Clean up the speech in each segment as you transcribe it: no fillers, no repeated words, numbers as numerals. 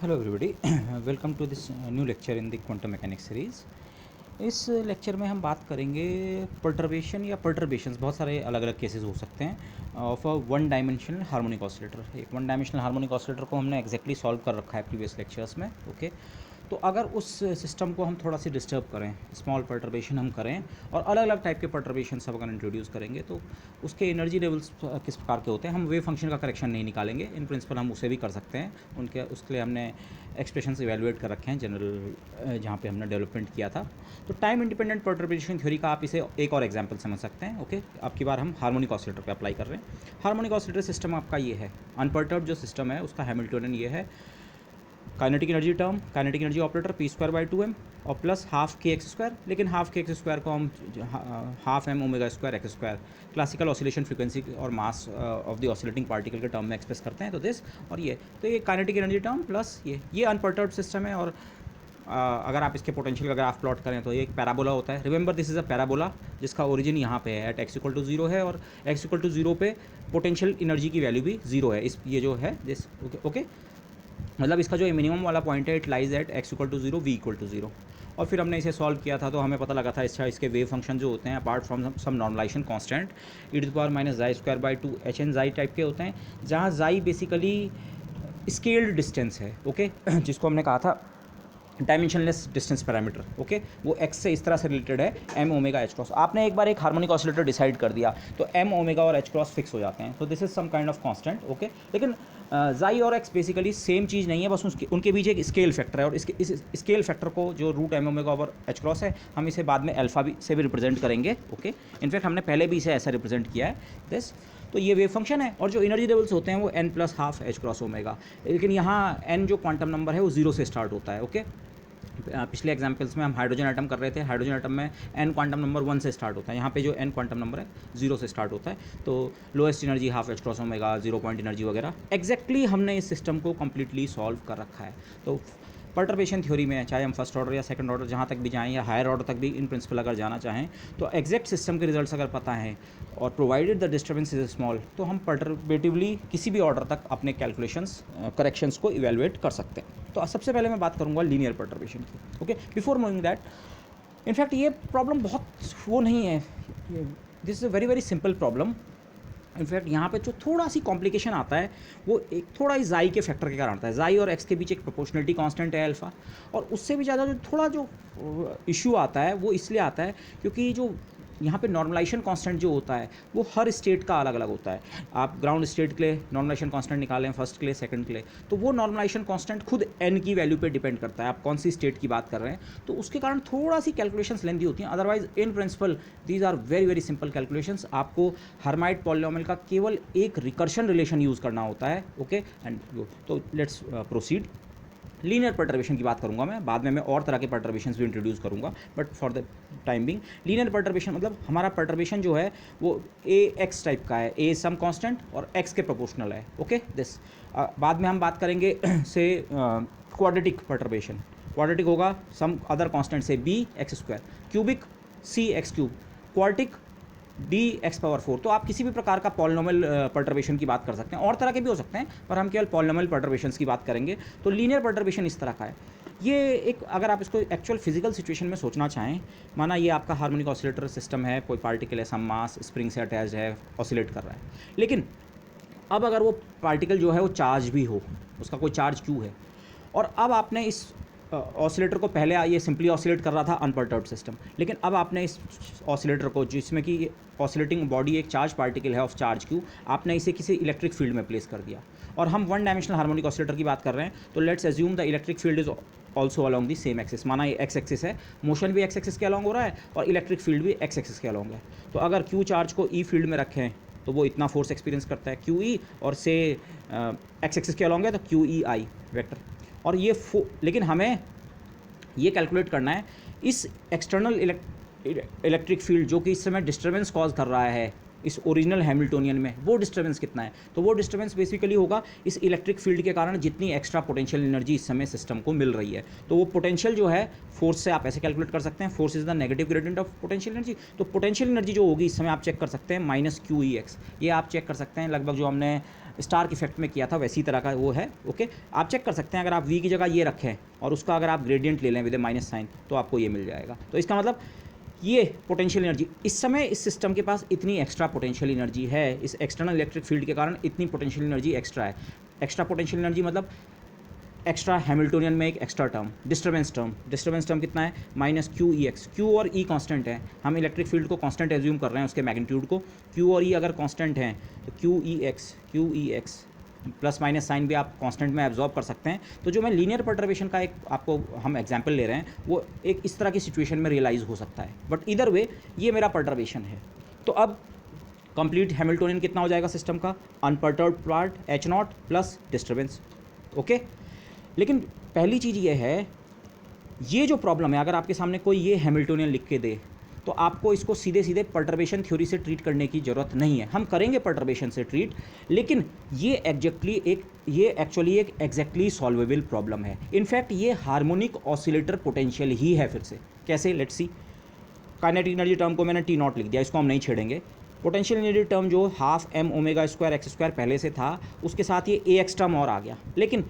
Hello everybody, welcome to this new lecture in the quantum mechanics series. इस lecture में हम बात करेंगे पर्टर्बेशन या पर्टर्बेशंस। बहुत सारे अलग अलग केसेस हो सकते हैं of a one dimensional harmonic oscillator. एक वन डायमेंशनल हार्मोनिक ऑसिलेटर को हमने एग्जैक्टली सॉल्व कर रखा है प्रीवियस लेक्चर्स में। ओके, तो अगर उस सिस्टम को हम थोड़ा सी डिस्टर्ब करें, स्मॉल पर्टर्बेशन हम करें और अलग अलग टाइप के पर्टर्बेशन सब अगर इंट्रोड्यूस करेंगे तो उसके एनर्जी लेवल्स किस प्रकार के होते हैं। हम वेव फंक्शन का करेक्शन नहीं निकालेंगे, इन प्रिंसिपल हम उसे भी कर सकते हैं। उनके उसके लिए हमने एक्सप्रेशंस इवेलुएट कर रखे हैं जनरल, जहाँ पे हमने डेवलपमेंट किया था। तो टाइम इंडिपेंडेंट पर्टर्बेशन थ्योरी का आप इसे एक और एग्जांपल समझ सकते हैं। ओके, अब की बार हम हार्मोनिक ऑसिलेटर पे अप्लाई कर रहे हैं। हार्मोनिक ऑसिलेटर सिस्टम आपका ये है, अनपर्टर्ब्ड जो सिस्टम है उसका हैमिल्टोनियन ये है। Kinetic energy term, kinetic energy operator p square by 2m और plus half k x square, लेकिन हाफ के एक्स स्क्वायर को हम half m omega square x square classical oscillation frequency और mass of the oscillating particle के term में express करते हैं। तो दिस और ये, तो ये काइनेटिक एनर्जी टर्म प्लस ये अनपर्टर्ब्ड सिस्टम है। और अगर आप इसके पोटेंशियल का ग्राफ प्लॉट करें तो ये एक पैराबोला होता है। Remember this is a parabola जिसका ओरिजिन यहाँ पे है एट एक्स इक्वल टू 0 है, और एक्स इक्वल टू 0 पे पोटेंशियल एनर्जी की वैल्यू भी 0 है। इस ये जो है दिस ओके, मतलब इसका जो मिनिमम वाला पॉइंट है it lies at x equal to 0 v equal to 0। और फिर हमने इसे सॉल्व किया था तो हमें पता लगा था इसके वेव फंक्शन जो होते हैं apart from some normalization constant e to the power minus जाई square by 2 h n xi type के होते हैं, जहाँ जाई बेसिकली स्केल्ड डिस्टेंस है। ओके जिसको हमने कहा था डायमेंशनलेस डिस्टेंस पैरामीटर। ओके, वो एक्स से इस तरह से रिलेटेड है एम ओमेगा एच क्रॉस। आपने एक बार एक हार्मोनिक ऑसिलेटर डिसाइड कर दिया तो एम ओमेगा और एच क्रॉस फिक्स हो जाते हैं। तो this is some kind of constant. Okay, लेकिन जाई और एक्स बेसिकली सेम चीज़ नहीं है, बस उनके बीच एक स्केल फैक्टर है, और इस स्केल फैक्टर को जो root m omega over h cross है, हम इसे बाद में अल्फा भी से भी रिप्रेजेंट करेंगे। ओके, इनफैक्ट हमने पहले भी इसे ऐसा रिप्रेजेंट किया है दिस। तो ये वेव फंक्शन है और जो एनर्जी लेवल्स होते हैं वो n plus half h cross omega, लेकिन यहाँ n जो क्वांटम नंबर है वो 0 से स्टार्ट होता है। ओके, पिछले एग्जाम्पल्स में हम हाइड्रोजन एटम कर रहे थे, हाइड्रोजन एटम में n क्वांटम नंबर 1 से स्टार्ट होता है, यहाँ पे जो n क्वांटम नंबर है 0 से स्टार्ट होता है। तो lowest energy half h cross omega, 0 point energy वगैरह एग्जैक्टली हमने इस सिस्टम को कम्प्लीटली सॉल्व कर रखा है। तो पर्टर्बेशन थ्योरी में चाहे हम फर्स्ट ऑर्डर या सेकंड ऑर्डर जहाँ तक भी जाएँ या हायर ऑर्डर तक भी इन प्रिंसिपल अगर जाना चाहें, तो एग्जैक्ट सिस्टम के रिजल्ट्स अगर पता है और provided the disturbance is small, तो हम पर्टर्बेटिवली किसी भी ऑर्डर तक अपने कैलकुलेशंस करेक्शंस को इवेलुएट कर सकते हैं। तो सबसे पहले मैं बात करूँगा लीनियर पर्टर्बेशन की। Okay, before moving that, in fact ये प्रॉब्लम बहुत वो नहीं है, this is a very very simple problem. In fact यहाँ पे जो थोड़ा सी कॉम्प्लिकेशन आता है वो एक थोड़ा ही जाई के फैक्टर के कारण आता है। जाई और एक्स के बीच एक प्रोपोर्शनलिटी कांस्टेंट है अल्फा, और उससे भी ज़्यादा जो थोड़ा जो इशू आता है वो इसलिए आता है क्योंकि जो यहाँ पे नॉर्मलाइजेशन कांस्टेंट जो होता है वो हर स्टेट का अलग अलग होता है। आप ग्राउंड स्टेट के लिए नॉर्मलाइजेशन कांस्टेंट निकालें, फर्स्ट के लिए, सेकंड के लिए, तो वो नॉर्मलाइजेशन कांस्टेंट खुद n की वैल्यू पे डिपेंड करता है, आप कौन सी स्टेट की बात कर रहे हैं। तो उसके कारण थोड़ा सी कैलकुलेशंस लेंदी होती हैं। Otherwise in principle these are very very simple calculations. आपको हर्माइट पॉलिनॉमियल का केवल एक रिकर्शन रिलेशन यूज़ करना होता है। ओके, एंड तो लेट्स प्रोसीड। लीनियर पर्टर्बेशन की बात करूंगा मैं, बाद में मैं और तरह के पर्टर्बेशंस भी इंट्रोड्यूस करूंगा, but for the time Bing linear perturbation मतलब हमारा पर्टर्बेशन जो है वो ए एक्स टाइप का है, ए सम कांस्टेंट और एक्स के प्रोपोर्शनल है। ओके, दिस बाद में हम बात करेंगे से क्वाड्रेटिक पर्टर्बेशन। क्वाड्रेटिक होगा सम अदर कांस्टेंट से b x square, cubic c x cube, quartic d x power 4। तो आप किसी भी प्रकार का पॉलिनोमियल पर्टर्बेशन की बात कर सकते हैं, और तरह के भी हो सकते हैं पर हम केवल पॉलिनोमियल पर्टर्बेशंस की बात करेंगे। तो लीनियर पर्टर्बेशन इस तरह का है। ये एक, अगर आप इसको एक्चुअल फिजिकल सिचुएशन में सोचना चाहें, माना ये आपका हार्मोनिक ऑसिलेटर सिस्टम है, कोई पार्टिकल है सम मास स्प्रिंग से अटैच्ड है, ऑसिलेट कर रहा है, लेकिन अब अगर वो पार्टिकल जो है वो चार्ज भी हो, उसका कोई चार्ज क्यू है, और अब आपने इस ऑसिलेटर को, पहले ये सिंपली ऑसिलेट कर रहा था अनपर्टर्ब्ड सिस्टम, लेकिन अब आपने इस ऑसिलेटर को, जिसमें कि ऑसिलेटिंग बॉडी एक चार्ज पार्टिकल है ऑफ चार्ज क्यू, आपने इसे किसी इलेक्ट्रिक फील्ड में प्लेस कर दिया, और हम वन डायमेंशनल हार्मोनिक ऑसिलेटर की बात कर रहे हैं। तो let's assume the electric field is also along the same axis. माना ये एक्स एक्सिस है, मोशन भी एक्स एक्सिस के अलॉन्ग हो रहा है और इलेक्ट्रिक फील्ड भी एक्स एक्सिस के अलॉन्ग है। तो अगर क्यू चार्ज को ई फील्ड में रखें तो वो इतना फोर्स एक्सपीरियंस करता है क्यू ई, और से एक्स एक्सिस के अलॉन्ग है तो क्यू ई आई वेक्टर। और ये लेकिन हमें ये कैलकुलेट करना है इस एक्सटर्नल इलेक्ट्रिक फील्ड जो कि इस समय डिस्टर्बेंस कॉज कर रहा है इस ओरिजिनल हैमिल्टोनियन में, वो डिस्टर्बेंस कितना है। तो वो डिस्टर्बेंस बेसिकली होगा इस इलेक्ट्रिक फील्ड के कारण जितनी एक्स्ट्रा पोटेंशियल एनर्जी इस समय सिस्टम को मिल रही है। तो वो पोटेंशियल जो है फोर्स से आप ऐसे कैलकुलेट कर सकते हैं, force is the negative gradient of potential energy. तो पोटेंशियल एनर्जी जो होगी इस समय आप चेक कर सकते हैं माइनस क्यू ई एक्स, ये आप चेक कर सकते हैं लगभग जो हमने स्टार्क इफेक्ट में किया था वैसी तरह का वो है। ओके, आप चेक कर सकते हैं, अगर आप वी की जगह ये रखें और उसका अगर आप ग्रेडियंट ले लें विद माइनस साइन तो आपको ये मिल जाएगा। तो इसका मतलब ये पोटेंशियल एनर्जी इस समय इस सिस्टम के पास इतनी एक्स्ट्रा पोटेंशियल एनर्जी है, इस एक्सटर्नल इलेक्ट्रिक फील्ड के कारण इतनी पोटेंशियल एनर्जी एक्स्ट्रा है। एक्स्ट्रा पोटेंशियल एनर्जी मतलब एक्स्ट्रा हैमिल्टोनियन में एक एक्स्ट्रा टर्म, डिस्टर्बेंस टर्म कितना है minus Q e x. Q और ई कांस्टेंट है, हम इलेक्ट्रिक फील्ड को कांस्टेंट एज्यूम कर रहे हैं उसके मैग्नीट्यूड को। क्यू और ई अगर कांस्टेंट हैं तो q e x plus minus sign भी आप कांस्टेंट में एब्जॉर्ब कर सकते हैं। तो जो मैं लीनियर परटर्बेशन का एक आपको हम एग्जांपल ले रहे हैं वो एक इस तरह की सिचुएशन में रियलाइज़ हो सकता है, बट इधर वे ये मेरा परटर्बेशन है। तो अब कंप्लीट हैमिल्टोनियन कितना हो जाएगा सिस्टम का, unperturbed part H not plus disturbance. Okay, लेकिन पहली चीज़ ये है, ये जो प्रॉब्लम है अगर आपके सामने कोई ये हैमिल्टोनियन लिख के दे तो आपको इसको सीधे सीधे परटर्बेशन थ्योरी से ट्रीट करने की ज़रूरत नहीं है। हम करेंगे परटर्बेशन से ट्रीट, लेकिन ये एक्चुअली एक एग्जैक्टली सॉल्वेबल प्रॉब्लम है। इनफैक्ट ये हार्मोनिक ऑसिलेटर पोटेंशियल ही है। फिर से कैसे, let's see. Kinetic energy term को मैंने टी नॉट लिख दिया, इसको हम नहीं छेड़ेंगे। पोटेंशियल एनर्जी टर्म जो half m omega square x square पहले से था, उसके साथ ये ए एक्स टर्म और आ गया, लेकिन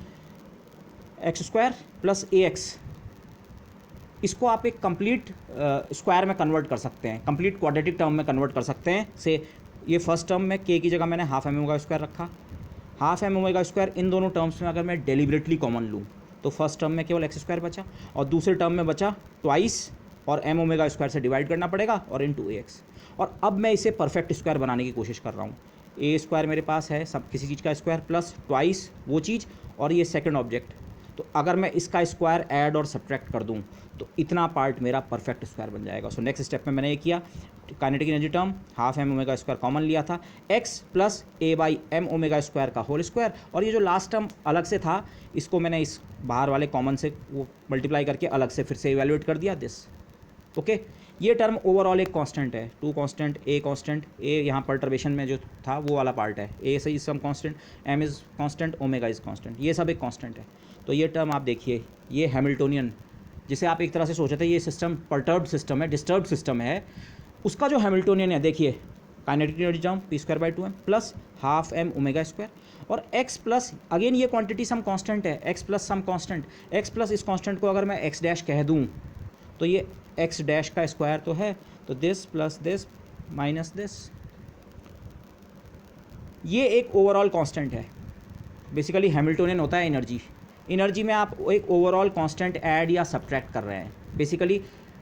एक्स स्क्वायर प्लस ए एक्स इसको आप एक कंप्लीट स्क्वायर में कन्वर्ट कर सकते हैं, कंप्लीट क्वाड्रेटिक टर्म में कन्वर्ट कर सकते हैं। से ये फर्स्ट टर्म में के की जगह मैंने हाफ एम ओमेगा स्क्वायर रखा, हाफ एम ओमेगा स्क्वायर इन दोनों टर्म्स में अगर मैं डेलिबरेटली कॉमन लूँ तो फर्स्ट टर्म में केवल एक्स स्क्वायर बचा और दूसरे टर्म में बचा ट्वाइस और एम ओमेगा स्क्वायर से डिवाइड करना पड़ेगा और इनटू ए एक्स। और अब मैं इसे परफेक्ट स्क्वायर बनाने की कोशिश कर रहा हूँ। ए स्क्वायर मेरे पास है सब किसी चीज़ का स्क्वायर प्लस ट्वाइस वो चीज़ और ये सेकंड ऑब्जेक्ट। तो अगर मैं इसका स्क्वायर ऐड और सब्ट्रैक्ट कर दूं तो इतना पार्ट मेरा परफेक्ट स्क्वायर बन जाएगा। सो नेक्स्ट स्टेप में मैंने ये किया, kinetic energy term half m omega square common लिया था, x plus a by m omega square का होल स्क्वायर, और ये जो लास्ट टर्म अलग से था इसको मैंने इस बाहर वाले कॉमन से वो मल्टीप्लाई करके अलग से फिर से इवेल्युएट कर दिया दिस। ओके, ये टर्म ओवरऑल एक कांस्टेंट है, टू कांस्टेंट, ए यहाँ परटर्बेशन में जो था वो वाला पार्ट है, ए से is some constant, m is constant, omega is constant, ये सब एक कांस्टेंट है। तो ये टर्म आप देखिए, ये हैमिल्टोनियन जिसे आप एक तरह से सोच रहे थे ये सिस्टम परटर्ब्ड सिस्टम है, डिस्टर्ब्ड सिस्टम है, उसका जो हैमिल्टोनियन है देखिए, kinetic energy term p square by 2m plus half m omega square और x प्लस अगेन ये क्वांटिटी सम कांस्टेंट है, x plus some constant, x plus इस कांस्टेंट को अगर मैं x डैश कह दूं तो ये x डैश का स्क्वायर तो है, तो this plus this minus this, ये एक ओवरऑल कांस्टेंट है। बेसिकली हैमिल्टोनियन होता है एनर्जी में आप एक ओवरऑल कांस्टेंट ऐड या सब्ट्रैक्ट कर रहे हैं। बेसिकली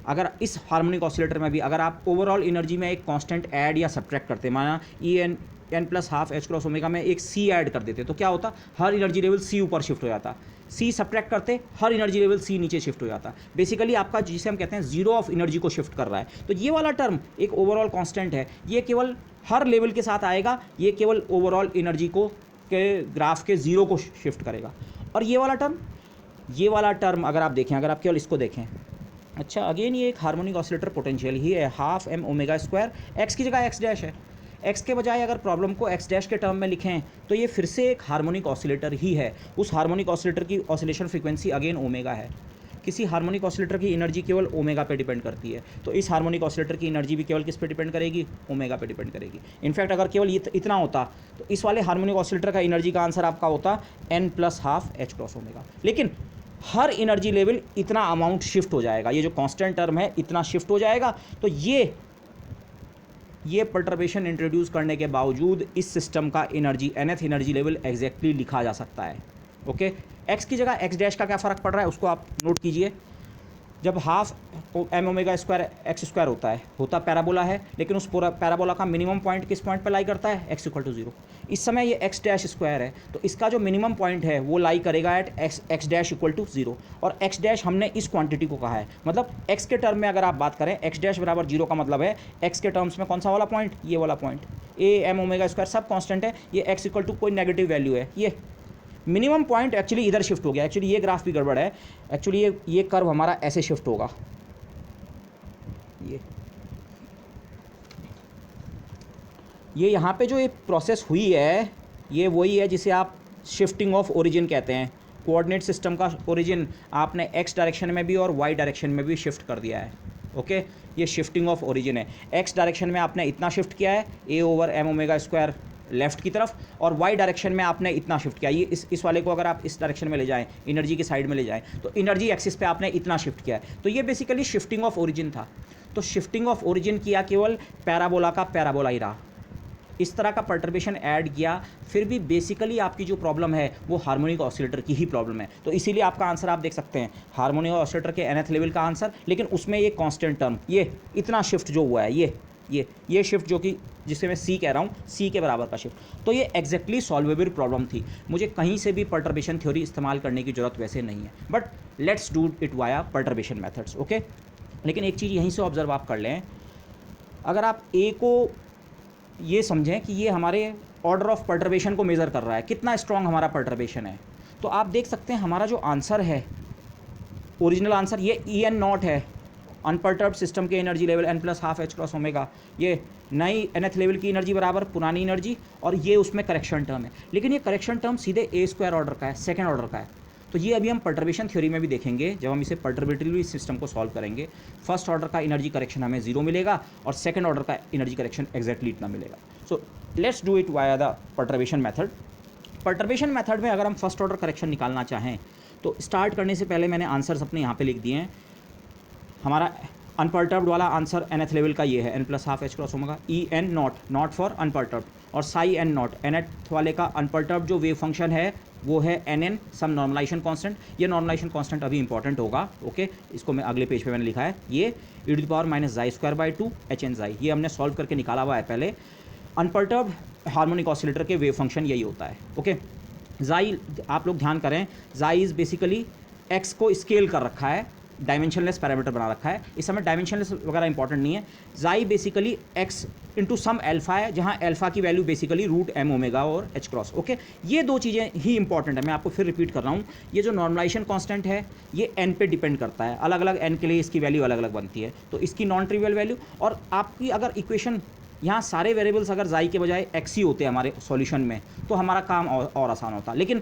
अगर इस हार्मोनिक ऑसिलेटर में भी अगर आप ओवरऑल एनर्जी में एक कांस्टेंट ऐड या सब्ट्रैक्ट करते, माना E n plus half h cross omega में एक सी ऐड कर देते, तो क्या होता, हर एनर्जी लेवल सी ऊपर शिफ्ट हो जाता, सी सब्ट्रैक्ट करते हर एनर्जी लेवल सी नीचे शिफ्ट हो जाता। बेसिकली आपका जिसे हम कहते हैं जीरो ऑफ एनर्जी को शिफ्ट कर रहा है। तो ये वाला टर्म एक ओवरऑल कांस्टेंट है, ये केवल हर लेवल के साथ आएगा, ये केवल ओवरऑल एनर्जी को के ग्राफ के जीरो को शिफ्ट करेगा। और ये वाला टर्म अगर आप देखें, अगर आप केवल इसको देखें, अच्छा अगेन ये एक हार्मोनिक ऑसिलेटर पोटेंशियल ही है, half m omega square, x की जगह एक्स डैश है, एक्स के बजाय अगर प्रॉब्लम को एक्स डैश के टर्म में लिखें तो ये फिर से एक हार्मोनिक ऑसिलेटर ही है। उस हार्मोनिक ऑसिलेटर की ऑसिलेशन फ्रीक्वेंसी अगेन ओमेगा है। किसी हार्मोनिक ऑसिलेटर की एनर्जी केवल ओमेगा पे डिपेंड करती है, तो इस हार्मोनिक ऑसिलेटर की एनर्जी भी केवल किस पे डिपेंड करेगी, ओमेगा पे डिपेंड करेगी। इनफैक्ट अगर केवल इतना होता तो इस वाले हार्मोनिक ऑसिलेटर का एनर्जी का आंसर आपका होता n plus half h cross omega, लेकिन हर एनर्जी लेवल इतना अमाउंट शिफ्ट हो जाएगा, ये जो कांस्टेंट टर्म है इतना शिफ्ट हो जाएगा। तो ये परटर्बेशन इंट्रोड्यूस करने के बावजूद इस सिस्टम का energy nth energy level exactly लिखा जा सकता है। ओके, एक्स की जगह एक्स डैश का क्या फ़र्क पड़ रहा है उसको आप नोट कीजिए। जब half m omega square x square होता पैराबोला है, लेकिन उस पूरा पैराबोला का मिनिमम पॉइंट किस पॉइंट पर लाई करता है, एक्स इक्वल टू 0। इस समय ये एक्स डैश स्क्वायर है, तो इसका जो मिनिमम पॉइंट है वो लाई करेगा at x dash equal to 0, और एक्स डैश हमने इस क्वांटिटी को कहा है, मतलब एक्स के टर्म में अगर आप बात करें एक्स डैश बराबर 0 का मतलब है एक्स के टर्म्स में कौन सा वाला पॉइंट, ये वाला point, a m omega square सब कॉन्स्टेंट है, ये एक्स इक्वल टू कोई नेगेटिव वैल्यू है, ये मिनिमम पॉइंट एक्चुअली इधर शिफ्ट हो गया। एक्चुअली ये ग्राफ भी गड़बड़ है, एक्चुअली ये कर्व हमारा ऐसे शिफ्ट होगा, ये यहाँ पे जो ये प्रोसेस हुई है ये वही है जिसे आप शिफ्टिंग ऑफ ओरिजिन कहते हैं। कोऑर्डिनेट सिस्टम का ओरिजिन आपने एक्स डायरेक्शन में भी और वाई डायरेक्शन में भी शिफ्ट कर दिया है। ओके, ये शिफ्टिंग ऑफ ओरिजिन है। एक्स डायरेक्शन में आपने इतना शिफ्ट किया है, a over m omega square left की तरफ, और वाई डायरेक्शन में आपने इतना शिफ्ट किया। ये इस वाले को अगर आप इस डायरेक्शन में ले जाएं, एनर्जी की साइड में ले जाएं, तो एनर्जी एक्सिस पे आपने इतना शिफ्ट किया है। तो ये बेसिकली शिफ्टिंग ऑफ ओरिजिन था। तो शिफ्टिंग ऑफ ओरिजिन किया केवल पैराबोला का पैराबोला ही रहा, इस तरह का पर्टर्बेशन ऐड किया, फिर भी बेसिकली आपकी जो प्रॉब्लम है वो हार्मोनिक ऑसिलेटर की ही प्रॉब्लम है। तो इसीलिए आपका आंसर आप देख सकते हैं हार्मोनिक ऑसिलेटर के nth लेवल का आंसर, लेकिन उसमें ये कांस्टेंट टर्म, ये इतना शिफ्ट जो हुआ है, ये शिफ्ट जो कि जिसे मैं सी कह रहा हूँ, सी के बराबर का शिफ्ट। तो ये एग्जैक्टली सॉल्वेबल प्रॉब्लम थी। मुझे कहीं से भी पर्टर्बेशन थ्योरी इस्तेमाल करने की जरूरत वैसे नहीं है, but let's do it via perturbation methods, okay. लेकिन एक चीज़ यहीं से ऑब्जर्व आप कर लें, अगर आप ए को ये समझें कि ये हमारे ऑर्डर ऑफ पर्टर्बेशन को मेज़र कर रहा है, कितना स्ट्रॉन्ग हमारा पर्टर्बेशन है, तो आप देख सकते हैं हमारा जो आंसर है, ओरिजिनल आंसर ये ई एन नॉट है, अनपर्टर्ब्ड सिस्टम के energy level n plus half h cross omega, ये नई nth लेवल की एनर्जी बराबर पुरानी एनर्जी, और ये उसमें करेक्शन टर्म है। लेकिन ये करेक्शन टर्म सीधे ए स्क्वायर ऑर्डर का है, सेकेंड ऑर्डर का है। तो ये अभी हम पर्टर्बेशन थ्योरी में भी देखेंगे, जब हम इसे पर्टर्बेटरी सिस्टम को सॉल्व करेंगे। फर्स्ट ऑर्डर का एनर्जी करेक्शन हमें 0 मिलेगा, और सेकंड ऑर्डर का एनर्जी करेक्शन एग्जैक्टली इतना मिलेगा। So let's do it via the perturbation method. Perturbation method में अगर हम फर्स्ट ऑर्डर करेक्शन निकालना चाहें, तो स्टार्ट करने से पहले मैंने आंसर्स अपने यहाँ पे लिख दिए हैं। हमारा अनपर्टर्ब्ड वाला आंसर nth लेवल का ये है, n plus half h cross omega, E n naught for unperturbed, और साई एन नॉट, nth वाले का अनपर्टर्ब्ड जो वेव फंक्शन है वो है nn सम नॉर्मलाइजेशन कांस्टेंट। ये नॉर्मलाइजेशन कांस्टेंट अभी इंपॉर्टेंट होगा, ओके। इसको मैं अगले पेज पे मैंने लिखा है, ये e⁻⁻² hn xi, ये हमने सॉल्व करके निकाला हुआ है पहले। अनपर्टर्ब्ड हार्मोनिक ऑसिलेटर के वेव फंक्शन यही होता है, ओके। जाई, आप लोग ध्यान करें, जाई इज बेसिकली एक्स को स्केल कर रखा है, डायमेंशनलेस पैरामीटर बना रखा है। इस समय डायमेंशनलेस वगैरह इंपॉर्टेंट नहीं है। Xi basically x into some alpha है, जहाँ एल्फा की value basically root m omega और एच क्रॉस, ओके। ये दो चीज़ें ही इंपॉर्टेंट है, मैं आपको फिर रिपीट कर रहा हूँ। ये जो नॉर्मलाइजेशन कांस्टेंट है ये एन पे डिपेंड करता है, अलग अलग एन के लिए इसकी वैल्यू अलग अलग बनती है, तो इसकी नॉन ट्रिवियल वैल्यू। और आपकी अगर इक्वेशन यहाँ सारे वेरिएबल्स अगर जाई के बजाय एक्स ही होते हमारे सॉल्यूशन में, तो हमारा काम और आसान होता। लेकिन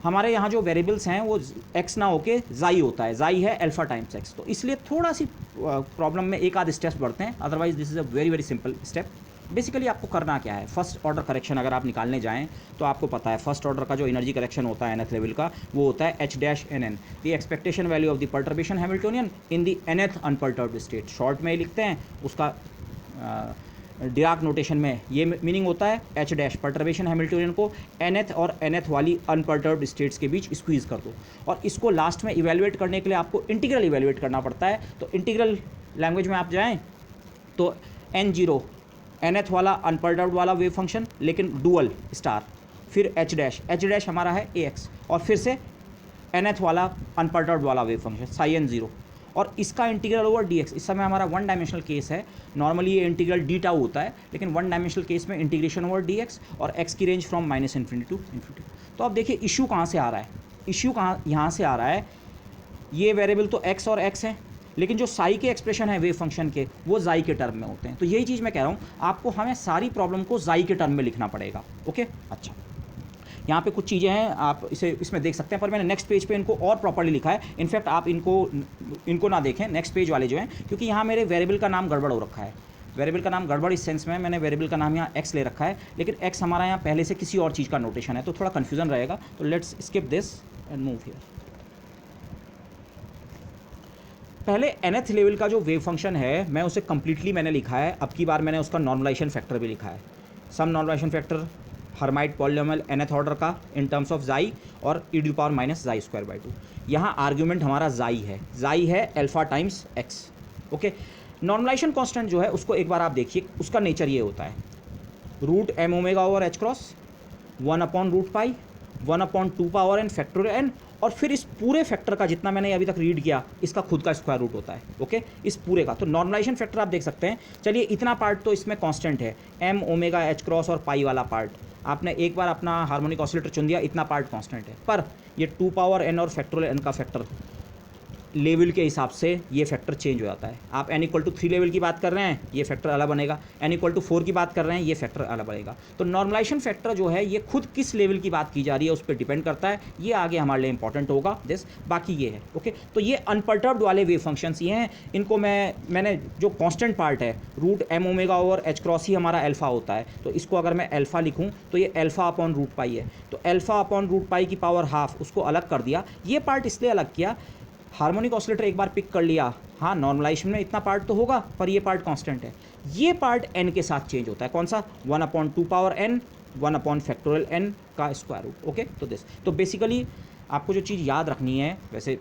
हमारे यहाँ जो वेरिएबल्स हैं वो एक्स ना होके जाई होता है, जाई है अल्फा टाइम्स एक्स, तो इसलिए थोड़ा सी प्रॉब्लम में एक आध स्टेप्स बढ़ते हैं, otherwise this is a very very simple step. Basically आपको करना क्या है, फर्स्ट ऑर्डर करेक्शन अगर आप निकालने जाएं तो आपको पता है फर्स्ट ऑर्डर का जो एनर्जी करेक्शन होता है nth लेवल का, वो होता है h-nn, the expectation value of the perturbation Hamiltonian in the nth unperturbed state. Short में लिखते हैं, उसका डिराक नोटेशन में ये मीनिंग होता है h' पर्टर्बेशन हैमिल्टोनियन को nth और nth वाली अनपर्टर्ब्ड स्टेट्स के बीच स्क्वीज कर दो, और इसको लास्ट में इवेलुएट करने के लिए आपको इंटीग्रल इवेलुएट करना पड़ता है। तो इंटीग्रल लैंग्वेज में आप जाएं तो n0 nth वाला अनपर्टर्ब्ड वाला वेव फंक्शन, लेकिन डुअल स्टार, फिर h' हमारा है ax, और फिर से nth वाला अनपर्टर्ब्ड वाला वेव फंक्शन साई n0, और इसका इंटीग्रल ओवर dx। इस समय हमारा वन डायमेंशनल केस है, नॉर्मली ये इंटीग्रल डी टाउ होता है, लेकिन वन डायमेंशनल केस में इंटीग्रेशन ओवर dx, और x की रेंज फ्रॉम -∞ टू ∞। तो अब देखिए इशू कहाँ से आ रहा है, इशू कहाँ यहाँ से आ रहा है, ये वेरिएबल तो x और x हैं, लेकिन जो साई के एक्सप्रेशन है वेव फंक्शन के, वो जाई के टर्म में होते हैं। तो यही चीज़ मैं कह रहा हूँ, आपको हमें सारी प्रॉब्लम को जाई के टर्म में लिखना पड़ेगा, ओके। अच्छा, यहाँ पे कुछ चीज़ें हैं, आप इसे इसमें देख सकते हैं, पर मैंने नेक्स्ट पेज पे इनको और प्रॉपर्ली लिखा है। इनफैक्ट आप इनको ना देखें, नेक्स्ट पेज वाले जो हैं, क्योंकि यहाँ मेरे वेरिएबल का नाम गड़बड़ हो रखा है। वेरिएबल का नाम गड़बड़ इस सेंस में, मैंने वेरिएबल का नाम यहाँ x ले रखा है, लेकिन x हमारा यहाँ पहले से किसी और चीज़ का नोटेशन है, तो थोड़ा कन्फ्यूजन रहेगा। तो let's skip this and move here. पहले nth लेवल का जो वेव फंक्शन है, मैं उसे कम्प्लीटली मैंने लिखा है, अब की बार मैंने उसका नॉर्मलाइजेशन फैक्टर भी लिखा है। Some normalization factor Hermite polynomial nth order का इन टर्म्स ऑफ जाई और e⁻⁻⁻²/2। यहाँ आर्ग्यूमेंट हमारा जाई है alpha times x, okay. Normalization constant जो है उसको एक बार आप देखिए, उसका नेचर ये होता है root m omega over h cross 1/√π 1/2 power n factorial n, और फिर इस पूरे फैक्टर का जितना मैंने अभी तक रीड किया, इसका खुद का स्क्वायर रूट होता है, ओके, इस पूरे का। तो नॉर्मलाइजेशन फैक्टर आप देख सकते हैं। चलिए, इतना पार्ट तो इसमें कांस्टेंट है, एम ओमेगा एच क्रॉस और पाई वाला पार्ट, आपने एक बार अपना हार्मोनिक ऑसिलेटर चुन दिया, इतना पार्ट कांस्टेंट है। पर ये 2 पावर n और फैक्टोरियल n का फैक्टर लेवल के हिसाब से ये फैक्टर चेंज हो जाता है। आप n इक्वल टू 3 लेवल की बात कर रहे हैं, ये फैक्टर अलग बनेगा। n इक्वल टू 4 की बात कर रहे हैं, ये फैक्टर अलग बनेगा। तो नॉर्मलाइजेशन फैक्टर जो है ये खुद किस लेवल की बात की जा रही है उस पर डिपेंड करता है। ये आगे हमारे लिए इंपॉर्टेंट होगा दिस, बाकी ये है ओके। तो ये अनपर्टर्ब्ड वाले वेव फंक्शंस ये हैं। इनको मैंने जो कांस्टेंट पार्ट है root m omega over h cross ही हमारा अल्फा होता है, तो इसको अगर मैं अल्फा लिखूँ तो ये अल्फा अपॉन रूट पाई है। तो अल्फा अपॉन रूट पाई की पावर हाफ, उसको अलग कर दिया। ये पार्ट इसलिए अलग किया, हार्मोनिक ऑसिलेटर एक बार पिक कर लिया, हाँ नॉर्मलाइजेशन में इतना पार्ट तो होगा पर ये पार्ट कांस्टेंट है। ये पार्ट n के साथ चेंज होता है। कौन सा? 1/2 पावर n, 1/फैक्टोरियल n का स्क्वायर रूट ओके। तो बेसिकली आपको जो चीज़ याद रखनी है, वैसे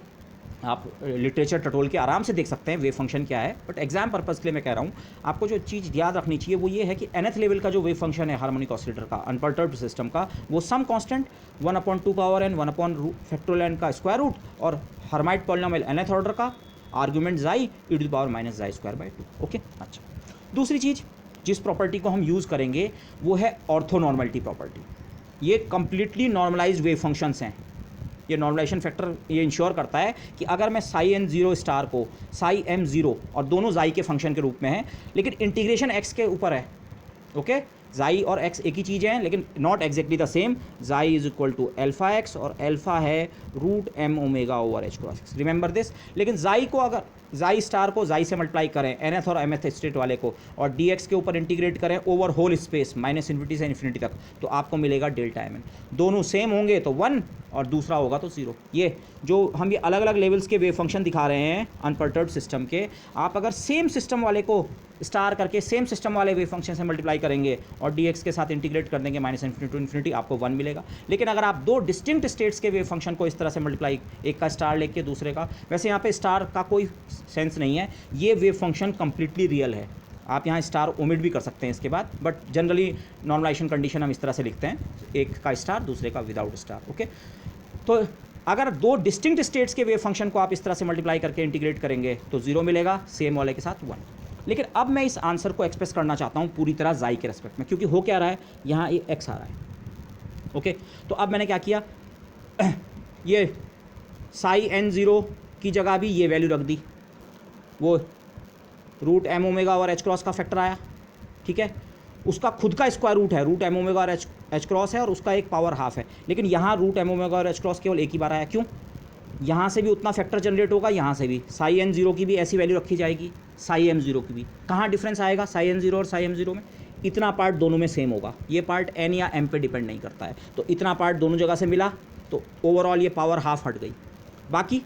आप लिटरेचर टटोल के आराम से देख सकते हैं वेव फंक्शन क्या है, बट एग्जाम पर्पज़ के लिए मैं कह रहा हूँ आपको जो चीज़ याद रखनी चाहिए वो ये है कि nth लेवल का जो वेव फंक्शन है हार्मोनिक ऑसिलेटर का, अनपर्टर्ब्ड सिस्टम का, वो सम कांस्टेंट 1/2 पावर n, 1/फैक्टोरियल n का स्क्वायर रूट, और हर्माइट पॉलिनोमियल nth ऑर्डर का आर्ग्यूमेंट जाई e⁻⁻² ओके। अच्छा, दूसरी चीज़ जिस प्रॉपर्टी को हम यूज़ करेंगे वो है ऑर्थोनॉर्मलिटी प्रॉपर्टी। ये कंप्लीटली नॉर्मलाइज्ड वेव फंक्शंस हैं। ये नॉर्मलाइजेशन फैक्टर ये इंश्योर करता है कि अगर मैं साई एन जीरो स्टार को साई एम ज़ीरो, और दोनों जाई के फंक्शन के रूप में है लेकिन इंटीग्रेशन एक्स के ऊपर है ओके। जाई और एक्स एक ही चीज़ है लेकिन not exactly the same. Xi is equal to alpha x और अल्फा है root m omega over h cross x, remember this. लेकिन जाई को अगर जाई स्टार को जाई से मल्टीप्लाई करें nth और mth स्टेट वाले को, और dx के ऊपर इंटीग्रेट करें ओवर होल स्पेस -इन्फिनिटी से इन्फिनिटी तक, तो आपको मिलेगा डेल्टा एम एन। दोनों सेम होंगे तो 1 और दूसरा होगा तो 0। ये जो हम ये अलग अलग लेवल्स के वेव फंक्शन दिखा रहे हैं अनपर्टर्ब्ड सिस्टम के, आप अगर सेम सिस्टम वाले को स्टार करके सेम सिस्टम वाले वेव फंक्शन से मल्टीप्लाई करेंगे और dx के साथ इंटीग्रेट कर देंगे -इन्फिनिटी टू इन्फिनिटी, आपको 1 मिलेगा। लेकिन अगर आप दो डिस्टिंक्ट स्टेट्स के वेव फंक्शन को इस तरह से मल्टीप्लाई, एक का स्टार लेके दूसरे का, वैसे यहाँ पे स्टार का कोई सेंस नहीं है, ये वेव फंक्शन कंप्लीटली रियल है। आप यहाँ स्टार ओमिट भी कर सकते हैं इसके बाद, बट जनरली नॉर्मलाइजेशन कंडीशन हम इस तरह से लिखते हैं, एक का स्टार दूसरे का विदाउट स्टार ओके। तो अगर दो डिस्टिंक्ट स्टेट्स के वेव फंक्शन को आप इस तरह से मल्टीप्लाई करके इंटीग्रेट करेंगे तो 0 मिलेगा, सेम वाले के साथ 1। लेकिन अब मैं इस आंसर को एक्सप्रेस करना चाहता हूँ पूरी तरह जाई के रेस्पेक्ट में, क्योंकि हो क्या रहा है यहाँ ये एक्स आ रहा है ओके। तो अब मैंने क्या किया, ये साई एन ज़ीरो की जगह भी ये वैल्यू रख दी, वो रूट एम ओमेगा और एच क्रॉस का फैक्टर आया ठीक है, उसका खुद का स्क्वायर रूट है, रूट एम ओमेगा और एच क्रॉस है और उसका एक पावर हाफ है। लेकिन यहाँ रूट एम ओमेगा और एच क्रॉस केवल एक ही बार आया, क्यों? यहाँ से भी उतना फैक्टर जनरेट होगा, यहाँ से भी साई एन ज़ीरो की भी ऐसी वैल्यू रखी जाएगी, साई एम ज़ीरो की भी। कहाँ डिफरेंस आएगा साई एन ज़ीरो और साई एम ज़ीरो में? इतना पार्ट दोनों में सेम होगा, ये पार्ट एन या एम पे डिपेंड नहीं करता है, तो इतना पार्ट दोनों जगह से मिला तो ओवरऑल ये पावर हाफ हट गई। बाकी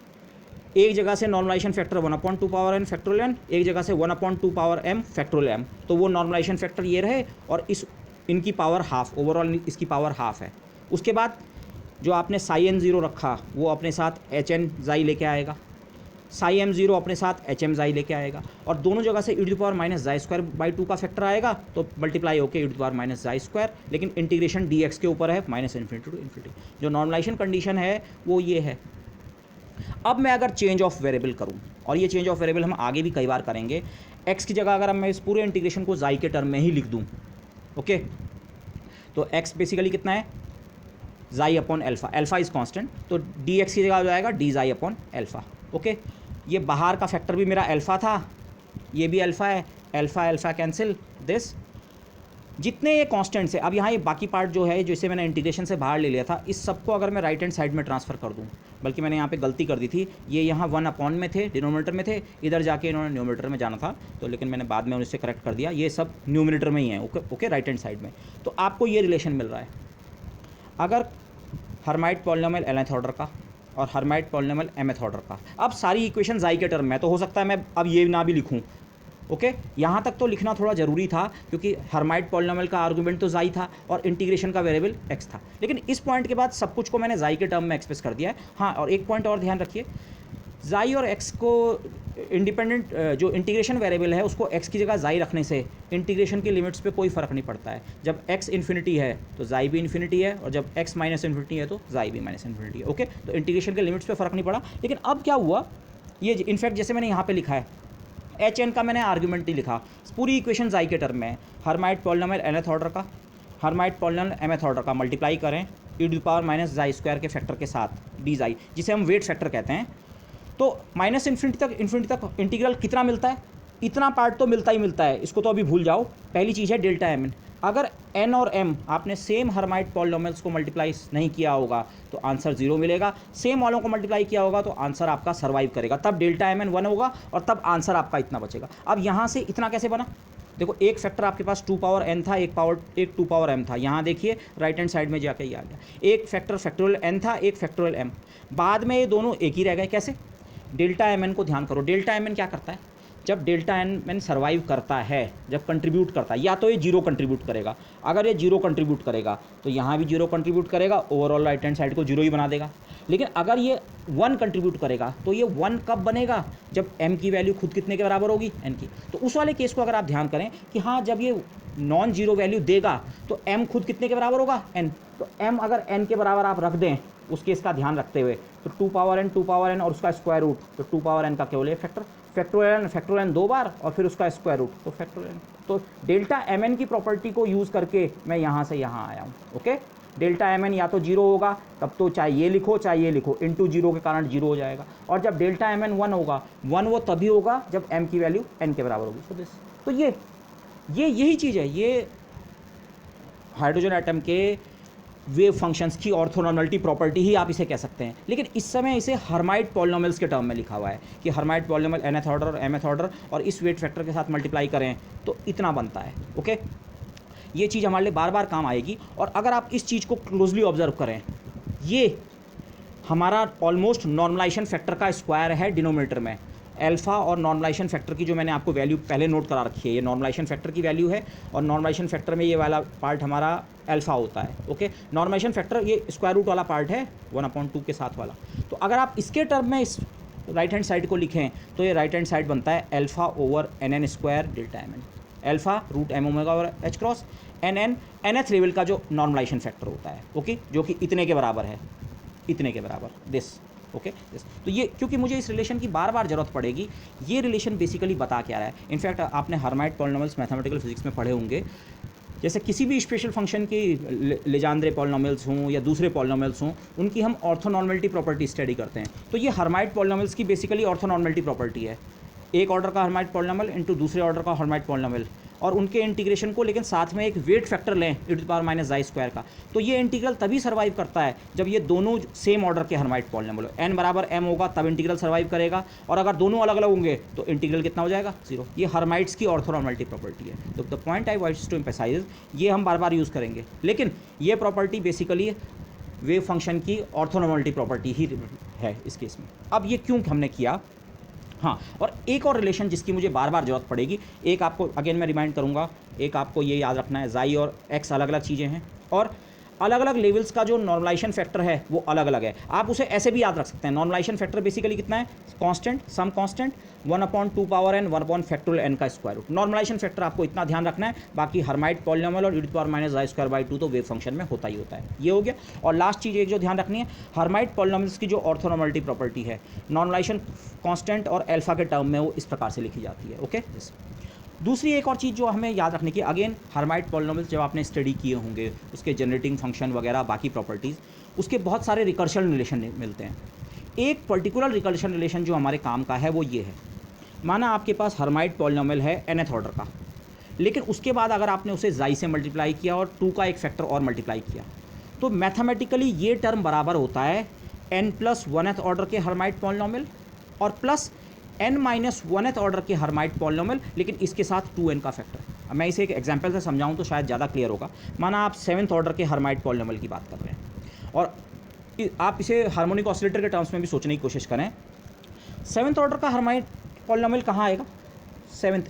एक जगह से normalization factor 1/2 power n factorial n, एक जगह से 1/2 पावर m फैक्टोरियल m, तो वो नॉर्मलाइजेशन फैक्टर ये रहे और इनकी पावर हाफ, ओवरऑल इसकी पावर हाफ है। उसके बाद जो आपने साई एन ज़ीरो रखा वो अपने साथ एच एन जाई लेके आएगा, साई एम ज़ीरो अपने साथ एच एम जाई लेके आएगा, और दोनों जगह से e⁻⁻² का फैक्टर आएगा तो मल्टीप्लाई होकर e⁻⁻², लेकिन इंटीग्रेशन dx के ऊपर है -इन्फिनिटी टू इन्फिनिटी। जो नॉर्मलाइजेशन कंडीशन है वो ये है। अब मैं अगर चेंज ऑफ वेरिएबल करूं, और ये चेंज ऑफ वेरिएबल हम आगे भी कई बार करेंगे, x की जगह अगर मैं इस पूरे इंटीग्रेशन को जाई के टर्म में ही लिख दूं ओके, तो x बेसिकली कितना है, जाई upon alpha, alpha is constant, तो dx की जगह हो जाएगा डी जाई अपॉन अल्फा ओके। ये बाहर का फैक्टर भी मेरा अल्फा था, ये भी अल्फा है, अल्फा अल्फा कैंसिल दिस, जितने ये कांस्टेंट्स है। अब यहाँ ये बाकी पार्ट जो है जिसे मैंने इंटीग्रेशन से बाहर ले लिया था, इस सबको अगर मैं राइट हैंड साइड में ट्रांसफ़र कर दूँ, बल्कि मैंने यहाँ पे गलती कर दी थी, ये यहाँ 1 में थे, डिनोमिनेटर में थे, इधर जाके इन्होंने न्यूमिनेटर में जाना था, तो लेकिन मैंने बाद में उनसे करेक्ट कर दिया, ये सब न्यूमिनेटर में ही है ओके राइट हैंड साइड में। तो आपको ये रिलेशन मिल रहा है, अगर हर्माइट पॉलिनोमियल nth ऑर्डर का और हर्माइट पॉलिनोमियल mth ऑर्डर का, अब सारी इक्वेशन जाई के टर्म में, तो हो सकता है मैं अब ये ना भी लिखूँ ओके। यहाँ तक तो लिखना थोड़ा ज़रूरी था क्योंकि हर्माइट पॉलिनोमियल का आर्गुमेंट तो जाई था और इंटीग्रेशन का वेरिएबल x था, लेकिन इस पॉइंट के बाद सब कुछ को मैंने जाई के टर्म में एक्सप्रेस कर दिया है। हाँ, और एक पॉइंट और ध्यान रखिए, जाई और x को इंडिपेंडेंट जो इंटीग्रेशन वेरिएबल है उसको x की जगह जाई रखने से इंटीग्रेशन की लिमिट्स पे कोई फ़र्क नहीं पड़ता है। जब x इन्फिनिटी है तो जाई भी इन्फिनिटी है, और जब x -इन्फिनिटी है तो जाई भी -इन्फिनिटी है ओके। तो इंटीग्रेशन के लिमिट्स पे फ़र्क नहीं पड़ा। लेकिन अब क्या हुआ, ये इनफैक्ट जैसे मैंने यहाँ पे लिखा है एच एन का मैंने आर्ग्यूमेंट ही लिखा, पूरी इक्वेशन जाई के टर्म में, हर्माइट पॉलिनोमियल nth ऑर्डर का, हर्माइट पॉलिनोमियल mth ऑर्डर का मल्टीप्लाई करें e⁻⁻² के फैक्टर के साथ डी जाई, जिसे हम वेट फैक्टर कहते हैं, तो माइनस इन्फिनिटी तक इंटीग्रल कितना मिलता है, इतना पार्ट तो मिलता ही मिलता है, इसको तो अभी भूल जाओ। पहली चीज़ है डेल्टा एम एन। अगर एन और एम आपने सेम हर्माइट पॉलिनोमियल्स को मल्टीप्लाई नहीं किया होगा तो आंसर 0 मिलेगा, सेम वालों को मल्टीप्लाई किया होगा तो आंसर आपका सर्वाइव करेगा, तब डेल्टा एम एन 1 होगा और तब आंसर आपका इतना बचेगा। अब यहाँ से इतना कैसे बना, देखो एक फैक्टर आपके पास 2 पावर n था, एक 2 पावर m था, यहाँ देखिए राइट हैंड साइड में जाकर ये आ गया, एक फैक्टर फैक्टोरियल n था, एक फैक्टोरियल m, बाद में ये दोनों एक ही रह गए। कैसे, डेल्टा एम एन को ध्यान करो, डेल्टा एम एन क्या करता है, जब डेल्टा एम एन सर्वाइव करता है, जब कंट्रीब्यूट करता है, या तो ये 0 कंट्रीब्यूट करेगा, अगर ये 0 कंट्रीब्यूट करेगा तो यहाँ भी 0 कंट्रीब्यूट करेगा, ओवरऑल राइट हैंड साइड को 0 ही बना देगा। लेकिन अगर ये 1 कंट्रीब्यूट करेगा तो ये 1 कब बनेगा, जब m की वैल्यू खुद कितने के बराबर होगी, n की। तो उस वाले केस को अगर आप ध्यान करें कि हाँ जब ये नॉन जीरो वैल्यू देगा तो m खुद कितने के बराबर होगा, n। तो m अगर n के बराबर आप रख दें, उस केस का ध्यान रखते हुए, तो 2 पावर n और उसका स्क्वायर रूट, तो 2 पावर n का केवल फैक्टर, फैक्टोरियल n 2 बार और फिर उसका स्क्वायर रूट, तो फैक्टोरियल। तो डेल्टा एम एन की प्रॉपर्टी को यूज़ करके मैं यहाँ से यहाँ आया हूँ। ओके, डेल्टा एम एन या तो 0 होगा, तब तो चाहे ये लिखो चाहे ये लिखो, इंटू 0 के कारण 0 हो जाएगा, और जब डेल्टा एम एन 1 होगा, 1 वो तभी होगा जब m की वैल्यू n के बराबर होगी। सो दिस, तो यही चीज़ है, ये हाइड्रोजन एटम के वेव फंक्शंस की ऑर्थोनॉर्मलिटी प्रॉपर्टी ही आप इसे कह सकते हैं। लेकिन इस समय इसे हर्माइट पॉलिनोमियल्स के टर्म में लिखा हुआ है कि हर्माइट पॉलिनोमियल nth ऑर्डर और mth ऑर्डर और इस वेट फैक्टर के साथ मल्टीप्लाई करें तो इतना बनता है। ओके, ये चीज़ हमारे लिए बार बार काम आएगी। और अगर आप इस चीज़ को क्लोजली ऑब्जर्व करें, ये हमारा ऑलमोस्ट नॉर्मलाइजेशन फैक्टर का स्क्वायर है डिनोमिनेटर में, अल्फा और नॉर्मलाइजेशन फैक्टर की जो मैंने आपको वैल्यू पहले नोट करा रखी है, ये नॉर्मलाइजेशन फैक्टर की वैल्यू है, और नॉर्मलाइजेशन फैक्टर में ये वाला पार्ट हमारा अल्फा होता है। ओके, नॉर्मलाइजेशन फैक्टर ये स्क्वायर रूट वाला पार्ट है 1/2 के साथ वाला। तो अगर आप इसके टर्म में इस राइट हैंड साइड को लिखें तो ये राइट हैंड साइड बनता है alpha over nn square delta M n, alpha root m omega और h cross nn nth level का जो नॉर्मलाइजेशन फैक्टर होता है। ओके, जो कि इतने के बराबर है, इतने के बराबर, दिस। ओके, तो ये क्योंकि मुझे इस रिलेशन की बार बार ज़रूरत पड़ेगी, ये रिलेशन बेसिकली बता क्या रहा है। इनफैक्ट आपने हर्माइट पॉलिनोमियल्स मैथमेटिकल फिजिक्स में पढ़े होंगे, जैसे किसी भी स्पेशल फंक्शन की लेजेंड्रे पॉलिनोमियल्स हों या दूसरे पॉलिनोमियल्स हों, उनकी हम ऑर्थोनॉर्मलिटी प्रॉपर्टी स्टडी करते हैं। तो ये हर्माइट पॉलिनोमियल्स की बेसिकली ऑर्थोनॉर्मलिटी प्रॉपर्टी है, एक ऑर्डर का हर्माइट पॉलिनोमियल इंटू दूसरे ऑर्डर का हर्माइट पॉलिनोमियल, और उनके इंटीग्रेशन को लेकिन साथ में एक वेट फैक्टर लें e⁻⁻² का, तो ये इंटीग्रल तभी सर्वाइव करता है जब ये दोनों सेम ऑर्डर के हर्माइट पॉलिनोमियल हो, n बराबर m होगा तब इंटीग्रल सर्वाइव करेगा, और अगर दोनों अलग अलग होंगे तो इंटीग्रल कितना हो जाएगा, 0। ये हर्माइट्स की ऑर्थोनॉर्मलिटी प्रॉपर्टी है। तो the point I wants to emphasize, ये हम बार बार यूज़ करेंगे, लेकिन ये प्रॉपर्टी बेसिकली वेव फंक्शन की ऑर्थोनॉर्मलिटी प्रॉपर्टी ही है इस केस में। अब ये क्यों हमने किया, हाँ, और एक और रिलेशन जिसकी मुझे बार बार ज़रूरत पड़ेगी, एक आपको अगेन मैं रिमाइंड करूँगा, एक आपको ये याद रखना है, जाई और एक्स अलग अलग चीज़ें हैं, और अलग अलग लेवल्स का जो नॉर्मलाइजेशन फैक्टर है वो अलग अलग है। आप उसे ऐसे भी याद रख सकते हैं, नॉर्मलाइजेशन फैक्टर बेसिकली कितना है, constant, some constant 1/2 power n 1/n का स्क्वायर रूट। नॉर्मलाइजेशन फैक्टर आपको इतना ध्यान रखना है, बाकी हर्माइट पॉलिनोमियल और e⁻⁻² तो वेव फंक्शन में होता ही होता है, ये हो गया। और लास्ट चीज़ एक जो ध्यान रखनी है, हर्माइट पॉलिनोमियल्स की जो ऑर्थोनॉर्मलिटी प्रॉपर्टी है, नॉर्मलाइजेशन कांस्टेंट और अल्फा के टर्म में वो इस प्रकार से लिखी जाती है। ओके, दूसरी एक और चीज़ जो हमें याद रखने की, अगेन हर्माइट पॉलिनोमियल्स जब आपने स्टडी किए होंगे, उसके जनरेटिंग फंक्शन वगैरह बाकी प्रॉपर्टीज़, उसके बहुत सारे रिकर्शन रिलेशन मिलते हैं। एक पर्टिकुलर रिकर्शन रिलेशन जो हमारे काम का है वो ये है, माना आपके पास हर्माइट पॉलिनोमियल है nth ऑर्डर का, लेकिन उसके बाद अगर आपने उसे जाई से मल्टीप्लाई किया और 2 का एक फैक्टर और मल्टीप्लाई किया, तो मैथमेटिकली ये टर्म बराबर होता है n+1th ऑर्डर के हर्माइट पॉलिनोमियल और प्लस n-1th ऑर्डर के हर्माइट पॉलिनोमियल, लेकिन इसके साथ 2n का फैक्टर। अब मैं इसे एक एग्जांपल से समझाऊं तो शायद ज़्यादा क्लियर होगा। माना आप 7th ऑर्डर के हर्माइट पॉलिनोमियल की बात कर रहे हैं, और आप इसे हार्मोनिक ऑसिलेटर के टर्म्स में भी सोचने की कोशिश करें। 7th ऑर्डर का हर्माइट पॉलिनोमियल कहाँ आएगा, 7th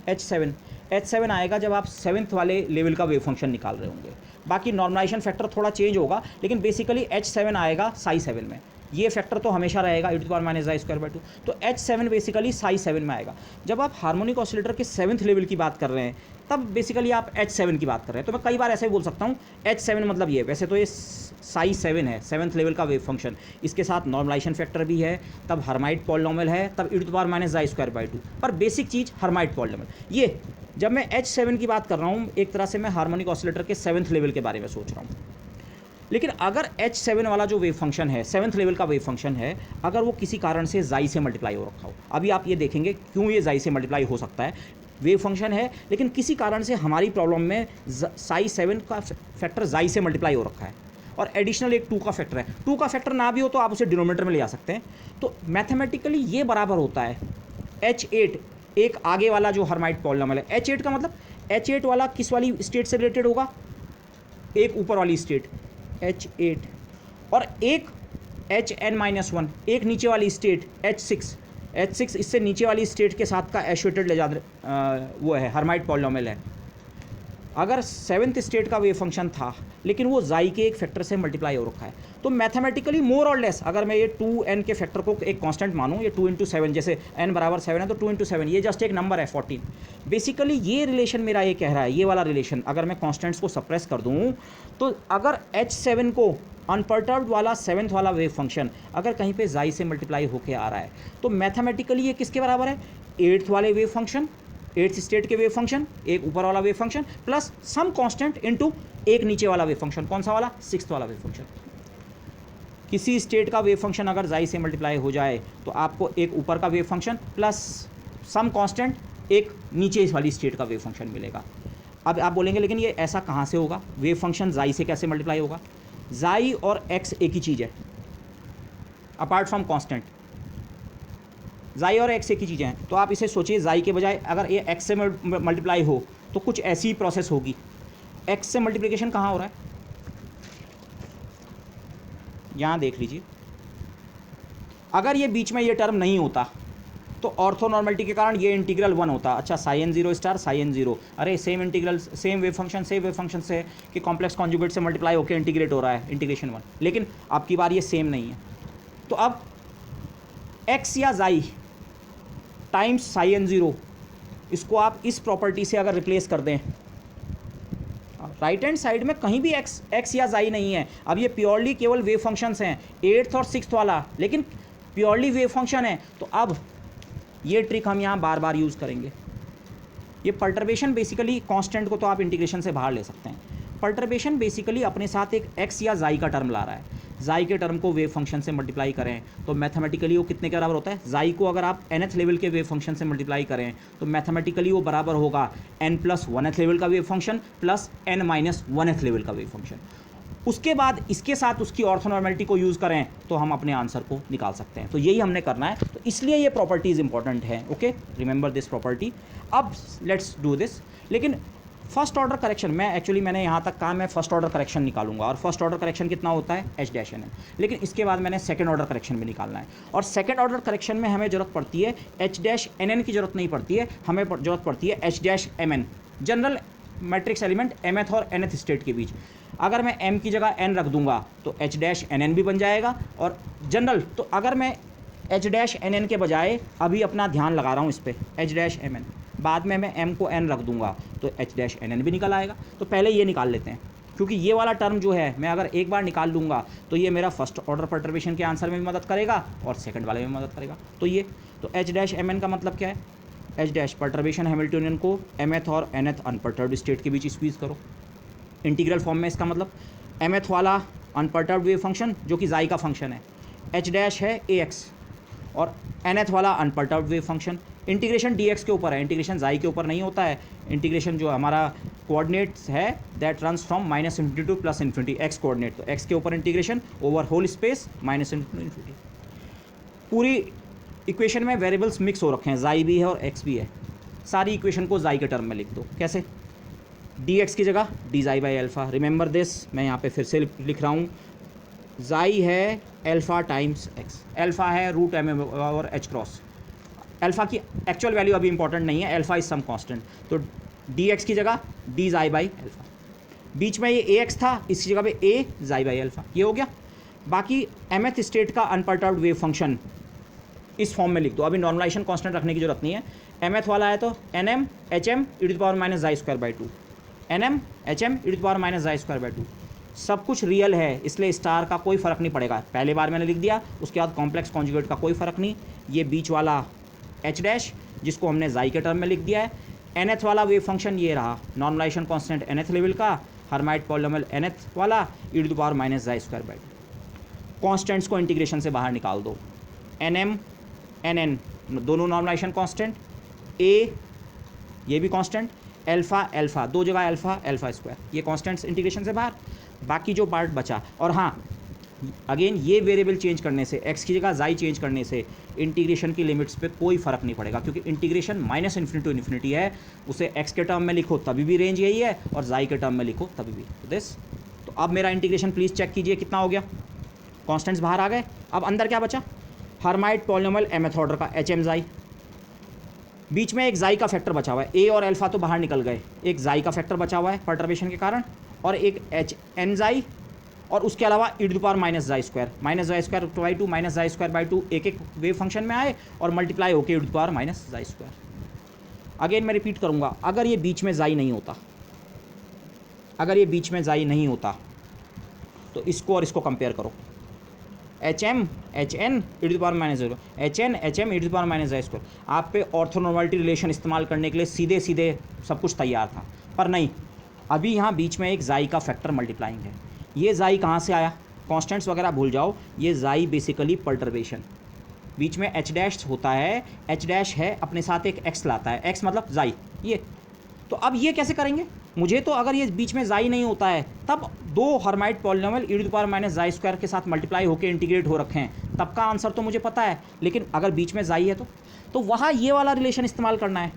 H7 आएगा जब आप 7th वाले लेवल का वेव फंक्शन निकाल रहे होंगे। बाकी नॉर्मलाइजेशन फैक्टर थोड़ा चेंज होगा, लेकिन बेसिकली H7 आएगा साई 7 में, ये फैक्टर तो हमेशा रहेगा e⁻⁻²/2। तो H7 बेसिकली साई 7 में आएगा। जब आप हार्मोनिक ऑसिलेटर के 7th लेवल की बात कर रहे हैं तब बेसिकली आप H7 की बात कर रहे हैं। तो मैं कई बार ऐसे भी बोल सकता हूँ H7 मतलब ये, वैसे तो ये साई 7 है, 7th लेवल का वेव फंक्शन, इसके साथ नॉर्मलाइजेशन फैक्टर भी है, तब हर्माइट पॉलिनोमियल है, तब e⁻⁻²/2, पर बेसिक चीज़ हर्माइट पॉलिनोमियल। ये जब मैं H7 की बात कर रहा हूँ, एक तरह से मैं हार्मोनिक ऑसिलेटर के 7th लेवल के बारे में सोच रहा हूँ। लेकिन अगर H7 वाला जो वेव फंक्शन है, 7th लेवल का वेव फंक्शन है, अगर वो किसी कारण से जाई से मल्टीप्लाई हो रखा हो, अभी आप ये देखेंगे क्यों ये जाई से मल्टीप्लाई हो सकता है। वेव फंक्शन है लेकिन किसी कारण से हमारी प्रॉब्लम में साई 7 का फैक्टर जाई से मल्टीप्लाई हो रखा है और एडिशनल एक 2 का फैक्टर है। 2 का फैक्टर ना भी हो तो आप उसे डिनोमिनेटर में ले आ सकते हैं। तो मैथमेटिकली ये बराबर होता है H8, एक आगे वाला जो हर्माइट पॉलिनॉमियल है। H8 का मतलब H8 वाला किस वाली स्टेट से रिलेटेड होगा, एक ऊपर वाली स्टेट H8, और एक Hn-1 एक नीचे वाली स्टेट H6 इससे नीचे वाली स्टेट के साथ का एसोसिएटेड ले जाते वो है हर्माइट पॉलिनॉमियल है। अगर 7th स्टेट का वेव फंक्शन था लेकिन वो जाई के एक फैक्टर से मल्टीप्लाई हो रखा है, तो मैथमेटिकली मोर और लेस अगर मैं ये 2n के फैक्टर को एक कांस्टेंट मानूं, ये 2 × 7, जैसे n बराबर 7 है तो 2 × 7, ये जस्ट एक नंबर है 14। बेसिकली ये रिलेशन मेरा ये कह रहा है, ये वाला रिलेशन अगर मैं कॉन्स्टेंट्स को सप्रेस कर दूँ तो अगर H7 को अनपर्टर्ब्ड वाला 7th वाला वेव फंक्शन अगर कहीं पे जाई से मल्टीप्लाई होके आ रहा है तो मैथमेटिकली ये किसके बराबर है, 8th वाले वेव फंक्शन, 8th स्टेट के वेव फंक्शन, एक ऊपर वाला wave function plus some constant into एक नीचे वाला वेव फंक्शन। कौन सा वाला, 6th वाला वेव फंक्शन। किसी स्टेट का वेव फंक्शन अगर जाई से मल्टीप्लाई हो जाए तो आपको एक ऊपर का wave function plus some constant एक नीचे वाली स्टेट का वेव फंक्शन मिलेगा। अब आप बोलेंगे लेकिन ये ऐसा कहाँ से होगा, वेव फंक्शन जाई से कैसे मल्टीप्लाई होगा। जाई और एक्स एक ही चीज़ है अपार्ट फ्रॉम कांस्टेंट, जाई और एक्स एक ही चीज़ें हैं। तो आप इसे सोचिए, जाई के बजाय अगर ये एक्स से मल्टीप्लाई हो तो कुछ ऐसी ही प्रोसेस होगी। एक्स से मल्टीप्लिकेशन कहाँ हो रहा है, यहाँ देख लीजिए। अगर ये बीच में ये टर्म नहीं होता तो ऑर्थोनॉर्मलिटी के कारण ये इंटीग्रल 1 होता। अच्छा साइन 0 स्टार साइन 0, अरे same integral, same wave function से कि कॉम्प्लेक्स कॉन्जुगेट से मल्टीप्लाई होकर इंटीग्रेट हो रहा है, इंटीग्रेशन 1। लेकिन अब की बार ये सेम नहीं है। तो अब एक्स या जाई टाइम्स साइन 0, इसको आप इस प्रॉपर्टी से अगर रिप्लेस कर दें, राइट हैंड साइड में कहीं भी एक्स या जाई नहीं है। अब ये प्योरली केवल वेव फंक्शंस हैं, 8th और 6th वाला, लेकिन प्योरली वेव फंक्शन है। तो अब ये ट्रिक हम यहाँ बार बार यूज़ करेंगे। ये पर्टर्बेशन बेसिकली कांस्टेंट को तो आप इंटीग्रेशन से बाहर ले सकते हैं। पर्टर्बेशन बेसिकली अपने साथ एक एक्स या जाई का टर्म ला रहा है। जाई के टर्म को वेव फंक्शन से मल्टीप्लाई करें तो मैथमेटिकली वो कितने के बराबर होता है, जाई को अगर आप nth लेवल के वेव फंक्शन से मल्टीप्लाई करें तो मैथमेटिकली वो बराबर होगा n+1th लेवल का wave function plus n-1th level का वेव फंक्शन। उसके बाद इसके साथ उसकी ऑर्थोनॉर्मलिटी को यूज़ करें तो हम अपने आंसर को निकाल सकते हैं। तो यही हमने करना है, तो इसलिए ये प्रॉपर्टीज़ इंपॉर्टेंट है। Okay, remember this property. अब लेट्स डू दिस। लेकिन फर्स्ट ऑर्डर करेक्शन मैंने यहाँ तक कहा मैं फर्स्ट ऑर्डर करेक्शन निकालूंगा, और फर्स्ट ऑर्डर करेक्शन कितना होता है H-n। लेकिन इसके बाद मैंने सेकंड ऑर्डर करेक्शन भी निकालना है, और सेकंड ऑर्डर करेक्शन में हमें ज़रूरत पड़ती है H-n की ज़रूरत नहीं पड़ती है, हमें ज़रूरत पड़ती है H-mn, general matrix element mth और nth स्टेट के बीच। अगर मैं m की जगह n रख दूंगा तो H-nn भी बन जाएगा, और जनरल तो अगर मैं H-nn के बजाय अभी अपना ध्यान लगा रहा हूँ इस पर H-mn, बाद में मैं m को n रख दूंगा तो H-nn भी निकल आएगा। तो पहले ये निकाल लेते हैं, क्योंकि ये वाला टर्म जो है मैं अगर एक बार निकाल लूँगा तो ये मेरा फर्स्ट ऑर्डर पर्टर्बेशन के आंसर में भी मदद करेगा और सेकंड वाले में मदद करेगा। तो ये तो H-mn का मतलब क्या है, H- पर्टर्बेशन हैमिल्टनियन को mth और nth अनपर्टर्ब्ड स्टेट के बीच स्क्वीज़ करो। इंटीग्रल फॉर्म में इसका मतलब mth वाला अनपर्टर्ब्ड वेव फंक्शन जो कि जाई का फंक्शन है, H' है ax, और nth वाला unperturbed wave function. Integration dx के ऊपर है, इंटीग्रेशन जाई के ऊपर नहीं होता है। इंटीग्रेशन जो हमारा कोऑर्डिनेट्स है that runs from -∞ to +∞, x coordinate, तो x के ऊपर integration over whole space -∞ to ∞। पूरी इक्वेशन में वेरिएबल्स मिक्स हो रखे हैं, जाई भी है और x भी है। सारी इक्वेशन को जाई के टर्म में लिख दो। कैसे, dx की जगह dξ/α। रिमेंबर दिस, मैं यहाँ पे फिर से लिख रहा हूँ, जाई है अल्फ़ा टाइम्स x, अल्फ़ा है √m और h क्रॉस। अल्फ़ा की एक्चुअल वैल्यू अभी इंपॉर्टेंट नहीं है, अल्फ़ा इज सम कांस्टेंट, तो dx की जगह dξ/α। बीच में ये ax था, इसकी जगह पे a⁻∠α, ये हो गया। बाकी mth स्टेट का अनपर्टर्ब्ड वेव फंक्शन इस फॉर्म में लिख दो। अभी नॉर्मलाइजेशन कांस्टेंट रखने की जरूरत नहीं है। mth वाला है तो nm hm e⁻⁻² nm hm e⁻⁻²। सब कुछ रियल है, इसलिए स्टार का कोई फ़र्क नहीं पड़ेगा। पहले बार मैंने लिख दिया, उसके बाद कॉम्प्लेक्स कॉन्जुगेट का कोई फ़र्क नहीं। ये बीच वाला H' जिसको हमने जाई के टर्म में लिख दिया है। nth वाला वेव फंक्शन ये रहा, नॉर्मलाइजेशन कांस्टेंट nth लेवल का, हर्माइट पॉलिनोमियल nth वाला e to the power minus जाई स्क्वायर बाई टू। कॉन्स्टेंट्स को इंटीग्रेशन से बाहर निकाल दो, nm nn दोनों नॉर्मलाइजेशन कांस्टेंट, a ये भी कांस्टेंट, अल्फा अल्फा दो जगह अल्फा अल्फा स्क्वायर, ये कांस्टेंट्स इंटीग्रेशन से बाहर। बाकी जो पार्ट बचा, और हाँ अगेन ये वेरिएबल चेंज करने से, x की जगह जाई चेंज करने से इंटीग्रेशन की लिमिट्स पे कोई फ़र्क नहीं पड़ेगा, क्योंकि integration minus infinity to infinity है। उसे x के टर्म में लिखो तभी भी रेंज यही है, और जाई के टर्म में लिखो तभी भी दिस। तो अब मेरा इंटीग्रेशन प्लीज़ चेक कीजिए कितना हो गया। कॉन्स्टेंट्स बाहर आ गए, अब अंदर क्या बचा, हर्माइट पॉलिनोमियल mth ऑर्डर का HM जाई, बीच में एक जाई का फैक्टर बचा हुआ है, a और अल्फा तो बाहर निकल गए, एक जाई का फैक्टर बचा हुआ है परटर्बेशन के कारण, और एक HN जाई, और उसके अलावा e to the power minus जाई स्क्वायर बाई टू माइनस जाई स्क्वायर बाई टू एक एक वेव फंक्शन में आए और मल्टीप्लाई होकर e to the power minus जाई स्क्वायर। अगेन मैं रिपीट करूँगा, अगर ये बीच में जाई नहीं होता, अगर ये बीच में जाई नहीं होता तो इसको और इसको कंपेयर करो, HM HN e to the power minus zero, HN HM e to the power minus जाई स्क्वायर। आप पे ऑर्थोनॉर्मलिटी रिलेशन इस्तेमाल करने के लिए सीधे सीधे सब कुछ तैयार था, पर नहीं, अभी यहाँ बीच में एक जाई का फैक्टर मल्टीप्लाइंग है। ये जाई कहाँ से आया, कॉन्स्टेंट्स वगैरह भूल जाओ, ये जाई बेसिकली पर्टर्बेशन, बीच में h डैश होता है, h डैश है अपने साथ एक x लाता है, x मतलब जाई ये। तो अब ये कैसे करेंगे, मुझे तो अगर ये बीच में जाई नहीं होता है तब दो Hermite polynomial e to the power minus जाई स्क्वायर के साथ मल्टीप्लाई होकर इंटीग्रेट हो रखे हैं, तब का आंसर तो मुझे पता है, लेकिन अगर बीच में जाई है तो वहाँ ये वाला रिलेशन इस्तेमाल करना है।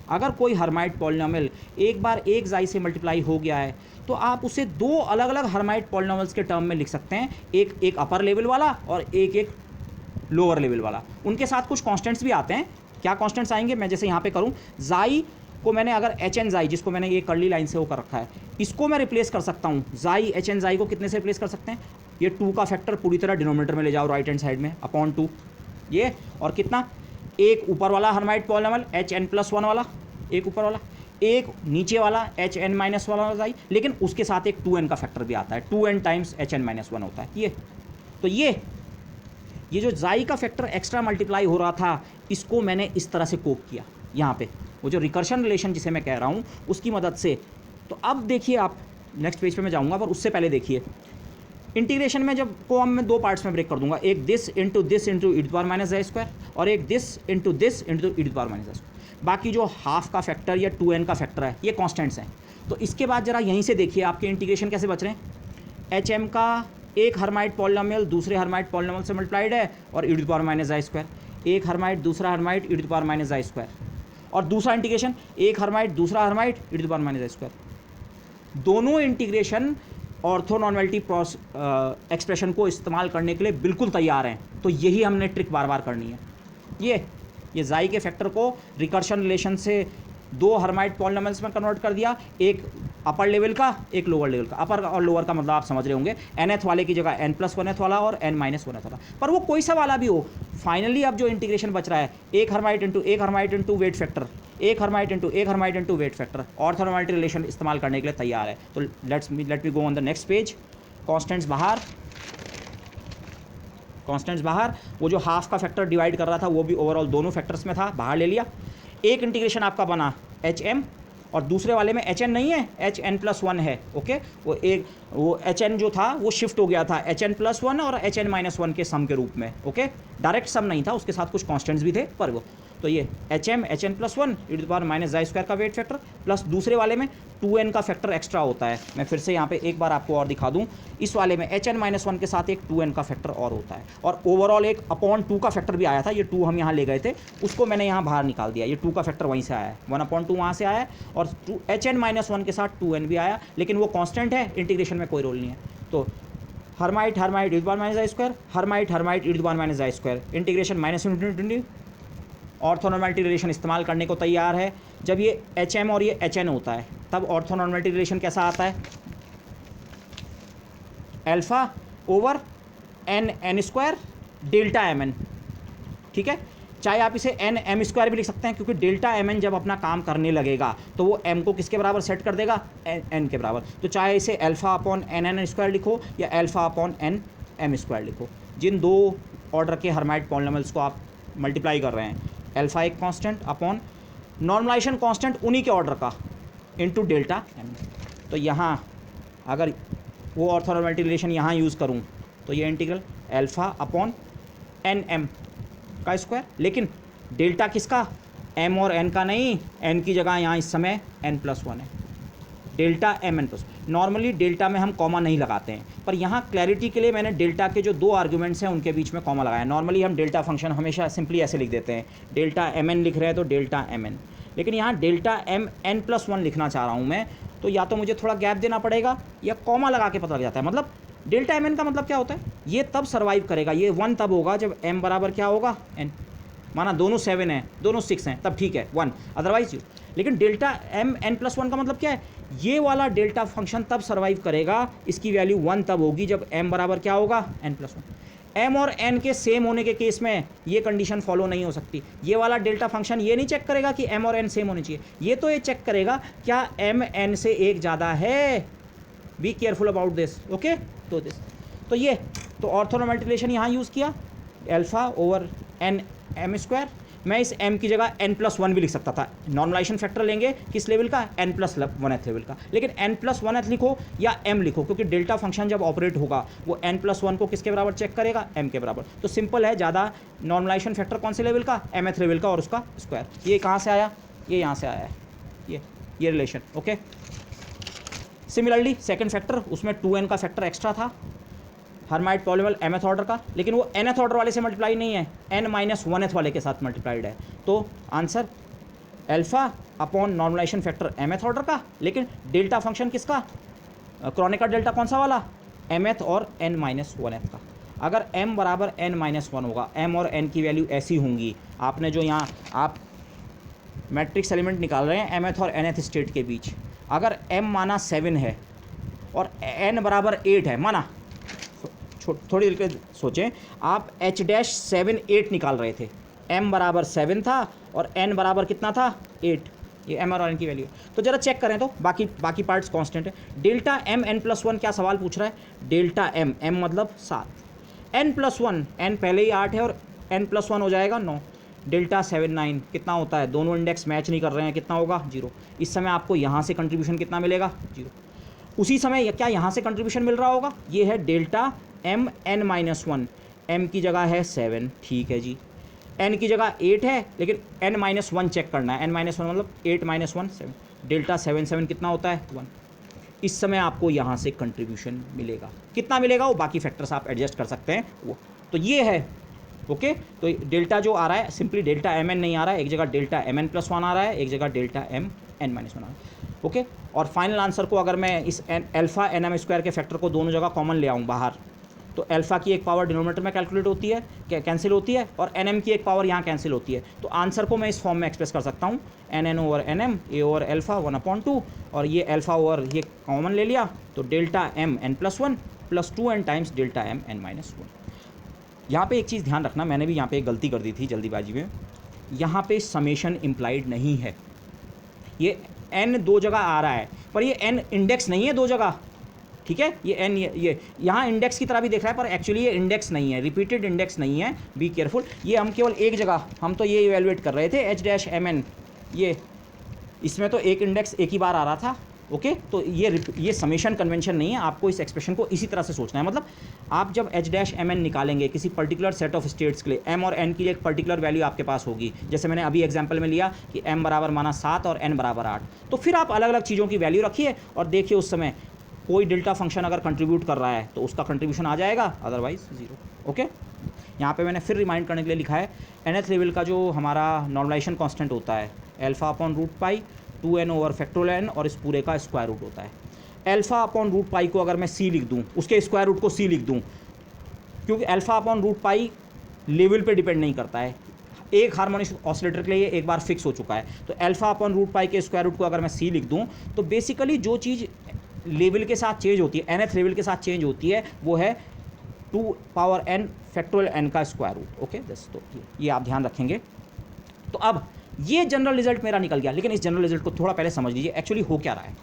अगर कोई हर्माइट पॉलिनोमियल एक बार एक जाई से मल्टीप्लाई हो गया है तो आप उसे दो अलग अलग हर्माइट पॉलिनोमियल्स के टर्म में लिख सकते हैं, एक अपर लेवल वाला और एक लोअर लेवल वाला। उनके साथ कुछ कांस्टेंट्स भी आते हैं। क्या कांस्टेंट्स आएंगे, मैं जैसे यहाँ पे करूँ, जाई को मैंने अगर HN जाई, जिसको मैंने ये कर्ली लाइन से वो कर रखा है, इसको मैं रिप्लेस कर सकता हूँ। जाई HN जाई को कितने से रिप्लेस कर सकते हैं, ये 2 का फैक्टर पूरी तरह डिनोमिनेटर में ले जाओ राइट हैंड साइड में अपॉन 2, ये, और कितना, एक ऊपर वाला हर्माइट पॉलिनोमियल HN+1 वाला, एक ऊपर वाला, एक नीचे वाला HN- वाला जाई, लेकिन उसके साथ एक 2n का फैक्टर भी आता है, 2n टाइम्स HN-1 होता है ये। तो ये जो जाई का फैक्टर एक्स्ट्रा मल्टीप्लाई हो रहा था, इसको मैंने इस तरह से कोप किया यहाँ पे, वो जो रिकर्शन रिलेशन जिसे मैं कह रहा हूँ उसकी मदद से। तो अब देखिए, आप नेक्स्ट पेज पे मैं जाऊँगा, पर उससे पहले देखिए इंटीग्रेशन में जब को अब मैं दो पार्ट्स में ब्रेक कर दूंगा, एक this into e to the power minus जाई स्क्वायर, और एक this into e to the power minus जाई स्क्वायर। बाकी जो हाफ का फैक्टर या 2n का फैक्टर है ये कांस्टेंट्स हैं। तो इसके बाद जरा यहीं से देखिए आपके इंटीग्रेशन कैसे बच रहे हैं। HM का एक हर्माइट पॉलिनोमियल दूसरे हर्माइट पॉलिनोमियल से मल्टीप्लाइड है और e to the power minus जाई स्क्वायर, एक हर्माइट दूसरा Hermite e to the power minus जाई स्क्वायर, और दूसरा इंटीग्रेशन एक हर्माइट दूसरा Hermite e to the power minus जाई स्क्वायर। दोनों इंटीग्रेशन ऑर्थोनॉर्मलिटी एक्सप्रेशन को इस्तेमाल करने के लिए बिल्कुल तैयार हैं। तो यही हमने ट्रिक बार बार करनी है। ये जाई के फैक्टर को रिकर्शन रिलेशन से दो हर्माइट पॉलिनोमियल्स में कन्वर्ट कर दिया, एक अपर लेवल का एक लोअर लेवल का। अपर और लोअर का मतलब आप समझ रहे होंगे, nth वाले की जगह n+1th वाला और n-1th वाला, पर वो कोई सा वाला भी हो। फाइनली अब जो इंटीग्रेशन बच रहा है, एक हर्माइट इंटू वेट फैक्टर, एक Hermite into weight factor, orthonormality relation इस्तेमाल करने के लिए तैयार है। तो let me go on the next page. Constants बाहर, वो जो हाफ का फैक्टर डिवाइड कर रहा था वो भी ओवरऑल दोनों फैक्टर्स में था, बाहर ले लिया। एक इंटीग्रेशन आपका बना HM, और दूसरे वाले में HN नहीं है, HN+1 है। ओके, वो HN जो था वो शिफ्ट हो गया था HN+1 और HN-1 के सम के रूप में। ओके, डायरेक्ट सम नहीं था, उसके साथ कुछ कांस्टेंट्स भी थे, पर वो तो ये HN+1 e to the power minus जाई स्क्वायर का वेट फैक्टर, प्लस दूसरे वाले में 2n का फैक्टर एक्स्ट्रा होता है। मैं फिर से यहाँ पे एक बार आपको और दिखा दूँ, इस वाले में HN-1 के साथ एक 2n का फैक्टर और होता है, और ओवरऑल एक अपॉन 2 का फैक्टर भी आया था। ये 2 हम यहाँ ले गए थे, उसको मैंने यहाँ बाहर निकाल दिया। ये 2 का फैक्टर वहीं से आया है, 1/2 वहाँ से आया है, और HN-1 के साथ 2n भी आया, लेकिन वो कॉन्स्टेंट है, इंटीग्रेशन में कोई रोल नहीं है। तो Hermite e to the power minus जाई square, Hermite e to the power minus जाई स्क्वायर, इंटीग्रेशन -20 ऑर्थोनॉर्मलिटी रिलेशन इस्तेमाल करने को तैयार है। जब ये HM और ये HN होता है तब ऑर्थोनॉर्मलिटी रिलेशन कैसा आता है, alpha over n square delta mn। ठीक है, चाहे आप इसे n m² भी लिख सकते हैं, क्योंकि डेल्टा mn जब अपना काम करने लगेगा तो वो m को किसके बराबर सेट कर देगा, n के बराबर। तो चाहे इसे अल्फा अपॉन nn² लिखो या अल्फा अपॉन m² लिखो। जिन दो ऑर्डर के हर्माइट पॉलिनोमियल्स को आप मल्टीप्लाई कर रहे हैं, अल्फा एक कांस्टेंट अपॉन नॉर्मलाइजेशन कांस्टेंट उन्हीं के ऑर्डर का इनटू डेल्टा m। तो यहाँ अगर वो ऑर्थोनॉर्मलिटी रिलेशन यहाँ यूज़ करूँ तो ये integral alpha upon n m का स्क्वायर, लेकिन डेल्टा किसका, एम और एन का नहीं, एन की जगह यहाँ इस समय n+1 है, delta M N plus. Normally delta में हम कॉमा नहीं लगाते हैं, पर यहाँ क्लैरिटी के लिए मैंने डेल्टा के जो दो आर्ग्यूमेंट्स हैं उनके बीच में कॉमा लगाया। नॉर्मली हम डेल्टा फंक्शन हमेशा सिंपली ऐसे लिख देते हैं, डेल्टा एम एन लिख रहे हैं तो डेल्टा एम एन, लेकिन यहाँ डेल्टा एम n+1 लिखना चाह रहा हूँ मैं, तो या तो मुझे थोड़ा गैप देना पड़ेगा या कॉमा लगा के पता लग जाता है। मतलब डेल्टा एम एन का मतलब क्या होता है, ये तब सर्वाइव करेगा, ये 1 तब होगा जब m बराबर क्या होगा n, माना दोनों 7 हैं दोनों 6 हैं तब ठीक है 1, अदरवाइज 0। लेकिन डेल्टा एम n+1 का मतलब क्या है, ये वाला डेल्टा फंक्शन तब सर्वाइव करेगा, इसकी वैल्यू 1 तब होगी जब m बराबर क्या होगा n+1। m और n के सेम होने के केस में ये कंडीशन फॉलो नहीं हो सकती। ये वाला डेल्टा फंक्शन ये नहीं चेक करेगा कि m और n सेम होने चाहिए, ये तो ये चेक करेगा क्या m n से एक ज़्यादा है। Be careful about this, okay. तो दिस तो ये तो ऑर्थोनॉर्मलिटी रिलेशन यहाँ यूज़ किया, alpha over n m square. मैं इस m की जगह n+1 भी लिख सकता था, नॉर्मलाइजेशन फैक्टर लेंगे किस लेवल का, n+1th लेवल का, लेकिन n+1th लिखो या m लिखो, क्योंकि डेल्टा फंक्शन जब ऑपरेट होगा वो n+1 को किसके बराबर चेक करेगा, m के बराबर। तो सिंपल है, ज़्यादा नॉर्मलाइजेशन फैक्टर कौन से लेवल का, mth लेवल का और उसका स्क्वायर। ये कहाँ से आया, ये यहाँ से आया है, ये relation, okay. Similarly second factor, उसमें 2n का फैक्टर एक्स्ट्रा था, हर्माइट पॉलीनॉमियल mth ऑर्डर का, लेकिन वो nth ऑर्डर वाले से मल्टीप्लाई नहीं है, n-1th वाले के साथ मल्टीप्लाइड है। तो answer alpha upon normalization factor mth order का, लेकिन डेल्टा फंक्शन किसका, क्रॉनिकल डेल्टा कौन सा वाला, mth और n-1th का। अगर m बराबर n-1 होगा, m और n की वैल्यू ऐसी होंगी, आपने जो यहाँ आप मैट्रिक्स एलिमेंट निकाल रहे हैं mth और nth स्टेट के बीच, अगर m माना 7 है और n बराबर 8 है, माना थोड़ी देर के सोचें, आप h-7 8 निकाल रहे थे, m बराबर 7 था और n बराबर कितना था 8, ये m और n की वैल्यू है। तो जरा चेक करें तो बाकी पार्ट्स कांस्टेंट है। डेल्टा m n+1 क्या सवाल पूछ रहा है, डेल्टा m मतलब 7, n+1 n पहले ही 8 है और n+1 हो जाएगा 9, डेल्टा 7 9 कितना होता है, दोनों इंडेक्स मैच नहीं कर रहे हैं, कितना होगा 0। इस समय आपको यहाँ से कंट्रीब्यूशन कितना मिलेगा 0। उसी समय क्या यहाँ से कंट्रीब्यूशन मिल रहा होगा, ये है डेल्टा m n-1, m की जगह है 7, ठीक है जी, n की जगह 8 है, लेकिन n-1 चेक करना है, n-1 मतलब 8 - 1 7, डेल्टा 7 7 कितना होता है 1। इस समय आपको यहाँ से कंट्रीब्यूशन मिलेगा, कितना मिलेगा वो बाकी फैक्टर्स आप एडजस्ट कर सकते हैं वो। तो ये है, ओके। तो डेल्टा जो आ रहा है सिंपली डेल्टा एम एन नहीं आ रहा है, एक जगह डेल्टा mn+1 आ रहा है, एक जगह डेल्टा mn-1 आ रहा है, ओके। और फाइनल आंसर को अगर मैं इस अल्फ़ा nm स्क्वायर के फैक्टर को दोनों जगह कॉमन ले आऊँ बाहर, तो अल्फ़ा की एक पावर डिनोमिनेटर में कैलकुलेट होती है, कैंसिल होती है, और nm की एक पावर यहाँ कैंसिल होती है। तो आंसर को मैं इस फॉर्म में एक्सप्रेस कर सकता हूँ, nn over nm a over alpha 1/2, और ये अल्फ़ा ओवर ये कॉमन ले लिया, तो delta m n+1 + 2n times delta m n-1। यहाँ पे एक चीज़ ध्यान रखना, मैंने भी यहाँ पे एक गलती कर दी थी जल्दीबाजी में, यहाँ पे समेशन इम्प्लाइड नहीं है, ये n दो जगह आ रहा है पर ये n इंडेक्स नहीं है दो जगह, ठीक है। ये n ये यहाँ इंडेक्स की तरह भी देख रहा है पर एक्चुअली ये इंडेक्स नहीं है, रिपीटेड इंडेक्स नहीं है, बी केयरफुल। ये हम केवल एक जगह, हम तो ये इवेलुएट कर रहे थे h-mn, ये इसमें तो एक इंडेक्स एक ही बार आ रहा था, ओके। तो ये समेशन कन्वेंशन नहीं है, आपको इस एक्सप्रेशन को इसी तरह से सोचना है। मतलब आप जब h-mn निकालेंगे किसी पर्टिकुलर सेट ऑफ स्टेट्स के लिए, m और n की एक पर्टिकुलर वैल्यू आपके पास होगी, जैसे मैंने अभी एग्जांपल में लिया कि m बराबर माना 7 और n बराबर 8, तो फिर आप अलग अलग चीज़ों की वैल्यू रखिए और देखिए उस समय कोई डेल्टा फंक्शन अगर कंट्रीब्यूट कर रहा है तो उसका कंट्रीब्यूशन आ जाएगा, अदरवाइज 0, ओके। यहाँ पे मैंने फिर रिमाइंड करने के लिए लिखा है, nth लेवल का जो हमारा नॉर्मलाइजेशन कांस्टेंट होता है alpha upon root pi 2n over factorial n, और इस पूरे का स्क्वायर रूट होता है। अल्फ़ा अपॉन रूट पाई को अगर मैं c लिख दूँ, उसके स्क्वायर रूट को c लिख दूँ, क्योंकि alpha upon root pi level पे डिपेंड नहीं करता है, एक हार्मोनिक ऑसिलेटर के लिए एक बार फिक्स हो चुका है। तो अल्फ़ा अपॉन रूट पाई के स्क्वायर रूट को अगर मैं c लिख दूँ, तो बेसिकली जो चीज़ लेवल के साथ चेंज होती है, nth लेवल के साथ चेंज होती है, वो है 2n फैक्टोरियल n का स्क्वायर रूट, ओके। तो ये आप ध्यान रखेंगे। तो अब ये जनरल रिजल्ट मेरा निकल गया, लेकिन इस जनरल रिजल्ट को थोड़ा पहले समझ लीजिए एक्चुअली हो क्या रहा है।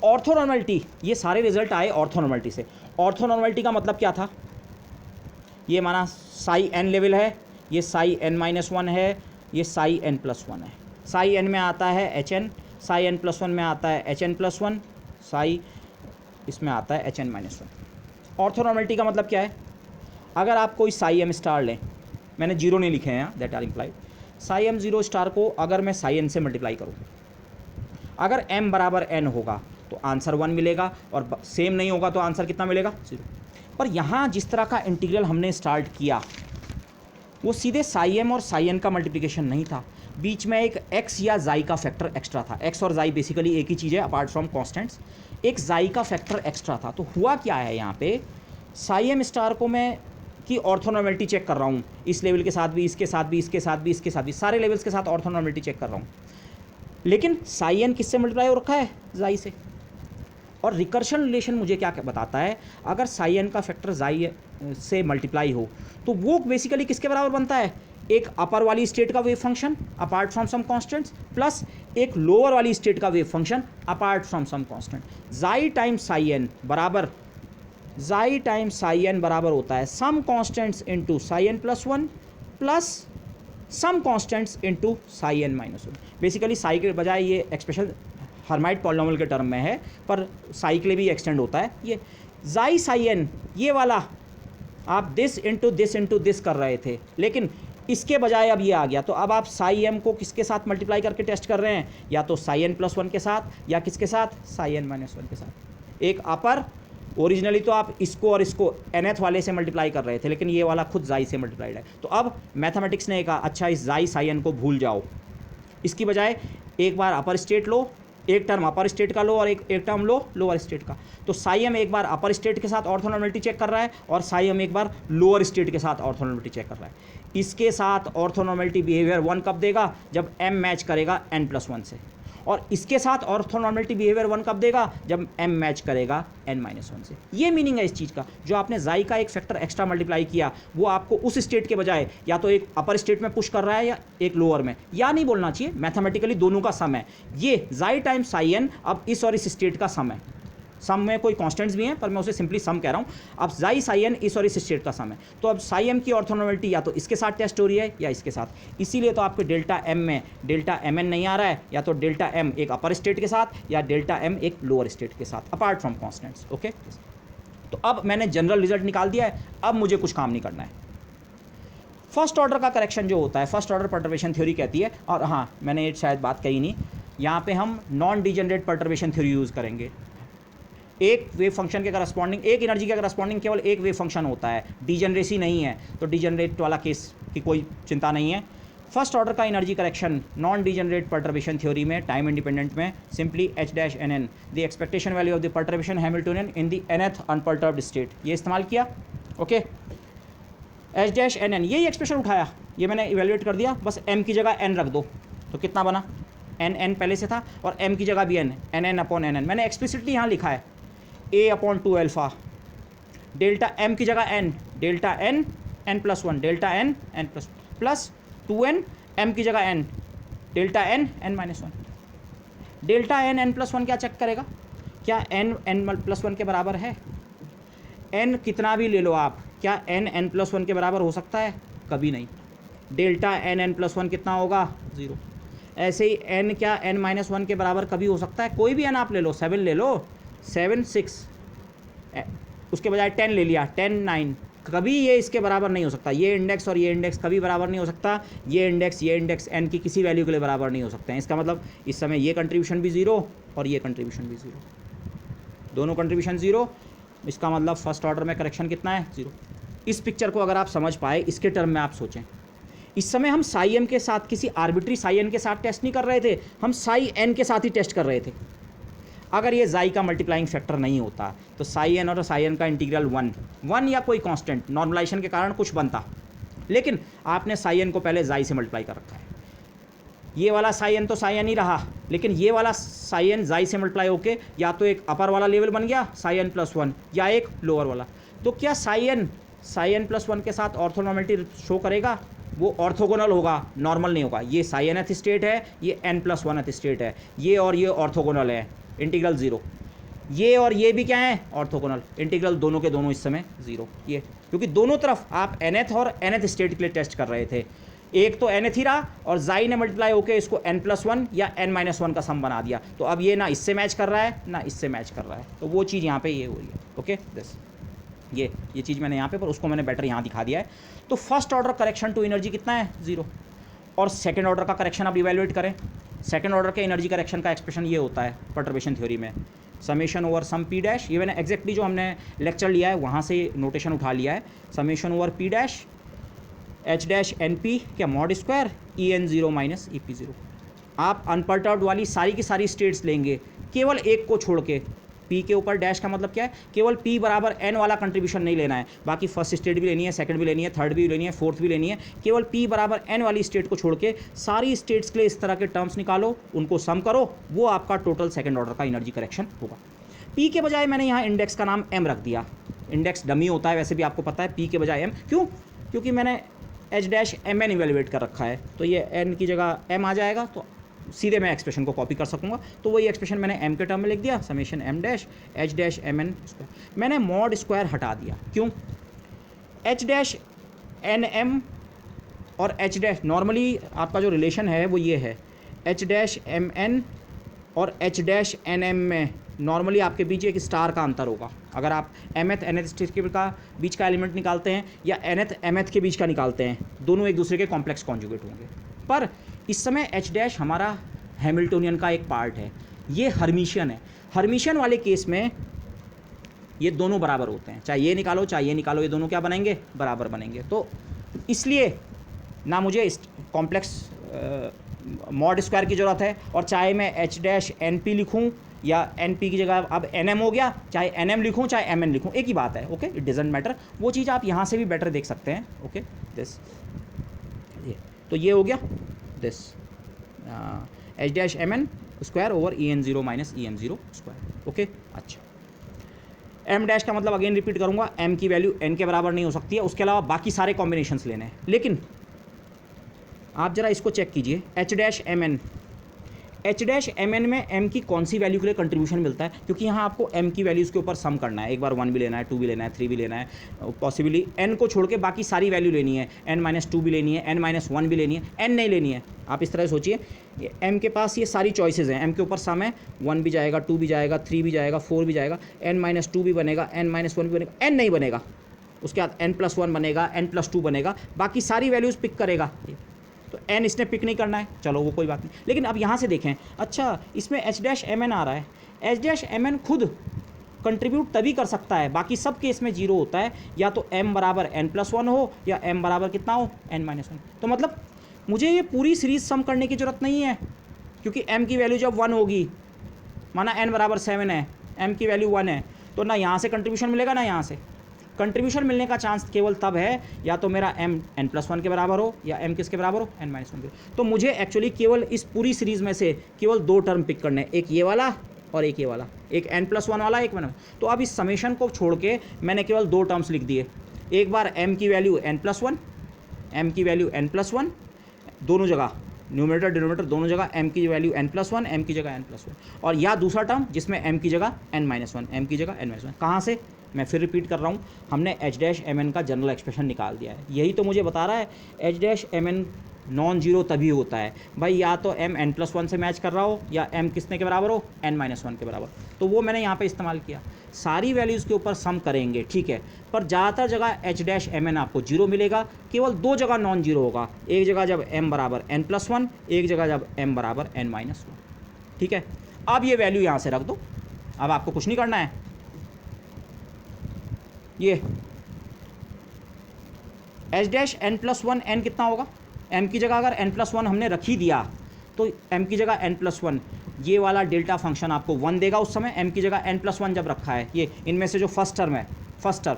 ऑर्थोनॉर्मलिटी, ये सारे रिजल्ट आए ऑर्थोनॉर्मलिटी से। ऑर्थोनॉर्मलिटी का मतलब क्या था, ये माना साई n लेवल है, ये साई n-1 है, ये साई n+1 है। साई n में आता है hn, साई n+1 में आता है hn+1, साई इसमें आता है HN-1। ऑर्थोनॉर्मलिटी का मतलब क्या है? अगर आप कोई साई एम स्टार लें, मैंने जीरो नहीं लिखे हैं यहाँ, that are implied, psi m zero star को अगर मैं साई एन से मल्टीप्लाई करूँ, अगर m बराबर n होगा तो आंसर 1 मिलेगा, और सेम नहीं होगा तो आंसर कितना मिलेगा? 0। पर यहाँ जिस तरह का इंटीग्रल हमने स्टार्ट किया वो सीधे साई एम और साई एन का मल्टीप्लिकेशन नहीं था, बीच में एक x या जाई का फैक्टर एक्स्ट्रा था। x और जाई बेसिकली एक ही चीज़ है अपार्ट फ्रॉम कॉन्स्टेंट्स, एक जाई का फैक्टर एक्स्ट्रा था। तो हुआ क्या है यहाँ पे, साई एम स्टार को मैं की ऑर्थोनॉर्मलिटी चेक कर रहा हूँ, इस लेवल के साथ भी, इसके साथ भी, इसके साथ भी, इसके साथ भी, सारे लेवल्स के साथ ऑर्थोनॉर्मलिटी चेक कर रहा हूँ। लेकिन साई एन किससे मल्टीप्लाई हो रखा है? जाई से। और रिकर्शन रिलेशन मुझे क्या बताता है, अगर साई एन का फैक्टर जाई से मल्टीप्लाई हो तो वो बेसिकली किसके बराबर बनता है? एक अपर वाली स्टेट का wave function apart from some constants plus एक लोअर वाली स्टेट का wave function apart from some constant. जाई टाइम्स साई एन बराबर, जाई टाइम्स साई एन बराबर होता है some constants into psi n plus 1 plus some constants into psi n minus 1। Basically psi के बजाय ये एक्सप्रेशन हर्माइट पॉलिनॉमियल के टर्म में है, पर साई के लिए भी एक्सटेंड होता है। ये जाई साई एन, ये वाला आप दिस इंटू दिस कर रहे थे, लेकिन इसके बजाय अब ये आ गया, तो अब आप साई एम को किसके साथ मल्टीप्लाई करके टेस्ट कर रहे हैं? या तो साई एन प्लस 1 के साथ, या किसके साथ? साई एन माइनस 1 के साथ। एक अपर, ओरिजिनली तो आप इसको और इसको nth वाले से मल्टीप्लाई कर रहे थे, लेकिन ये वाला खुद जाई से मल्टीप्लाइड है। तो अब मैथमेटिक्स ने कहा अच्छा इस जाई साई एन को भूल जाओ, इसकी बजाय एक बार अपर स्टेट लो, एक टर्म अपर स्टेट का लो और एक टर्म लो लोअर स्टेट का। तो साई एम एक बार अपर स्टेट के साथ ऑर्थोनॉर्मलिटी चेक कर रहा है और साई एम एक बार लोअर स्टेट के साथ ऑर्थोनॉर्मलिटी चेक कर रहा है। इसके साथ ऑर्थोनॉर्मलिटी बिहेवियर 1 कब देगा? जब m मैच करेगा n+1 से, और इसके साथ ऑर्थोनॉर्मलिटी बिहेवियर 1 कब देगा? जब m मैच करेगा n-1 से। ये मीनिंग है इस चीज़ का, जो आपने जाई का एक फैक्टर एक्स्ट्रा मल्टीप्लाई किया वो आपको उस स्टेट के बजाय या तो एक अपर स्टेट में पुश कर रहा है या एक लोअर में, या नहीं बोलना चाहिए, मैथमेटिकली दोनों का सम है। ये जाई टाइम्स साई एन अब इस और इस स्टेट का सम है। सम में कोई कांस्टेंट्स भी हैं पर मैं उसे सिंपली सम कह रहा हूँ। अब जाई साई एन इस और इस स्टेट का सम है, तो अब साई एम की ऑर्थोनॉर्मलिटी या तो इसके साथ टेस्ट हो रही है या इसके साथ। इसीलिए तो आपके डेल्टा एम में डेल्टा एम एन नहीं आ रहा है, या तो डेल्टा एम एक अपर स्टेट के साथ या डेल्टा एम एक लोअर स्टेट के साथ अपार्ट फ्रॉम कॉन्स्टेंट्स। ओके, तो अब मैंने जनरल रिजल्ट निकाल दिया है, अब मुझे कुछ काम नहीं करना है। फर्स्ट ऑर्डर का करेक्शन जो होता है, फर्स्ट ऑर्डर पर्टर्बेशन थ्योरी कहती है, और हाँ मैंने शायद बात कही नहीं, यहाँ पे हम non degenerate perturbation theory use करेंगे। एक वेव फंक्शन के करस्पॉन्डिंग, एक एनर्जी के करस्पॉन्डिंग केवल एक वेव फंक्शन होता है, डिजेनरेसी नहीं है, तो डिजेनरेट वाला केस की कोई चिंता नहीं है। फर्स्ट ऑर्डर का energy correction non degenerate perturbation theory में, टाइम इंडिपेंडेंट में, simply H-NN the expectation value of the perturbation Hamiltonian in the nth unperturbed state, ये इस्तेमाल किया। ओके, H-NN यही एक्सप्रेशन उठाया, ये मैंने इवेल्युएट कर दिया, बस m की जगह n रख दो, तो कितना बना? n पहले से था और m की जगह भी n मैंने एक्सप्लिसिटली यहाँ लिखा है A/2 अल्फा, डेल्टा m की जगह n, delta n+1, delta n plus 2n, m की जगह n, delta n-1। Delta n+1 क्या चेक करेगा? क्या n+1 के बराबर है? n कितना भी ले लो आप, क्या n+1 के बराबर हो सकता है? कभी नहीं। डेल्टा n+1 कितना होगा? 0। ऐसे ही n क्या n-1 के बराबर कभी हो सकता है? कोई भी n आप ले लो, 7 ले लो, 7 6, उसके बजाय 10 ले लिया, 10 9, कभी ये इसके बराबर नहीं हो सकता। ये इंडेक्स और ये इंडेक्स कभी बराबर नहीं हो सकता। ये इंडेक्स n की किसी वैल्यू के लिए बराबर नहीं हो सकते हैं। इसका मतलब इस समय ये कंट्रीब्यूशन भी 0 और ये कंट्रीब्यूशन भी 0, दोनों कंट्रीब्यूशन 0। इसका मतलब फर्स्ट ऑर्डर में करेक्शन कितना है? 0। इस पिक्चर को अगर आप समझ पाए, इसके टर्म में आप सोचें, इस समय हम साई एम के साथ किसी आर्बिट्री साई एन के साथ टेस्ट नहीं कर रहे थे, हम साई एन के साथ ही टेस्ट कर रहे थे। अगर ये जाई का मल्टीप्लाइंग फैक्टर नहीं होता तो साई एन और साई एन का इंटीग्रल 1 या कोई कांस्टेंट नॉर्मलाइजेशन के कारण कुछ बनता, लेकिन आपने साई एन को पहले जाई से मल्टीप्लाई कर रखा है। ये वाला साई एन तो साई एन ही रहा, लेकिन ये वाला साई एन जाई से मल्टीप्लाई होके या तो एक अपर वाला लेवल बन गया साई n+1 या एक लोअर वाला। तो क्या साई एन प्लस 1 के साथ ऑर्थोनॉर्मलिटी शो करेगा? वो ऑर्थोगोनल होगा, नॉर्मल नहीं होगा। ये साई nth स्टेट है, ये n+1th स्टेट है, ये और ये ऑर्थोगोनल है, इंटीग्रल 0। ये और ये भी क्या है? ऑर्थोगोनल, इंटीग्रल दोनों के दोनों इस समय 0। ये क्योंकि दोनों तरफ आप nth और nth स्टेट के लिए टेस्ट कर रहे थे। एक तो एन थी रहा और जाई ने मल्टीप्लाई होकर इसको n+1 या n-1 का सम बना दिया, तो अब ये ना इससे मैच कर रहा है ना इससे मैच कर रहा है, तो वो चीज़ यहाँ पे ये हो रही है। ओके दिस ये चीज़ मैंने यहाँ पे, पर उसको मैंने बेटर यहाँ दिखा दिया है। तो first order correction to energy कितना है 0, और सेकेंड ऑर्डर का करेक्शन आप इवेलुएट करें। सेकेंड ऑर्डर के एनर्जी करेक्शन का एक्सप्रेशन ये होता है परटर्बेशन थ्योरी में, summation over some p dash, ये मैंने एग्जैक्टली जो हमने लेक्चर लिया है वहाँ से नोटेशन उठा लिया है, summation over p dash h dash n p क्या mod square EN0 minus EP0। आप अनपर्टर्ब्ड वाली सारी की सारी स्टेट्स लेंगे, केवल एक को छोड़ के, पी के ऊपर डैश का मतलब क्या है, केवल पी बराबर n वाला कंट्रीब्यूशन नहीं लेना है, बाकी फर्स्ट स्टेट भी लेनी है, सेकंड भी लेनी है, थर्ड भी लेनी है, फोर्थ भी लेनी है, केवल पी बराबर n वाली स्टेट को छोड़ के सारी स्टेट्स के लिए इस तरह के टर्म्स निकालो, उनको सम करो, वो आपका टोटल सेकंड ऑर्डर का एनर्जी करेक्शन होगा। पी के बजाय मैंने यहाँ इंडेक्स का नाम m रख दिया, इंडेक्स डमी होता है वैसे भी आपको पता है, पी के बजाय m, क्यों, क्योंकि मैंने एच डैश mn इवेलुएट कर रखा है, तो ये n की जगह m आ जाएगा, तो सीधे मैं एक्सप्रेशन को कॉपी कर सकूंगा, तो वही एक्सप्रेशन मैंने m के टर्म में लिख दिया, summation m dash h dash mn square. मैंने मॉड स्क्वायर हटा दिया, क्यों, h डैश nm और h डैश, नॉर्मली आपका जो रिलेशन है वो ये है, h डैश mn और h डैश nm में नॉर्मली आपके बीच एक स्टार का अंतर होगा। अगर आप mth nth स्टेट के का बीच का एलिमेंट निकालते हैं या nth mth के बीच का निकालते हैं, दोनों एक दूसरे के कॉम्प्लेक्स कॉन्जुगेट होंगे। पर इस समय h डैश हमारा हैमिल्टोनियन का एक पार्ट है, ये हर्मिशियन है। हर्मिशियन वाले केस में ये दोनों बराबर होते हैं, चाहे ये निकालो चाहे ये निकालो, ये दोनों क्या बनेंगे, बराबर बनेंगे। तो इसलिए ना मुझे इस कॉम्प्लेक्स मॉड स्क्वायर की ज़रूरत है, और चाहे मैं h डैश np लिखूँ या np की जगह अब nm हो गया, चाहे nm लिखूँ चाहे mn लिखूँ, एक ही बात है। ओके, इट डजंट मैटर, वो चीज़ आप यहाँ से भी बेटर देख सकते हैं। ओके दिस, तो ये हो गया this H dash mn square over EN0 minus EM0 square. Okay अच्छा, m डैश का मतलब अगेन रिपीट करूँगा, m की वैल्यू n के बराबर नहीं हो सकती है, उसके अलावा बाकी सारे कॉम्बिनेशंस लेने हैं। लेकिन आप ज़रा इसको चेक कीजिए, एच डैश mn में m की कौन सी वैल्यू के लिए कंट्रीब्यूशन मिलता है, क्योंकि यहाँ आपको m की वैल्यूज़ के ऊपर सम करना है, एक बार 1 भी लेना है, 2 भी लेना है, 3 भी लेना है, पॉसिबली n को छोड़ के बाकी सारी वैल्यू लेनी है, n-2 भी लेनी है, n-1 भी लेनी है, n नहीं लेनी है। आप इस तरह सोचिए, m के पास ये सारी चॉइसेस हैं, m के ऊपर सम है, 1 भी जाएगा, 2 भी जाएगा, 3 भी जाएगा, 4 भी जाएगा, n-2 भी बनेगा, n-1 भी बनेगा, n नहीं बनेगा, उसके बाद n+1 बनेगा, n+2 बनेगा, बाकी सारी वैल्यूज़ पिक करेगा। तो n इसने पिक नहीं करना है, चलो वो कोई बात नहीं। लेकिन अब यहाँ से देखें, अच्छा इसमें एच डैश mn आ रहा है, एच डैश mn खुद कंट्रीब्यूट तभी कर सकता है, बाकी सब केस में 0 होता है, या तो m बराबर n+1 हो या m बराबर कितना हो, n-1। तो मतलब मुझे ये पूरी सीरीज सम करने की ज़रूरत नहीं है, क्योंकि m की वैल्यू जब 1 होगी, माना n बराबर 7 है, m की वैल्यू 1 है, तो ना यहाँ से कंट्रीब्यूशन मिलेगा ना यहाँ से। कंट्रीब्यूशन मिलने का चांस केवल तब है या तो मेरा m n+1 के बराबर हो या m किसके बराबर हो, n-1 के। तो मुझे एक्चुअली केवल इस पूरी सीरीज़ में से केवल 2 टर्म पिक करने हैं, एक ये वाला और एक ये वाला, एक n+1 वाला, एक मैंने। तो अब इस समेशन को छोड़ के मैंने केवल 2 टर्म्स लिख दिए, एक बार m की वैल्यू n+1, m की वैल्यू n+1, दोनों जगह न्यूमरेटर डिनोमिनेटर दोनों जगह m की वैल्यू n+1, m की जगह n+1, और या दूसरा टर्म जिसमें m की जगह n-1, m की जगह n-1। कहाँ से, मैं फिर रिपीट कर रहा हूँ, हमने एच डैश mn का जनरल एक्सप्रेशन निकाल दिया है। यही तो मुझे बता रहा है H dash mn non zero तभी होता है भाई, या तो m n+1 से मैच कर रहा हो या m किसने के बराबर हो, n-1 के बराबर। तो वो मैंने यहाँ पे इस्तेमाल किया, सारी वैल्यूज़ के ऊपर सम करेंगे, ठीक है, पर ज़्यादातर जगह एच डैश mn आपको 0 मिलेगा, केवल 2 जगह नॉन जीरो होगा, एक जगह जब m बराबर n+1, एक जगह जब m बराबर n-1। ठीक है, अब ये वैल्यू यहाँ से रख दो, अब आपको कुछ नहीं करना है। ये एच डैश n+1 n कितना होगा, m की जगह अगर n+1 हमने रख ही दिया तो m की जगह n+1, ये वाला डेल्टा फंक्शन आपको 1 देगा उस समय, m की जगह n+1 जब रखा है, ये इनमें से जो फर्स्ट टर्म है, फर्स्ट टर्म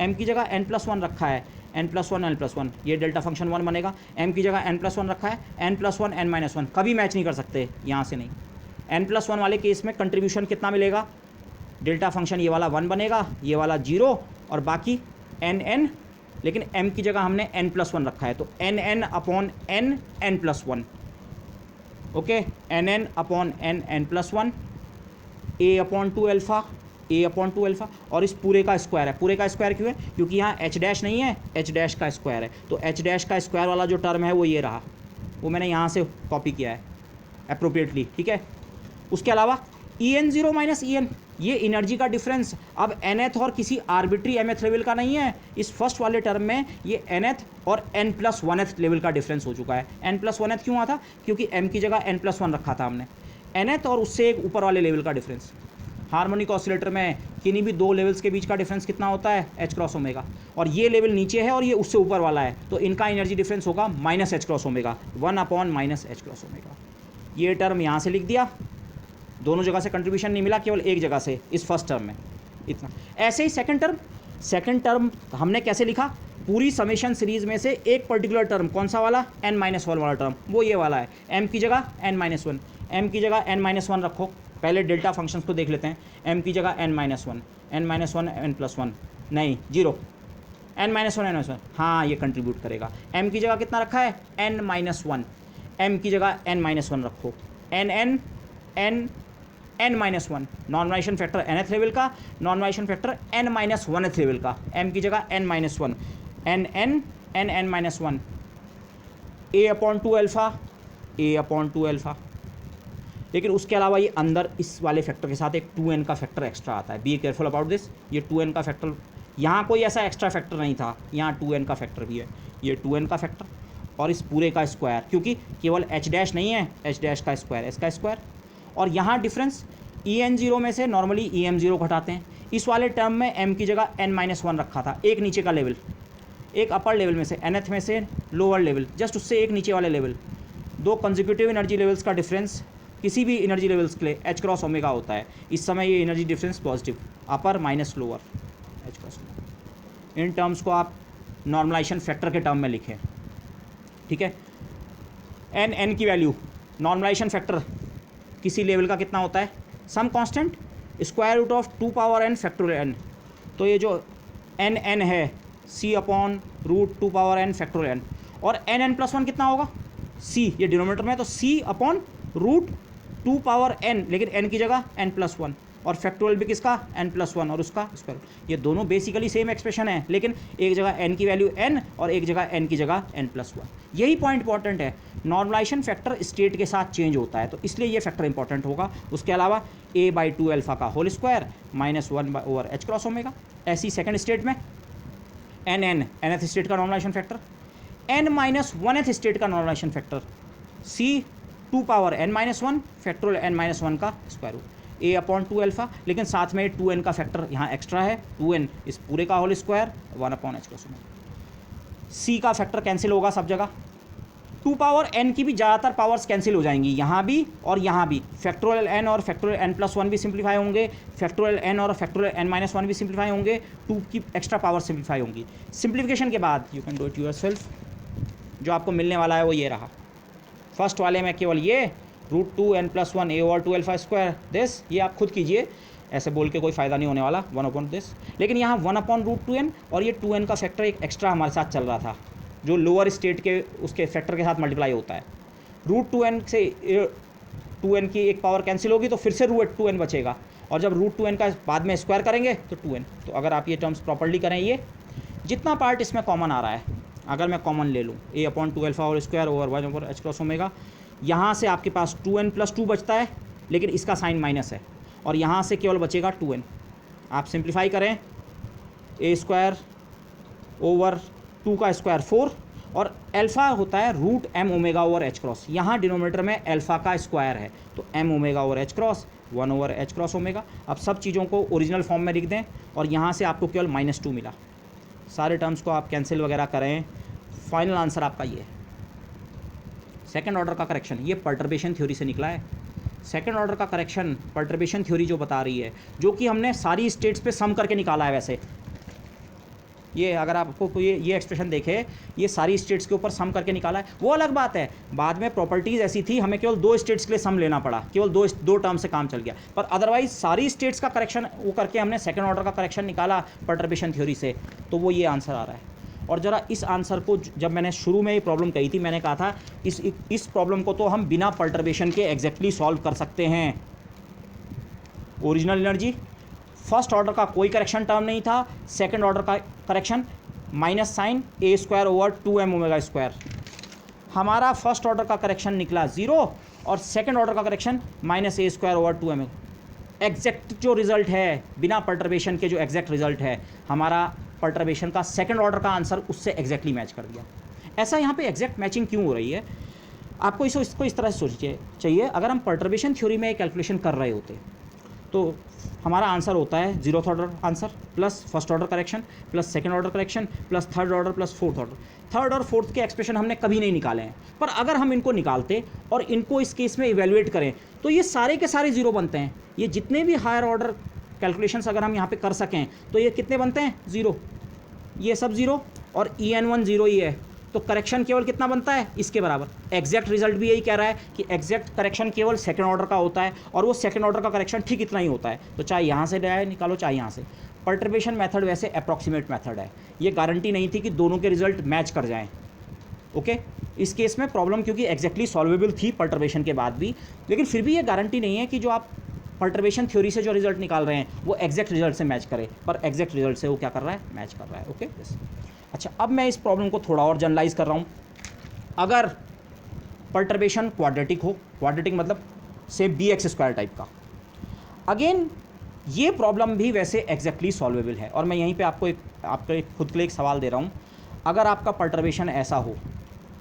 m की जगह n+1 रखा है, n+1 ये डेल्टा फंक्शन 1 बनेगा, m की जगह n+1 रखा है, n+1 n-1 कभी मैच नहीं कर सकते, यहाँ से नहीं। n+1 वाले केस में कंट्रीब्यूशन कितना मिलेगा, डेल्टा फंक्शन ये वाला 1 बनेगा, ये वाला 0 और बाकी n, लेकिन m की जगह हमने n+1 रखा है, तो n upon n n+1। Okay, n upon n n+1, a upon 2 alpha A upon two alpha, और इस पूरे का स्क्वायर है। पूरे का स्क्वायर क्यों है? क्योंकि यहाँ एच डैश नहीं है, एच डैश का स्क्वायर है, तो एच डैश का स्क्वायर वाला जो टर्म है वो ये रहा, वो मैंने यहाँ से कॉपी किया है अप्रोप्रिएटली, ठीक है। उसके अलावा E n zero minus E n, ये एनर्जी का डिफरेंस अब nth और किसी आर्बिट्री mth लेवल का नहीं है। इस फर्स्ट वाले टर्म में ये nth और n+1th लेवल का डिफरेंस हो चुका है। n+1th क्यों आता? क्योंकि m की जगह n+1 रखा था हमने। nth और उससे एक ऊपर वाले लेवल का डिफरेंस। हार्मोनिक ऑसिलेटर में किन्हीं भी दो लेवल्स के बीच का डिफरेंस कितना होता है? h क्रॉस ओमेगा, और ये लेवल नीचे है और ये उससे ऊपर वाला है, तो इनका एनर्जी डिफरेंस होगा -h cross omega, 1/-h cross omega. ये टर्म यहाँ से लिख दिया, दोनों जगह से कंट्रीब्यूशन नहीं मिला, केवल एक जगह से इस फर्स्ट टर्म में इतना। ऐसे ही सेकंड टर्म हमने कैसे लिखा? पूरी समेशन सीरीज में से एक पर्टिकुलर टर्म, कौन सा वाला? n-1 वाला टर्म, वो ये वाला है। m की जगह n-1, m की जगह n-1 रखो। पहले डेल्टा फंक्शंस को देख लेते हैं। m की जगह n-1, n-1 n+1 नहीं 0, n-1 हाँ ये कंट्रीब्यूट करेगा। m की जगह कितना रखा है? n-1, m की जगह n-1 रखो। n-1 normalization factor nth level का, नॉर्मलाइजेशन फैक्टर n-1th लेवल का, m की जगह n-1, n-1 a upon two alpha. लेकिन उसके अलावा ये अंदर इस वाले फैक्टर के साथ एक 2n का फैक्टर एक्स्ट्रा आता है। Be careful about this. ये 2n का फैक्टर, यहाँ कोई ऐसा एक्स्ट्रा फैक्टर नहीं था, यहाँ 2n का फैक्टर भी है। ये 2n का फैक्टर और इस पूरे का स्क्वायर, क्योंकि केवल h डैश नहीं है, h डैश का स्क्वायर, इसका स्क्वायर। और यहाँ डिफरेंस en0 में से नॉर्मली em0 को हटाते हैं। इस वाले टर्म में m की जगह n-1 रखा था, एक नीचे का लेवल, एक अपर लेवल में से, nth में से लोअर लेवल, जस्ट उससे एक नीचे वाले लेवल। दो कंसेक्यूटिव एनर्जी लेवल्स का डिफरेंस किसी भी एनर्जी लेवल्स के लिए h क्रॉस ओमेगा होता है। इस समय ये energy difference positive, upper minus lower h cross omega. In terms को आप नॉर्मलाइजेशन फैक्टर के टर्म में लिखें, ठीक है। n की वैल्यू, नॉर्मलाइजेशन फैक्टर किसी लेवल का कितना होता है? Some constant square root of 2 power n factorial n। तो ये जो n है c upon root 2 power n factorial n, और n+1 कितना होगा? c, ये डिनोमिनेटर में है, तो c upon root 2 power n, लेकिन n की जगह n+1, और फैक्टोरियल भी किसका? n+1 और उसका स्क्वायर। ये दोनों बेसिकली सेम एक्सप्रेशन है, लेकिन एक जगह n की वैल्यू n और एक जगह n की जगह n+1। यही पॉइंट इंपॉर्टेंट है। नॉर्मलाइजेशन फैक्टर स्टेट के साथ चेंज होता है, तो इसलिए ये फैक्टर इंपॉर्टेंट होगा। उसके अलावा a/2 अल्फा का whole square -1/h cross omega. ऐसी सेकंड स्टेट में nth स्टेट का नॉर्मलाइजेशन फैक्टर, n-1th स्टेट का normalization factor, c 2 power n-1 factorial n-1 का square root, a upon 2 alpha, लेकिन साथ में 2n का फैक्टर यहाँ एक्स्ट्रा है, 2n इस पूरे का whole square 1/h cross omega. c का फैक्टर कैंसिल होगा सब जगह, 2 पावर n की भी ज़्यादातर पावर्स कैंसिल हो जाएंगी, यहाँ भी और यहाँ भी। फैक्टोरियल n और फैक्टोरियल n+1 भी सिंप्लीफाई होंगे, फैक्टोरियल n और फैक्टोरियल n-1 भी सिंप्लीफाई होंगे, 2 की एक्स्ट्रा पावर सिंप्लीफाई होंगी। सिंप्लीफिकेशन के बाद you can do it yourself. जो आपको मिलने वाला है वो ये रहा। फर्स्ट वाले में केवल ये √2n+1 a/2 alpha square this, ये आप खुद कीजिए, ऐसे बोल के कोई फ़ायदा नहीं होने वाला, 1/, दिस। लेकिन यहाँ 1/√2n और ये 2n का फैक्टर एक एक्स्ट्रा हमारे साथ चल रहा था, जो लोअर स्टेट के उसके फैक्टर के साथ मल्टीप्लाई होता है। √2n से 2n की एक पावर कैंसिल होगी तो फिर से √2n बचेगा, और जब √2n का बाद में स्क्वायर करेंगे तो 2n। तो अगर आप ये टर्म्स प्रॉपर्ली करें, ये जितना पार्ट इसमें कॉमन आ रहा है, अगर मैं कॉमन ले लूँ a/2 alpha whole square over 1/h cross omega, यहाँ से आपके पास 2n+2 बचता है, लेकिन इसका साइन माइनस है, और यहाँ से केवल बचेगा 2n। आप सिंप्लीफाई करें, a² ओवर 2 का स्क्वायर 4, और अल्फ़ा होता है √m⍵/h क्रॉस। यहाँ डिनोमिनेटर में अल्फ़ा का स्क्वायर है, तो m⍵/h cross 1/h cross omega. अब सब चीज़ों को ओरिजिनल फॉर्म में लिख दें, और यहाँ से आपको केवल -2 मिला। सारे टर्म्स को आप कैंसिल वगैरह करें, फाइनल आंसर आपका ये है। सेकंड ऑर्डर का करेक्शन ये पर्टर्बेशन थ्योरी से निकला है। सेकंड ऑर्डर का करेक्शन पर्टर्बेशन थ्योरी जो बता रही है, जो कि हमने सारी स्टेट्स पे सम करके निकाला है। वैसे ये अगर आपको ये एक्सप्रेशन देखे, ये सारी स्टेट्स के ऊपर सम करके निकाला है, वो अलग बात है। बाद में प्रॉपर्टीज़ ऐसी थी, हमें केवल 2 स्टेट्स के लिए सम लेना पड़ा, केवल दो टर्म से काम चल गया, पर अदरवाइज सारी स्टेट्स का करेक्शन वो करके हमने सेकंड ऑर्डर का करेक्शन निकाला पर्टर्बेशन थ्योरी से, तो वो ये आंसर आ रहा है। और ज़रा इस आंसर को, जब मैंने शुरू में ये प्रॉब्लम कही थी, मैंने कहा था इस प्रॉब्लम को तो हम बिना पर्टर्बेशन के एग्जैक्टली सॉल्व कर सकते हैं। ओरिजिनल एनर्जी, फर्स्ट ऑर्डर का कोई करेक्शन टर्म नहीं था, सेकंड ऑर्डर का correction minus sign a square over 2m omega square. हमारा फर्स्ट ऑर्डर का करेक्शन निकला 0 और सेकंड ऑर्डर का correction minus a square over 2m। Exact जो रिजल्ट है बिना पर्टर्बेशन के, जो एग्जैक्ट रिजल्ट है हमारा पर्टर्बेशन का, सेकंड ऑर्डर का आंसर उससे एग्जैक्टली मैच कर दिया। ऐसा यहाँ पे एग्जैक्ट मैचिंग क्यों हो रही है, आपको इसको इस तरह से सोचिए चाहिए। अगर हम पर्टर्बेशन थ्योरी में कैलकुलेशन कर रहे होते तो हमारा आंसर होता है 0th order answer plus first order correction plus second order correction plus third order plus fourth order. Third और फोर्थ के एक्सप्रेशन हमने कभी नहीं निकाले हैं, पर अगर हम इनको निकालते और इनको इस केस में इवेल्युएट करें तो ये सारे के सारे 0 बनते हैं। ये जितने भी हायर ऑर्डर कैलकुलेशंस अगर हम यहाँ पे कर सकें तो ये कितने बनते हैं 0, ये सब 0 और en1 0 ही है, तो करेक्शन केवल कितना बनता है इसके बराबर। एग्जैक्ट रिजल्ट भी यही कह रहा है कि एग्जैक्ट करेक्शन केवल सेकंड ऑर्डर का होता है और वो सेकंड ऑर्डर का करेक्शन ठीक इतना ही होता है। तो चाहे यहाँ से निकालो चाहे यहाँ से। पर्टर्बेशन मेथड वैसे अप्रॉक्सीमेट मेथड है, ये गारंटी नहीं थी कि दोनों के रिजल्ट मैच कर जाएँ। ओके, इस केस में प्रॉब्लम क्योंकि एग्जैक्टली सॉल्वेबल थी पर्टर्बेशन के बाद भी, लेकिन फिर भी ये गारंटी नहीं है कि जो आप पर्टर्बेशन थ्योरी से जो रिजल्ट निकाल रहे हैं वो एग्जैक्ट रिजल्ट से मैच करे, पर एग्जैक्ट रिजल्ट से वो क्या कर रहा है, मैच कर रहा है। ओके अच्छा, अब मैं इस प्रॉब्लम को थोड़ा और जनरलाइज कर रहा हूँ। अगर पर्टर्बेशन क्वाड्रेटिक हो, क्वाड्रेटिक मतलब से bx² टाइप का, अगेन ये प्रॉब्लम भी वैसे एग्जैक्टली सॉल्वेबल है। और मैं यहीं पे आपको खुद के लिए एक सवाल दे रहा हूँ। अगर आपका पर्टर्बेशन ऐसा हो,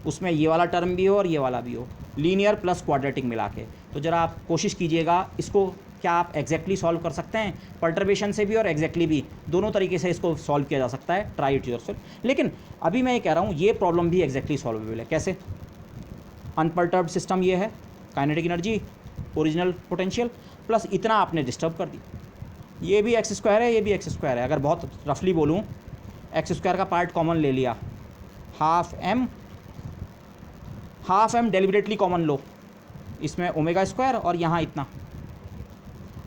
उसमें ये वाला टर्म भी हो और ये वाला भी हो, लीनियर प्लस क्वाड्रेटिक मिला के, तो ज़रा आप कोशिश कीजिएगा इसको क्या आप एग्जैक्टली सॉल्व कर सकते हैं। पर्टर्बेशन से भी और एग्जैक्टली भी, दोनों तरीके से इसको सॉल्व किया जा सकता है। Try it yourself. लेकिन अभी मैं ये कह रहा हूँ ये प्रॉब्लम भी एग्जैक्टली सॉल्वेबल है। कैसे? अनपर्टर्ब्ड सिस्टम ये है, kinetic energy, original potential plus इतना आपने डिस्टर्ब कर दी। ये भी x² है, ये भी x² है। अगर बहुत रफली बोलूँ, x² का पार्ट कॉमन ले लिया, हाफ m डेलिबरेटली कॉमन लो, इसमें ओमेगा² और यहाँ इतना।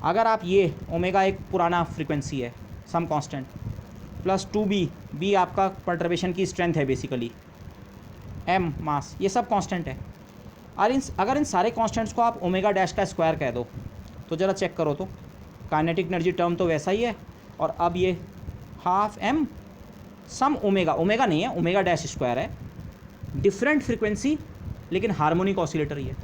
अगर आप ये ओमेगा एक पुराना फ्रीक्वेंसी है, सम कांस्टेंट, प्लस 2b आपका पर्टर्बेशन की स्ट्रेंथ है बेसिकली, m मास, ये सब कांस्टेंट है। और अगर इन सारे कांस्टेंट्स को आप ओमेगा डैश का स्क्वायर कह दो तो ज़रा चेक करो, तो काइनेटिक एनर्जी टर्म तो वैसा ही है। और अब ये हाफ m सम ओमेगा नहीं है, ओमेगा डैश स्क्वायर है, डिफरेंट फ्रीक्वेंसी लेकिन हार्मोनिक ऑसिलेटर ही है।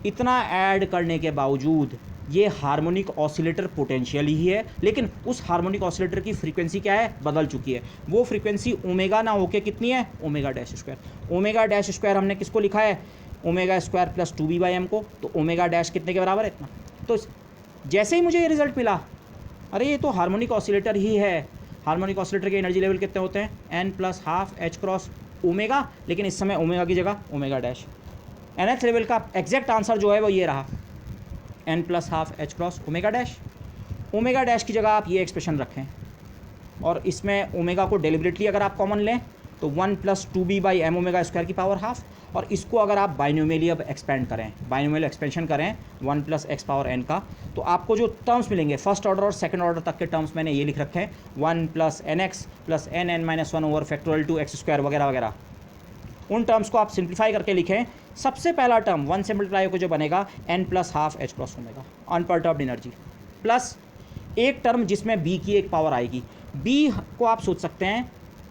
इतना ऐड करने के बावजूद ये हार्मोनिक ऑसिलेटर पोटेंशियल ही है, लेकिन उस हार्मोनिक ऑसिलेटर की फ्रीक्वेंसी क्या है, बदल चुकी है। वो फ्रीक्वेंसी ओमेगा ना होके कितनी है, omega dash square. Omega dash square हमने किसको लिखा है, ओमेगा स्क्वायर प्लस 2b/m को, तो ओमेगा डैश कितने के बराबर है, इतना। तो जैसे ही मुझे ये रिजल्ट मिला, अरे ये तो हार्मोनिक ऑसिलेटर ही है। हार्मोनिक ऑसिलेटर के एनर्जी लेवल कितने होते हैं, n + ½ h× ओमेगा, लेकिन इस समय ओमेगा की जगह ओमेगा डैश। nth लेवल का एग्जैक्ट आंसर जो है वो ये रहा, n + ½ h× omega dash. Omega dash की जगह आप ये एक्सप्रेशन रखें और इसमें ओमेगा को डेलिबरेटली अगर आप कॉमन लें तो 1 + 2b/m ओमेगा² की पावर ½ और इसको अगर आप बाइनोमियली अब एक्सपेंड करें, बाइनोमियल एक्सपेंशन करें 1 + x⁻n का, तो आपको जो टर्म्स मिलेंगे फर्स्ट ऑर्डर और सेकंड ऑर्डर तक के टर्म्स मैंने ये लिख रखे हैं, 1 + nx + nn-1 over factorial 2x² वगैरह वगैरह। उन टर्म्स को आप सिंप्लीफाई करके लिखें। सबसे पहला टर्म 1 से मल्टीप्लाई होकर जो बनेगा n + ½ h× omega unperturbed energy, plus एक टर्म जिसमें b की एक पावर आएगी। b को आप सोच सकते हैं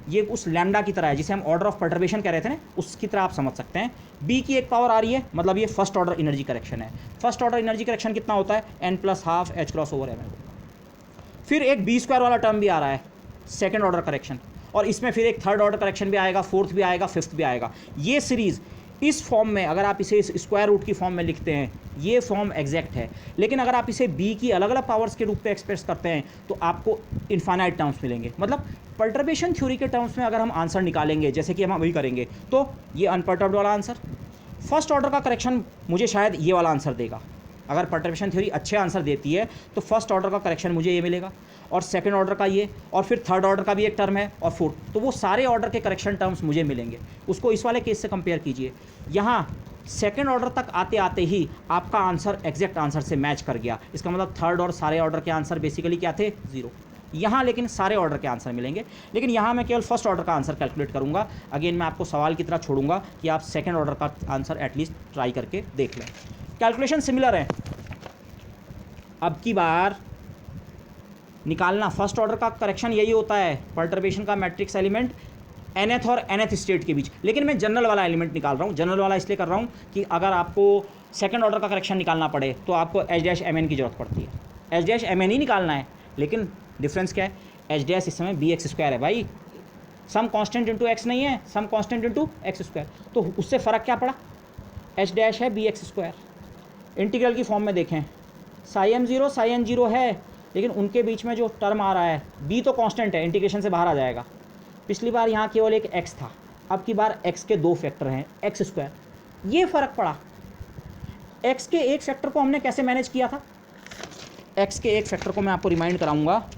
ये उस लैम्डा की तरह है जिसे हम ऑर्डर ऑफ पर्टर्बेशन कह रहे थे ना, उसकी तरह आप समझ सकते हैं। b की एक पावर आ रही है, मतलब ये फर्स्ट ऑर्डर एनर्जी करेक्शन है। फर्स्ट ऑर्डर एनर्जी करेक्शन कितना होता है, n + ½ h× ओवर m। फिर एक b² वाला टर्म भी आ रहा है, सेकेंड ऑर्डर करेक्शन, और इसमें फिर एक थर्ड ऑर्डर करेक्शन भी आएगा, फोर्थ भी आएगा, फिफ्थ भी आएगा। ये सीरीज़ इस फॉर्म में अगर आप इसे स्क्वायर रूट की फॉर्म में लिखते हैं, ये फॉर्म एग्जैक्ट है। लेकिन अगर आप इसे b की अलग अलग पावर्स के रूप में एक्सप्रेस करते हैं तो आपको इन्फाइनाइट टर्म्स मिलेंगे। मतलब पर्टर्बेशन थ्योरी के टर्म्स में अगर हम आंसर निकालेंगे, जैसे कि हम अभी करेंगे, तो ये अनपर्टर्ब्ड वाला आंसर, फर्स्ट ऑर्डर का करेक्शन मुझे शायद ये वाला आंसर देगा। अगर पर्टर्बेशन थ्योरी अच्छे आंसर देती है तो फर्स्ट ऑर्डर का करेक्शन मुझे ये मिलेगा, और सेकंड ऑर्डर का ये, और फिर थर्ड ऑर्डर का भी एक टर्म है, और फोर्थ, तो वो सारे ऑर्डर के करेक्शन टर्म्स मुझे मिलेंगे। उसको इस वाले केस से कंपेयर कीजिए। यहाँ सेकंड ऑर्डर तक आते आते ही आपका आंसर एग्जैक्ट आंसर से मैच कर गया। इसका मतलब थर्ड और सारे ऑर्डर के आंसर बेसिकली क्या थे, 0। यहाँ लेकिन सारे ऑर्डर के आंसर मिलेंगे, लेकिन यहाँ मैं केवल फर्स्ट ऑर्डर का आंसर कैलकुलेट करूँगा। अगेन मैं आपको सवाल की तरह छोड़ूंगा कि आप सेकंड ऑर्डर का आंसर एटलीस्ट ट्राई करके देख लें। कैलकुलेशन सिमिलर है। अब की बार निकालना, फर्स्ट ऑर्डर का करेक्शन यही होता है पर्टर्बेशन का मैट्रिक्स एलिमेंट nth और nth स्टेट के बीच। लेकिन मैं जनरल वाला एलिमेंट निकाल रहा हूँ, जनरल वाला इसलिए कर रहा हूँ कि अगर आपको सेकंड ऑर्डर का करेक्शन निकालना पड़े तो आपको H-Mn की जरूरत पड़ती है। H-Mn ही निकालना है, लेकिन डिफरेंस क्या है, H- इस समय bx² है भाई, सम कांस्टेंट इंटू एक्स नहीं है, सम कांस्टेंट इंटू x²। तो उससे फ़र्क क्या पड़ा, H- है bx²। इंटीग्रल की फॉर्म में देखें, ψm0 ψn0 है, लेकिन उनके बीच में जो टर्म आ रहा है b तो कांस्टेंट है, इंटीग्रेशन से बाहर आ जाएगा। पिछली बार यहाँ केवल एक x था, अब की बार x के 2 फैक्टर हैं, x²। ये फ़र्क पड़ा। x के एक फैक्टर को हमने कैसे मैनेज किया था, x के एक फैक्टर को मैं आपको रिमाइंड कराऊंगा।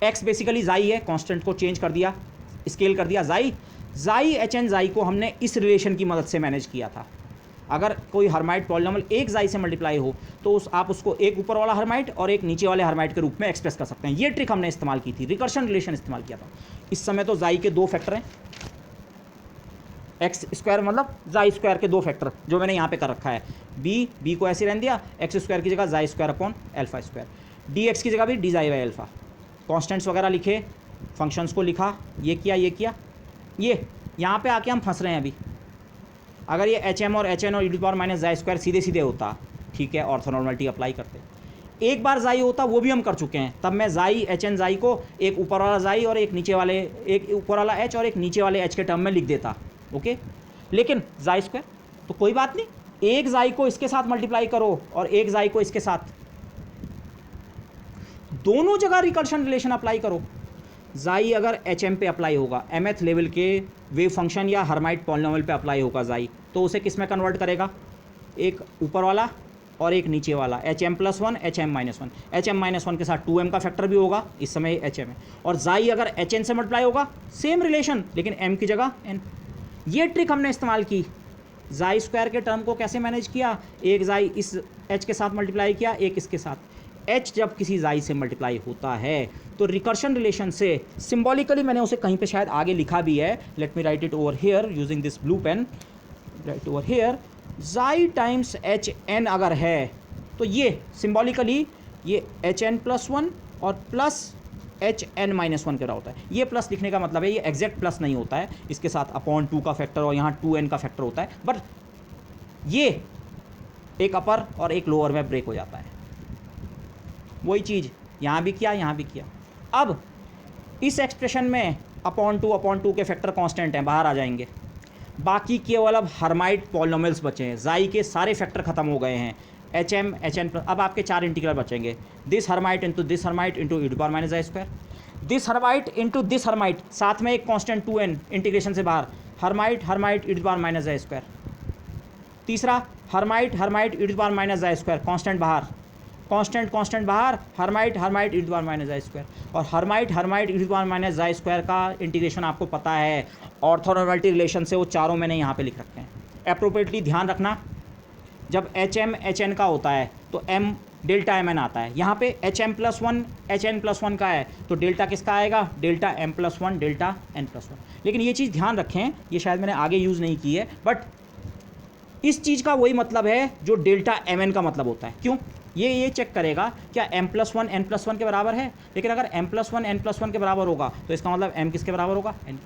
x बेसिकली जाई है, कांस्टेंट को चेंज कर दिया, स्केल कर दिया, जाई Hn जाई को हमने इस रिलेशन की मदद से मैनेज किया था। अगर कोई हर्माइट पॉलिनॉमियल एक जाई से मल्टीप्लाई हो तो आप उसको एक ऊपर वाला हर्माइट और एक नीचे वाले हर्माइट के रूप में एक्सप्रेस कर सकते हैं। ये ट्रिक हमने इस्तेमाल की थी, रिकर्शन रिलेशन इस्तेमाल किया था। इस समय तो जाई के 2 फैक्टर हैं, x² मतलब जाई² के 2 फैक्टर जो मैंने यहाँ पे कर रखा है। b को ऐसे रहने दिया, x² की जगह जाई² अपॉन α², dx की जगह भी dy बाई अल्फा। कॉन्स्टेंट्स वगैरह लिखे, फंक्शंस को लिखा, ये किया, ये किया। ये यहाँ पे आके हम फंस रहे हैं अभी। अगर ये HM और HN और e⁻² सीधे सीधे होता, ठीक है, ऑर्थोनॉर्मलिटी अप्लाई करते, एक बार जाई होता, वो भी हम कर चुके हैं, तब मैं जाई HN जाई को एक ऊपर वाला जाई और एक नीचे वाले, एक ऊपर वाला H और एक नीचे वाले H के टर्म में लिख देता, ओके। लेकिन जाई² तो कोई बात नहीं, एक जाई को इसके साथ मल्टीप्लाई करो और एक जाई को इसके साथ, दोनों जगह रिकर्शन रिलेशन अप्लाई करो। जाई अगर HM पे अप्लाई होगा, mth लेवल के वेव फंक्शन या हर्माइट पॉलिनॉमियल पे अप्लाई होगा जाई, तो उसे किस में कन्वर्ट करेगा, एक ऊपर वाला और एक नीचे वाला, HM+1 HM-1। HM-1 के साथ 2m का फैक्टर भी होगा, इस समय HM है। और जाई अगर HN से मल्टीप्लाई होगा, सेम रिलेशन, लेकिन m की जगह n। ये ट्रिक हमने इस्तेमाल की। जाई² के टर्म को कैसे मैनेज किया, एक जाई इस h के साथ मल्टीप्लाई किया, एक इसके साथ। h जब किसी जाई से मल्टीप्लाई होता है तो रिकर्शन रिलेशन से सिंबॉलिकली, मैंने उसे कहीं पे शायद आगे लिखा भी है, let me write it over here using this blue pen, right over here, जाई टाइम्स HN अगर है तो ये सिंबॉलिकली ये HN+1 और प्लस HN-1 के रहा होता है। ये प्लस लिखने का मतलब है, ये एग्जैक्ट प्लस नहीं होता है, इसके साथ अपॉन 2 का फैक्टर और यहाँ 2n का फैक्टर होता है, बट ये एक अपर और एक लोअर में ब्रेक हो जाता है। वही चीज़ यहाँ भी किया, यहाँ भी किया। अब इस एक्सप्रेशन में अपॉन टू के फैक्टर कांस्टेंट हैं, बाहर आ जाएंगे। बाकी केवल अब हर्माइट पॉलिनॉमियल्स बचे हैं, जाई के सारे फैक्टर खत्म हो गए हैं, HM HN+। अब आपके 4 इंटीग्रल बचेंगे, this Hermite into this Hermite into e⁻², this Hermite into this Hermite, साथ में एक कांस्टेंट 2n इंटीग्रेशन से बाहर, हर्माइट हर्माइट e⁻²। तीसरा हर्माइट हर्माइट e⁻² कांस्टेंट बाहर, कांस्टेंट कांस्टेंट बाहर, हर्माइट हर्माइट e⁻²। और हर्माइट हर्माइट e⁻² का इंटीग्रेशन आपको पता है ऑर्थोनॉर्मलिटी रिलेशन से, वो चारों मैंने यहाँ पे लिख रखे हैं। अप्रोप्रिएटली ध्यान रखना, जब HM HN का होता है तो m डेल्टा mn आता है, यहाँ पे HM+1 HN+1 का है तो डेल्टा किसका आएगा, डेल्टा m+1 डेल्टा n+1। लेकिन ये चीज़ ध्यान रखें, ये शायद मैंने आगे यूज़ नहीं की है, बट इस चीज़ का वही मतलब है जो डेल्टा mn का मतलब होता है। क्यों, ये चेक करेगा क्या m+1 n+1 के बराबर है, लेकिन अगर m+1 n+1 के बराबर होगा तो इसका मतलब m किसके बराबर होगा, n।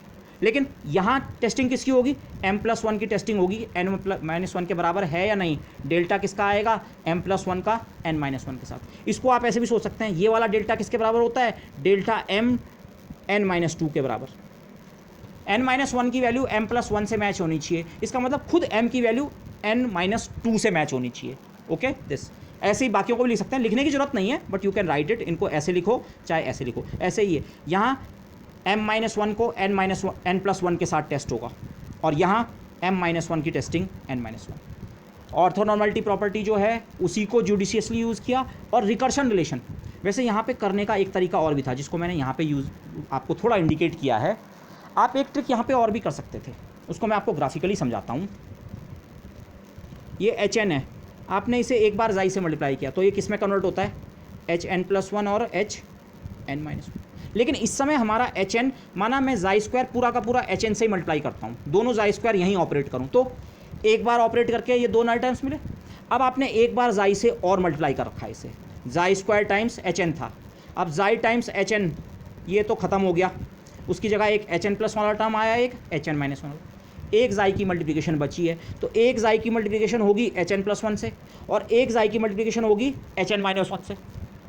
लेकिन यहाँ टेस्टिंग किसकी होगी, m+1 की टेस्टिंग होगी, n-1 के बराबर है या नहीं, डेल्टा किसका आएगा, m+1 का n-1 के साथ। इसको आप ऐसे भी सोच सकते हैं, ये वाला डेल्टा किसके बराबर होता है, डेल्टा m n-2 के बराबर। n-1 की वैल्यू m+1 से मैच होनी चाहिए, इसका मतलब खुद m की वैल्यू n-2 से मैच होनी चाहिए, ओके। दिस ऐसे ही बाकियों को भी लिख सकते हैं, लिखने की जरूरत नहीं है, but you can write it, इनको ऐसे लिखो चाहे ऐसे लिखो, ऐसे ही है। यहाँ m-1 को n+1 के साथ टेस्ट होगा और यहाँ m-1 की टेस्टिंग n-1। ऑर्थोनॉर्मलिटी प्रॉपर्टी जो है उसी को जुडिशियसली यूज़ किया। और रिकर्शन रिलेशन वैसे यहाँ पे करने का एक तरीका और भी था, जिसको मैंने यहाँ पे यूज़ आपको थोड़ा इंडिकेट किया है। आप एक ट्रिक यहाँ पे और भी कर सकते थे, उसको मैं आपको ग्राफिकली समझाता हूँ। ये HN है, आपने इसे एक बार जाई से मल्टीप्लाई किया तो ये किस में कन्वर्ट होता है, HN+1 और HN-1। लेकिन इस समय हमारा HN, माना मैं जाई² पूरा का पूरा HN से ही मल्टीप्लाई करता हूँ, दोनों जाई² यहीं ऑपरेट करूँ, तो एक बार ऑपरेट करके ये 2 नल टर्म्स मिले। अब आपने एक बार जाई से और मल्टीप्लाई कर रखा है इसे, जाई स्क्वायर टाइम्स एच एन था, अब जाई टाइम्स एच एन ये तो ख़त्म हो गया, उसकी जगह एक एच एन प्लस वाला टर्म आया, एक एच एन माइनस वन, एक जाई की मल्टीप्लिकेशन बची है, तो एक जाई की मल्टीप्लिकेशन होगी एच एन प्लस वन से और एक जाई की मल्टीप्लिकेशन होगी एच एन माइनस वन से।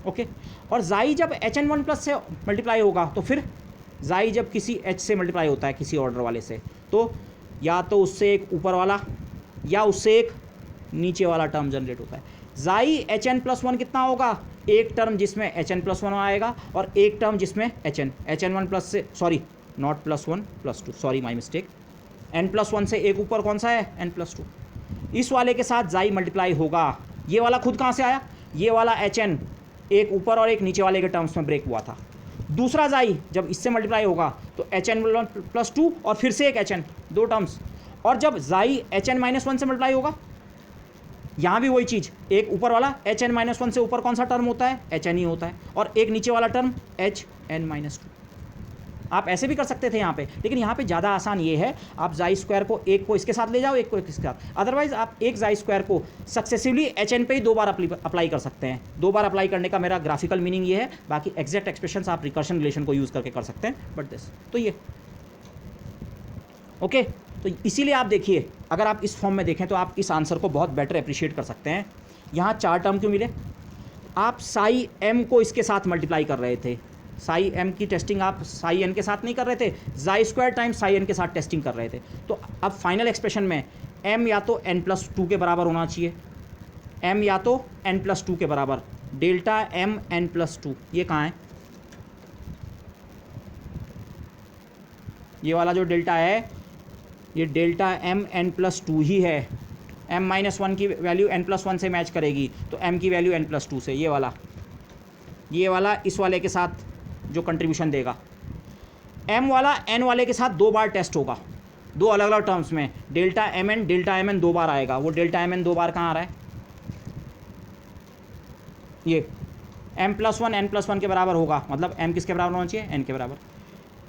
ओके, और जाई जब एच एन वन प्लस से मल्टीप्लाई होगा तो फिर जाई जब किसी एच से मल्टीप्लाई होता है किसी ऑर्डर वाले से, तो या तो उससे एक ऊपर वाला या उससे एक नीचे वाला टर्म जनरेट होता है। जाई एच एन प्लस वन कितना होगा, एक टर्म जिसमें एच एन प्लस वन आएगा और एक टर्म जिसमें एच एन वन प्लस से, sorry not plus one plus two, sorry my mistake, N plus one से एक ऊपर कौन सा है, एन प्लस टू, इस वाले के साथ जाई मल्टीप्लाई होगा। ये वाला खुद कहाँ से आया, ये वाला एच एन एक ऊपर और एक नीचे वाले के टर्म्स में ब्रेक हुआ था। दूसरा जाई जब इससे मल्टीप्लाई होगा तो एच एन प्लस टू और फिर से एक एच एन, दो टर्म्स, और जब जाई एच एन माइनस वन से मल्टीप्लाई होगा, यहाँ भी वही चीज़, एक ऊपर वाला एच एन माइनस वन से ऊपर कौन सा टर्म होता है, एच एन ही होता है, और एक नीचे वाला term H N minus two. आप ऐसे भी कर सकते थे यहाँ पे, लेकिन यहाँ पे ज़्यादा आसान ये है, आप जाई स्क्वायर को एक को इसके साथ ले जाओ, एक को इसके साथ, अदरवाइज आप एक जाई स्क्वायर को सक्सेसिवली एच एन पे ही दो बार अप्लाई कर सकते हैं। दो बार अप्लाई करने का मेरा ग्राफिकल मीनिंग ये है, बाकी एग्जैक्ट एक्सप्रेशन आप रिकर्शन रिलेशन को यूज़ करके कर सकते हैं, बट दिस तो ये ओके। तो इसीलिए आप देखिए, अगर आप इस फॉर्म में देखें तो आप इस आंसर को बहुत बेटर अप्रिशिएट कर सकते हैं। यहाँ चार टर्म क्यों मिले, आप साई एम को इसके साथ मल्टीप्लाई कर रहे थे, साई एम की टेस्टिंग आप साई एन के साथ नहीं कर रहे थे, जाई स्क्वायर टाइम्स साई एन के साथ टेस्टिंग कर रहे थे। तो अब फाइनल एक्सप्रेशन में एम या तो एन प्लस टू के बराबर होना चाहिए, एम या तो एन प्लस टू के बराबर, delta M N plus two, ये कहाँ है, ये वाला जो डेल्टा है ये delta M N plus two ही है। एम माइनस वन की वैल्यू एन प्लस वन से मैच करेगी, तो एम की वैल्यू एन प्लस टू से, ये वाला इस वाले के साथ जो कंट्रीब्यूशन देगा, एम वाला एन वाले के साथ दो बार टेस्ट होगा, दो अलग अलग टर्म्स में, डेल्टा एम एन दो बार आएगा। वो डेल्टा एम एन दो बार कहाँ आ रहा है, ये M plus one N plus one के बराबर होगा, मतलब एम किसके बराबर होना चाहिए, एन के बराबर,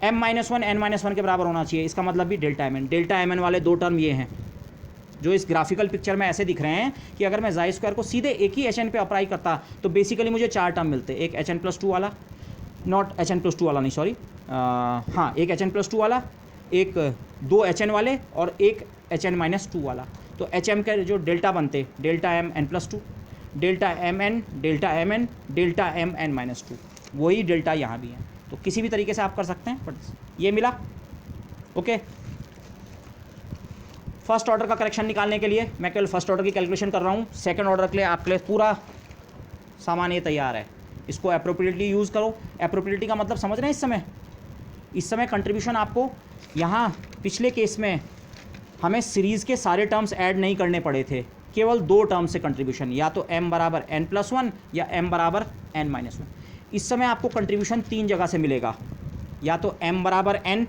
M minus one N minus one के बराबर होना चाहिए, इसका मतलब भी डेल्टा एम एन वाले दो टर्म ये हैं जो इस ग्राफिकल पिक्चर में ऐसे दिख रहे हैं कि अगर मैं जाई स्क्वायर को सीधे एक ही एच एन पे अप्लाई करता तो बेसिकली मुझे चार टर्म मिलते, एक एच एन प्लस टू वाला, not H N plus two वाला नहीं सॉरी, हाँ एक एच एन प्लस टू वाला, एक दो एच एन वाले और एक एच एन माइनस टू वाला। तो एच एम के जो डेल्टा बनते, delta M N plus two, delta M N delta M N minus two, वही डेल्टा यहाँ भी है। तो किसी भी तरीके से आप कर सकते हैं, बट ये मिला ओके। फर्स्ट ऑर्डर का करेक्शन निकालने के लिए मैं केवल फर्स्ट ऑर्डर की कैलकुलेशन कर रहा हूँ, सेकंड ऑर्डर के लिए आपके लिए पूरा सामान ये तैयार है, इसको अप्रोप्रिएटली यूज़ करो। अप्रोप्रिएटली का मतलब समझ रहे हैं, इस समय कंट्रीब्यूशन आपको यहाँ पिछले केस में हमें सीरीज़ के सारे टर्म्स ऐड नहीं करने पड़े थे, केवल दो टर्म्स से कंट्रीब्यूशन, या तो m बराबर n प्लस वन या m बराबर n माइनस वन। इस समय आपको कंट्रीब्यूशन तीन जगह से मिलेगा, या तो m बराबर n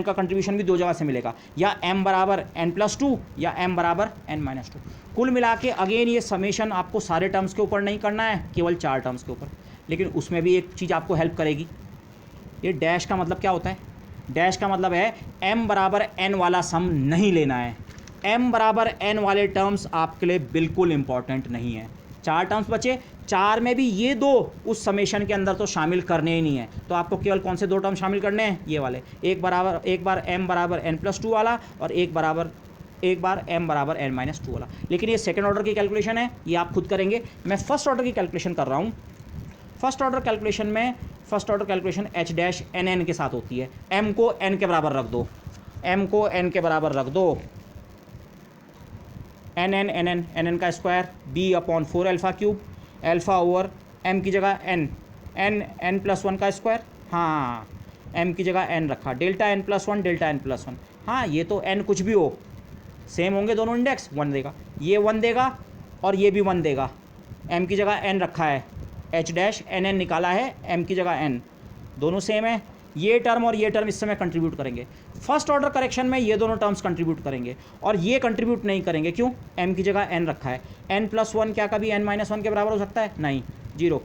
का कंट्रीब्यूशन भी दो जगह से मिलेगा, या m बराबर n प्लस टू या m बराबर n माइनस टू। कुल मिला के अगेन ये समेशन आपको सारे टर्म्स के ऊपर नहीं करना है, केवल चार टर्म्स के ऊपर, लेकिन उसमें भी एक चीज़ आपको हेल्प करेगी। ये डैश का मतलब क्या होता है, डैश का मतलब है m बराबर n वाला सम नहीं लेना है, m बराबर n वाले टर्म्स आपके लिए बिल्कुल इंपॉर्टेंट नहीं है। चार टर्म्स बचे, चार में भी ये दो उस समेशन के अंदर तो शामिल करने ही नहीं है, तो आपको केवल कौन से दो टर्म शामिल करने हैं, ये वाले, एक बार m बराबर n प्लस टू वाला और एक बार m बराबर n माइनस टू वाला। लेकिन ये सेकेंड ऑर्डर की कैलकुलेशन है, ये आप खुद करेंगे, मैं फर्स्ट ऑर्डर की कैलकुलेशन कर रहा हूँ। First order calculation h dash N N के साथ होती है, m को n के बराबर रख दो, एन एन का square b upon 4 alpha cube, alpha over m की जगह n प्लस वन का स्क्वायर, हाँ m की जगह n रखा, डेल्टा n प्लस वन, हाँ ये तो n कुछ भी हो सेम होंगे दोनों इंडेक्स, 1 देगा, ये 1 देगा और ये भी 1 देगा, m की जगह n रखा है, h डैश n निकाला है, m की जगह n, दोनों सेम है, ये टर्म और ये टर्म इस समय कंट्रीब्यूट करेंगे। फर्स्ट ऑर्डर करेक्शन में ये दोनों टर्म्स कंट्रीब्यूट करेंगे और ये कंट्रीब्यूट नहीं करेंगे, क्यों, m की जगह n रखा है, n प्लस वन क्या कभी n माइनस वन के बराबर हो सकता है, नहीं, जीरो,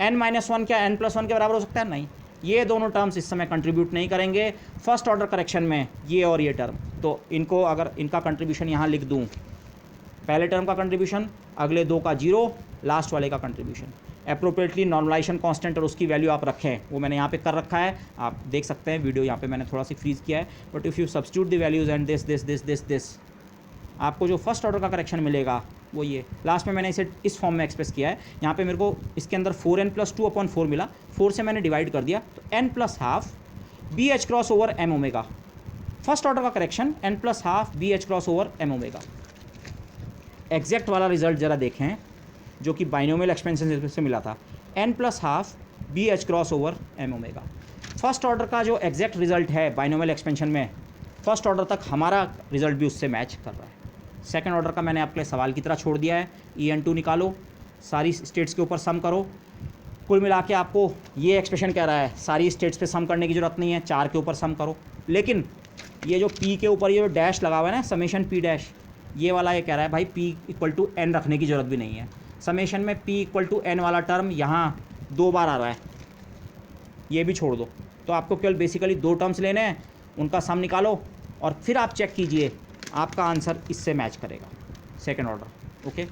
n माइनस वन क्या n प्लस वन के बराबर हो सकता है, नहीं, ये दोनों टर्म्स इस समय कंट्रीब्यूट नहीं करेंगे फर्स्ट ऑर्डर करेक्शन में, ये और ये टर्म। तो इनको अगर इनका कंट्रीब्यूशन यहाँ लिख दूँ, पहले टर्म का कंट्रीब्यूशन, अगले दो का 0, लास्ट वाले का कंट्रीब्यूशन, अप्रोप्रिएटली नॉर्मलाइजेशन कांस्टेंट और उसकी वैल्यू आप रखें, वो मैंने यहाँ पे कर रखा है, आप देख सकते हैं वीडियो यहाँ पे मैंने थोड़ा सी फ्रीज किया है। But if you substitute the values and this, आपको जो फर्स्ट ऑर्डर का करेक्शन मिलेगा वो ये, लास्ट में मैंने इसे इस फॉर्म में एक्सप्रेस किया है। यहाँ पे मेरे को इसके अंदर 4n+2/4 मिला, 4 से मैंने डिवाइड कर दिया, तो n+12 BH cross over m omega, first order का correction n+12 BH cross over m omega. Exact वाला रिजल्ट ज़रा देखें जो कि बाइनोमियल एक्सपेंशन से मिला था, n+12 BH cross over m omega. First order का जो एग्जैक्ट रिजल्ट है बाइनोमियल एक्सपेंशन में, फर्स्ट ऑर्डर तक हमारा रिजल्ट भी उससे मैच कर रहा है। सेकंड ऑर्डर का मैंने आपके लिए सवाल की तरह छोड़ दिया है, en2 निकालो, सारी स्टेट्स के ऊपर सम करो। कुल मिला के आपको ये एक्सप्रेशन कह रहा है सारी स्टेट्स पे सम करने की ज़रूरत नहीं है, 4 के ऊपर सम करो। लेकिन ये जो p के ऊपर ये जो डैश लगा हुआ है ना, समेशन p डैश, ये वाला ये कह रहा है भाई p = n रखने की ज़रूरत भी नहीं है। समेशन में p = n वाला टर्म यहाँ 2 बार आ रहा है, ये भी छोड़ दो। तो आपको केवल बेसिकली 2 टर्म्स लेने हैं, उनका सम निकालो और फिर आप चेक कीजिए, आपका आंसर इससे मैच करेगा, second order. Okay,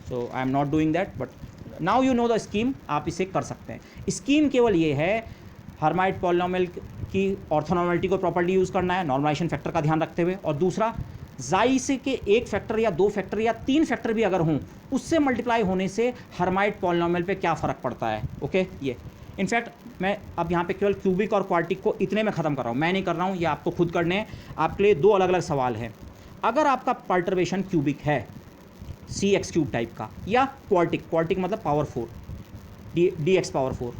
so I am not doing that, but now you know the scheme, आप इसे कर सकते हैं। स्कीम केवल ये है, हर्माइट पॉलिनोमियल की ऑर्थोनॉर्मलिटी को प्रॉपर्ली यूज़ करना है, नॉर्मलाइजेशन फैक्टर का ध्यान रखते हुए, और दूसरा जाई से के 1 फैक्टर या 2 फैक्टर या 3 फैक्टर भी अगर हों, उससे मल्टीप्लाई होने से हर्माइट पॉलिनोमियल पे क्या फ़र्क पड़ता है। ओके, ये इनफैक्ट मैं अब यहाँ पे केवल क्यूबिक और क्वार्टिक को इतने में ख़त्म कर रहा हूँ, मैं नहीं कर रहा हूँ, ये आपको खुद करने हैं। आपके लिए 2 अलग अलग सवाल हैं। अगर आपका पर्टर्बेशन क्यूबिक है CX³ टाइप का, या क्वार्टिक मतलब पावर 4 DX पावर 4,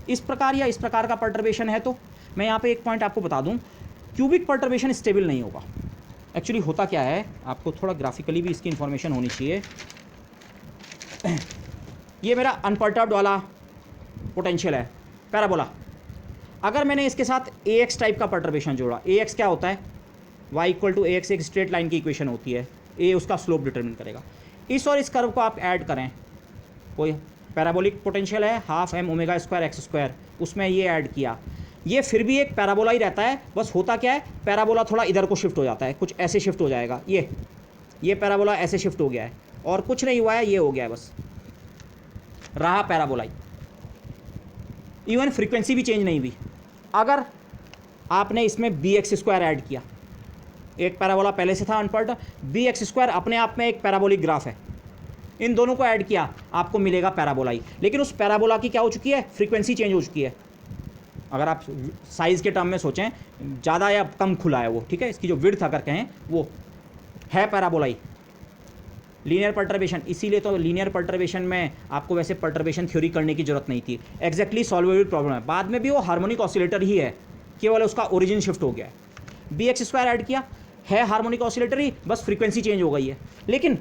इस प्रकार या इस प्रकार का पर्टर्बेशन है, तो मैं यहाँ पे एक पॉइंट आपको बता दूँ, क्यूबिक पर्टर्बेशन स्टेबल नहीं होगा। एक्चुअली होता क्या है, आपको थोड़ा ग्राफिकली भी इसकी इन्फॉर्मेशन होनी चाहिए। ये मेरा अनपर्टर्ब्ड वाला पोटेंशियल है, पैराबोला। अगर मैंने इसके साथ AX टाइप का पर्टर्बेशन जोड़ा, AX क्या होता है, y = AX एक स्ट्रेट लाइन की इक्वेशन होती है, A उसका स्लोप डिटरमिन करेगा। इस और इस कर्व को आप ऐड करें, कोई पैराबोलिक पोटेंशियल है 12 m² x², उसमें ये ऐड किया, ये फिर भी एक पैराबोला ही रहता है। बस होता क्या है, पैराबोला थोड़ा इधर को शिफ्ट हो जाता है, कुछ ऐसे शिफ्ट हो जाएगा, ये पैराबोला ऐसे शिफ्ट हो गया है, और कुछ नहीं हुआ है, ये हो गया है, बस रहा पैराबोला ही। इवन फ्रीक्वेंसी भी चेंज नहीं हुई। अगर आपने इसमें BX² ऐड किया, एक पैराबोला पहले से था अनपर्ट, BX² अपने आप में एक पैराबोलिक ग्राफ है, इन दोनों को ऐड किया आपको मिलेगा पैराबोला ही। लेकिन उस पैराबोला की क्या हो चुकी है, फ्रीक्वेंसी चेंज हो चुकी है। अगर आप साइज़ के टर्म में सोचें, ज़्यादा या कम खुला है वो, ठीक है, इसकी जो विड्थ अगर कहें वो है पैराबोला ही। लीनियर पर्टर्बेशन, इसीलिए तो लीनियर पर्टर्बेशन में आपको वैसे पर्टर्बेशन थ्योरी करने की जरूरत नहीं थी, एग्जैक्टली सॉल्वेबल प्रॉब्लम है। बाद में भी वो हार्मोनिक ऑसिलेटर ही है, केवल उसका ओरिजिन शिफ्ट हो गया है। BX² ऐड किया है हार्मोनिक ऑसिलेटर ही, बस फ्रीक्वेंसी चेंज हो गई है। लेकिन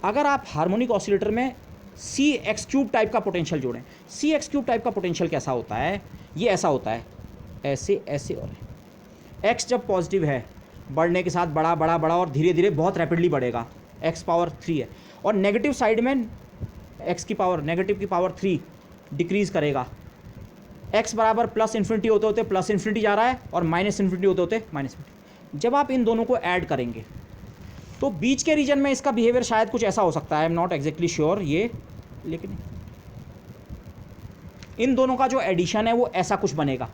अगर आप हार्मोनिक ऑसिलेटर में CX³ टाइप का पोटेंशियल जोड़ें, CX³ टाइप का पोटेंशियल कैसा होता है, ये ऐसा होता है, ऐसे ऐसे, और x जब पॉजिटिव है बढ़ने के साथ बड़ा बड़ा बड़ा और धीरे धीरे बहुत रैपिडली बढ़ेगा, x⁻³ है, और नेगेटिव साइड में नेगेटिव की पावर 3 डिक्रीज़ करेगा। x बराबर +∞ होते होते +∞ जा रहा है, और -∞ होते होते -∞। जब आप इन दोनों को ऐड करेंगे तो बीच के रीजन में इसका बिहेवियर शायद कुछ ऐसा हो सकता है, I am not exactly sure ये, लेकिन इन दोनों का जो एडिशन है वो ऐसा कुछ बनेगा।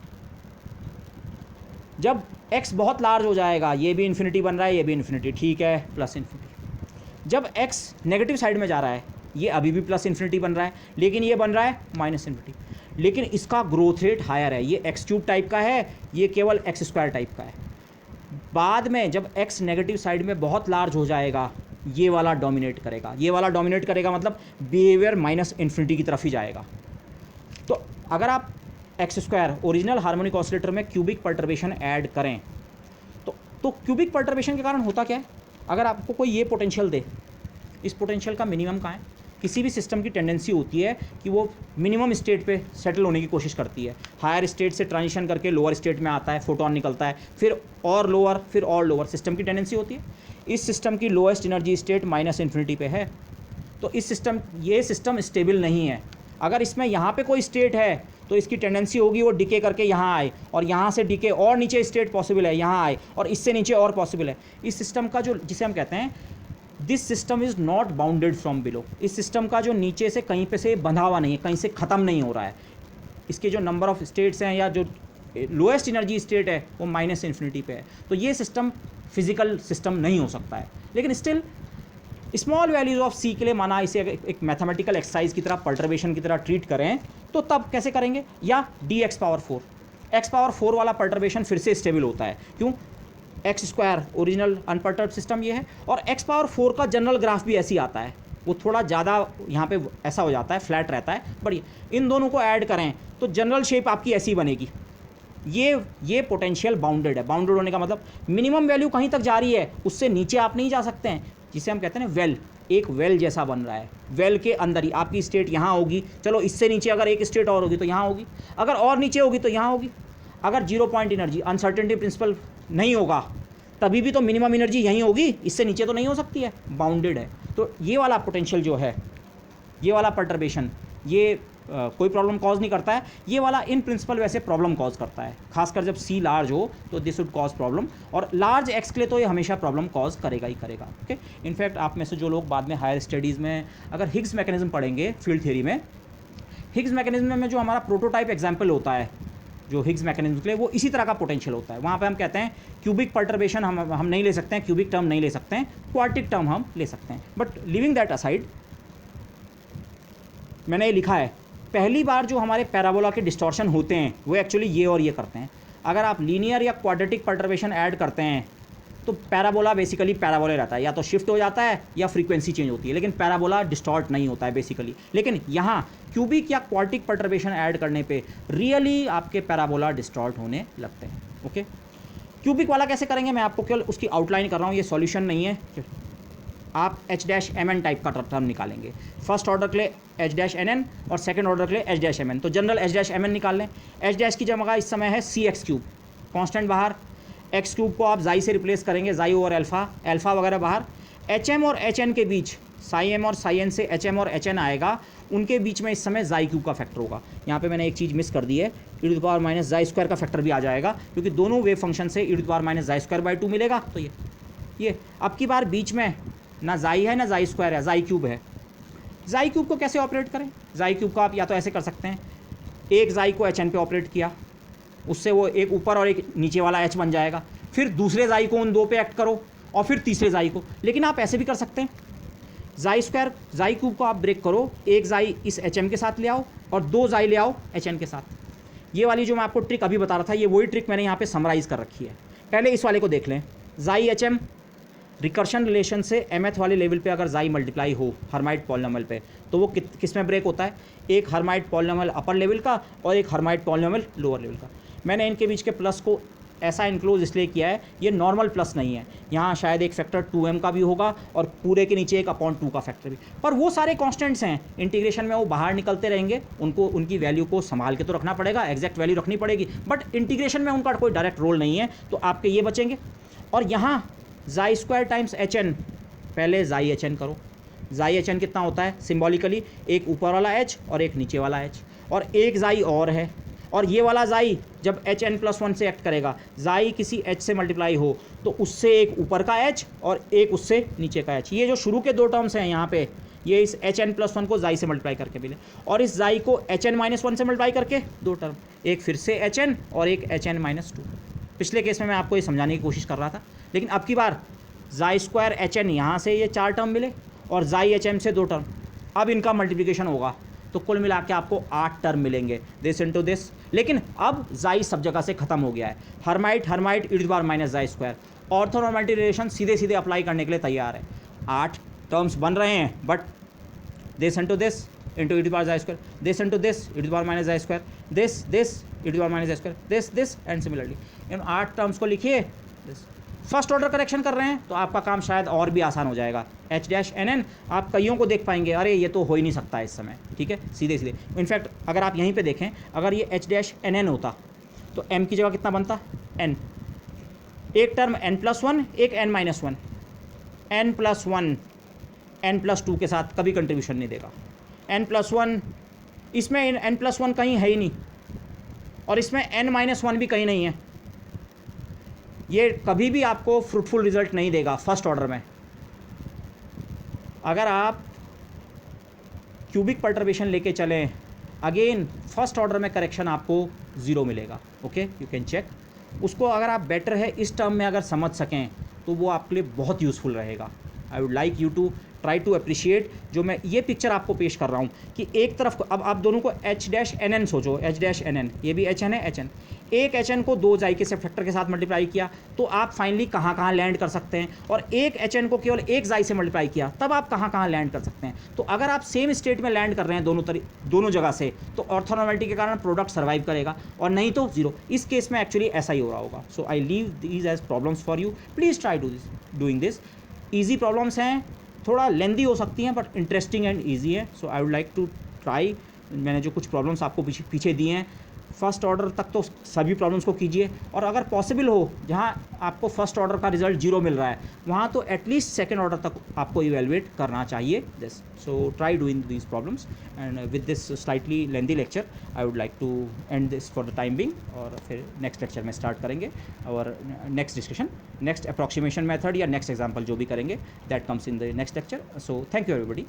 जब x बहुत लार्ज हो जाएगा, ये भी इन्फिनिटी बन रहा है, ये भी इन्फिनिटी, ठीक है, +∞। जब x नेगेटिव साइड में जा रहा है, ये अभी भी +∞ बन रहा है, लेकिन ये बन रहा है -∞। लेकिन इसका ग्रोथ रेट हायर है, ये x³ टाइप का है, ये केवल x² टाइप का है। बाद में जब x नेगेटिव साइड में बहुत लार्ज हो जाएगा, ये वाला डोमिनेट करेगा, ये वाला डोमिनेट करेगा, मतलब बिहेवियर -∞ की तरफ ही जाएगा। तो अगर आप x² ओरिजिनल हार्मोनिक ऑसिलेटर में क्यूबिक पर्टर्बेशन ऐड करें, तो क्यूबिक पर्टर्बेशन के कारण होता क्या है, अगर आपको कोई ये पोटेंशियल दे, इस पोटेंशियल का मिनिमम कहाँ है। किसी भी सिस्टम की टेंडेंसी होती है कि वो मिनिमम स्टेट पे सेटल होने की कोशिश करती है, हायर स्टेट से ट्रांजिशन करके लोअर स्टेट में आता है, फोटोन निकलता है, फिर और लोअर, फिर और लोअर, सिस्टम की टेंडेंसी होती है। इस सिस्टम की लोएस्ट एनर्जी स्टेट -∞ पे है, तो ये सिस्टम स्टेबल नहीं है। अगर इसमें यहाँ पे कोई स्टेट है तो इसकी टेंडेंसी होगी वो डिके करके यहाँ आए, और यहाँ से डिके और नीचे स्टेट पॉसिबल है, यहाँ आए, और इससे नीचे और पॉसिबल है। इस सिस्टम का जो, जिसे हम कहते हैं this system is not bounded from below, इस सिस्टम का जो नीचे से कहीं पे से बंधा हुआ नहीं है, कहीं से ख़त्म नहीं हो रहा है। इसके जो नंबर ऑफ स्टेट्स हैं या जो लोएस्ट एनर्जी स्टेट है वो माइनस इन्फिनिटी पे है। तो ये सिस्टम फिजिकल सिस्टम नहीं हो सकता है। लेकिन स्टिल स्मॉल वैल्यूज़ ऑफ सी के लिए माना इसे एक मैथमेटिकल एक्सरसाइज की तरह, पर्टर्बेशन की तरह ट्रीट करें, तो तब कैसे करेंगे? या D x power 4, x power 4 वाला पर्टर्बेशन फिर से स्टेबल होता है। क्यों? एक्स स्क्वायर ओरिजिनल अनपर्टर्ब सिस्टम ये है, और एक्स पावर 4 का जनरल ग्राफ भी ऐसे ही आता है, वो थोड़ा ज़्यादा यहाँ पे ऐसा हो जाता है, फ्लैट रहता है, बढ़िया। इन दोनों को ऐड करें तो जनरल शेप आपकी ऐसी बनेगी। ये पोटेंशियल बाउंडेड है। बाउंडेड होने का मतलब मिनिमम वैल्यू कहीं तक जा रही है, उससे नीचे आप नहीं जा सकते हैं, जिसे हम कहते हैं ना वेल, एक वेल जैसा बन रहा है। वेल के अंदर ही आपकी स्टेट यहाँ होगी, चलो इससे नीचे अगर एक स्टेट और होगी तो यहाँ होगी, अगर और नीचे होगी तो यहाँ होगी। अगर zero point energy uncertainty principle नहीं होगा तभी भी तो मिनिमम एनर्जी यहीं होगी, इससे नीचे तो नहीं हो सकती है, बाउंडेड है। तो ये वाला पोटेंशियल जो है, ये वाला पर्टर्बेशन, ये कोई प्रॉब्लम कॉज नहीं करता है। ये वाला इन प्रिंसिपल वैसे प्रॉब्लम कॉज करता है, खासकर जब सी लार्ज हो तो दिस वुड कॉज प्रॉब्लम, और लार्ज एक्स के लिए तो ये हमेशा प्रॉब्लम कॉज करेगा ही करेगा। ओके, इनफैक्ट आप में से जो लोग बाद में हायर स्टडीज़ में अगर हिग्स मैकेनिज्म पढ़ेंगे फील्ड थ्योरी में, हिग्स मैकेनिज्म में जो हमारा प्रोटोटाइप एग्जाम्पल होता है जो हिग्स मैकेनिज्म के लिए, वो इसी तरह का पोटेंशियल होता है। वहाँ पे हम कहते हैं क्यूबिक पर्टर्बेशन हम नहीं ले सकते हैं, क्यूबिक टर्म नहीं ले सकते हैं, क्वार्टिक टर्म हम ले सकते हैं। बट लिविंग दैट असाइड, मैंने ये लिखा है, पहली बार जो हमारे पैराबोला के डिस्टॉर्शन होते हैं वो एक्चुअली ये और ये करते हैं। अगर आप लीनियर या क्वाड्रेटिक पर्टर्बेशन ऐड करते हैं तो पैराबोला बेसिकली पैराबोला रहता है, या तो शिफ्ट हो जाता है या फ्रीक्वेंसी चेंज होती है, लेकिन पैराबोला डिस्टॉर्ट नहीं होता है बेसिकली। लेकिन यहाँ क्यूबिक या क्वार्टिक पर्टर्बेशन ऐड करने पे रियली आपके पैराबोला डिस्टॉर्ट होने लगते हैं। ओके, क्यूबिक वाला कैसे करेंगे मैं आपको केवल उसकी आउटलाइन कर रहा हूँ, ये सॉल्यूशन नहीं है। आप H-MN टाइप का टर्म निकालेंगे, फर्स्ट ऑर्डर के लिए H-NN और सेकंड ऑर्डर के लिए H-MN। तो जनरल H-MN निकाल लें। H- की जगह इस समय है CX3, कांस्टेंट बाहर, x³ को आप जाई से रिप्लेस करेंगे, जाई ओवर अल्फ़ा, अल्फ़ा वगैरह बाहर। HM और HN के बीच साई M और साई N से HM और HN आएगा, उनके बीच में इस समय जाई³ का फैक्टर होगा। यहाँ पे मैंने एक चीज़ मिस कर दी है, e⁻⁻² का फैक्टर भी आ जाएगा, क्योंकि दोनों वेव फंक्शन से e⁻²/2 मिलेगा। तो ये अब की बार बीच में ना जाई है ना जाई² है, जाई³ है। जाई³ को कैसे ऑपरेट करें? जाई³ को आप या तो ऐसे कर सकते हैं, एक जाई को HN पे ऑपरेट किया, उससे वो एक ऊपर और एक नीचे वाला H बन जाएगा, फिर दूसरे जाई को उन दो पे एक्ट करो, और फिर तीसरे जाई को। लेकिन आप ऐसे भी कर सकते हैं, जाई² को आप ब्रेक करो, एक जाई इस HM के साथ ले आओ और दो जाई ले आओ HN के साथ। ये वाली जो मैं आपको ट्रिक अभी बता रहा था, ये वही ट्रिक मैंने यहाँ पे समराइज़ कर रखी है। पहले इस वाले को देख लें, जाई HM रिकर्शन रिलेशन से mth वाले लेवल पे अगर जाई मल्टीप्लाई हो हर्माइट पॉलिनॉमियल पे, तो वो किस में ब्रेक होता है? एक हर्माइट पॉलिनॉमियल अपर लेवल का और एक हर्माइट पॉलिनॉमियल लोअर लेवल का। मैंने इनके बीच के प्लस को ऐसा इनक्लोज इसलिए किया है, ये नॉर्मल प्लस नहीं है, यहाँ शायद एक फैक्टर 2m का भी होगा और पूरे के नीचे 1/2 का फैक्टर भी, पर वो सारे कॉन्स्टेंट्स हैं, इंटीग्रेशन में वो बाहर निकलते रहेंगे, उनको उनकी वैल्यू को संभाल के तो रखना पड़ेगा, एग्जैक्ट वैल्यू रखनी पड़ेगी, बट इंटीग्रेशन में उनका कोई डायरेक्ट रोल नहीं है, तो आपके ये बचेंगे। और यहाँ जाई² टाइम्स HN, पहले जाई HN करो, जाई HN कितना होता है सिम्बॉलिकली? एक ऊपर वाला H और एक नीचे वाला H, और एक जाई और है, और ये वाला जाई जब HN+1 से एक्ट करेगा, जाई किसी H से मल्टीप्लाई हो तो उससे एक ऊपर का H और एक उससे नीचे का H, ये जो शुरू के दो टर्म्स हैं यहाँ पे, ये इस HN+1 को जाई से मल्टीप्लाई करके मिले, और इस जाई को HN-1 से मल्टीप्लाई करके दो टर्म, एक फिर से HN और एक HN-2। पिछले केस में मैं आपको ये समझाने की कोशिश कर रहा था, लेकिन अब की बार जाई² HN यहाँ से ये 4 टर्म मिले और जाई HM से 2 टर्म, अब इनका मल्टीप्लिकेशन होगा तो कुल मिला के आपको 8 टर्म मिलेंगे, दिस इनटू दिस। लेकिन अब जाई सब जगह से खत्म हो गया है, हर्माइट e⁻⁻², ऑर्थोनॉर्मलिटी रिलेशन सीधे सीधे अप्लाई करने के लिए तैयार है। 8 टर्म्स बन रहे हैं, but this into this into e⁻², this into this e⁻², this e⁻², this and similarly in 8 terms को लिखिए। फर्स्ट ऑर्डर करेक्शन कर रहे हैं तो आपका काम शायद और भी आसान हो जाएगा। H-NN आप कईयों को देख पाएंगे, अरे ये तो हो ही नहीं सकता इस समय, ठीक है, सीधे सीधे। इनफैक्ट अगर आप यहीं पे देखें, अगर ये H-NN होता तो m की जगह कितना बनता? n, एक टर्म n+1, एक n-1, n+1 n+2 के साथ कभी कंट्रीब्यूशन नहीं देगा। n+1 इसमें n+1 कहीं है ही नहीं, और इसमें n-1 भी कहीं नहीं है। ये कभी भी आपको फ्रूटफुल रिजल्ट नहीं देगा फर्स्ट ऑर्डर में। अगर आप क्यूबिक पर्टर्बेशन लेके चलें, अगेन फर्स्ट ऑर्डर में करेक्शन आपको 0 मिलेगा। ओके, यू कैन चेक उसको। अगर आप बेटर है इस टर्म में अगर समझ सकें तो वो आपके लिए बहुत यूज़फुल रहेगा। I would like you to try to appreciate जो मैं ये पिक्चर आपको पेश कर रहा हूँ कि एक तरफ अब आप दोनों को H-NN सोचो, H-NN, ये भी HN है, HN। एक HN को 2 जाइके से फैक्टर के साथ मल्टीप्लाई किया तो आप फाइनली कहाँ कहाँ लैंड कर सकते हैं, और एक HN को केवल एक जाई से मल्टीप्लाई किया तब आप कहाँ कहाँ लैंड कर सकते हैं। तो अगर आप सेम स्टेट में लैंड कर रहे हैं दोनों जगह से, तो ऑर्थोनॉर्मलिटी के कारण प्रोडक्ट सर्वाइव करेगा, और नहीं तो 0। इस केस में एक्चुअली ऐसा ही हो रहा होगा। So I leave these as problems for you, please try doing this. Easy problems हैं, थोड़ा लेंदी हो सकती हैं बट इंटरेस्टिंग एंड ईजी है। So I would like to try. मैंने जो कुछ प्रॉब्लम्स आपको पीछे दिए हैं, फर्स्ट ऑर्डर तक तो सभी प्रॉब्लम्स को कीजिए, और अगर पॉसिबल हो जहाँ आपको फर्स्ट ऑर्डर का रिजल्ट 0 मिल रहा है वहाँ तो एटलीस्ट सेकेंड ऑर्डर तक आपको इवेलुएट करना चाहिए this. So try doing these problems, and with this slightly lengthy lecture I would like to end this for the time being, और फिर नेक्स्ट लेक्चर में स्टार्ट करेंगे और next discussion, next approximation method या next example जो भी करेंगे that comes in the next lecture. So thank you everybody.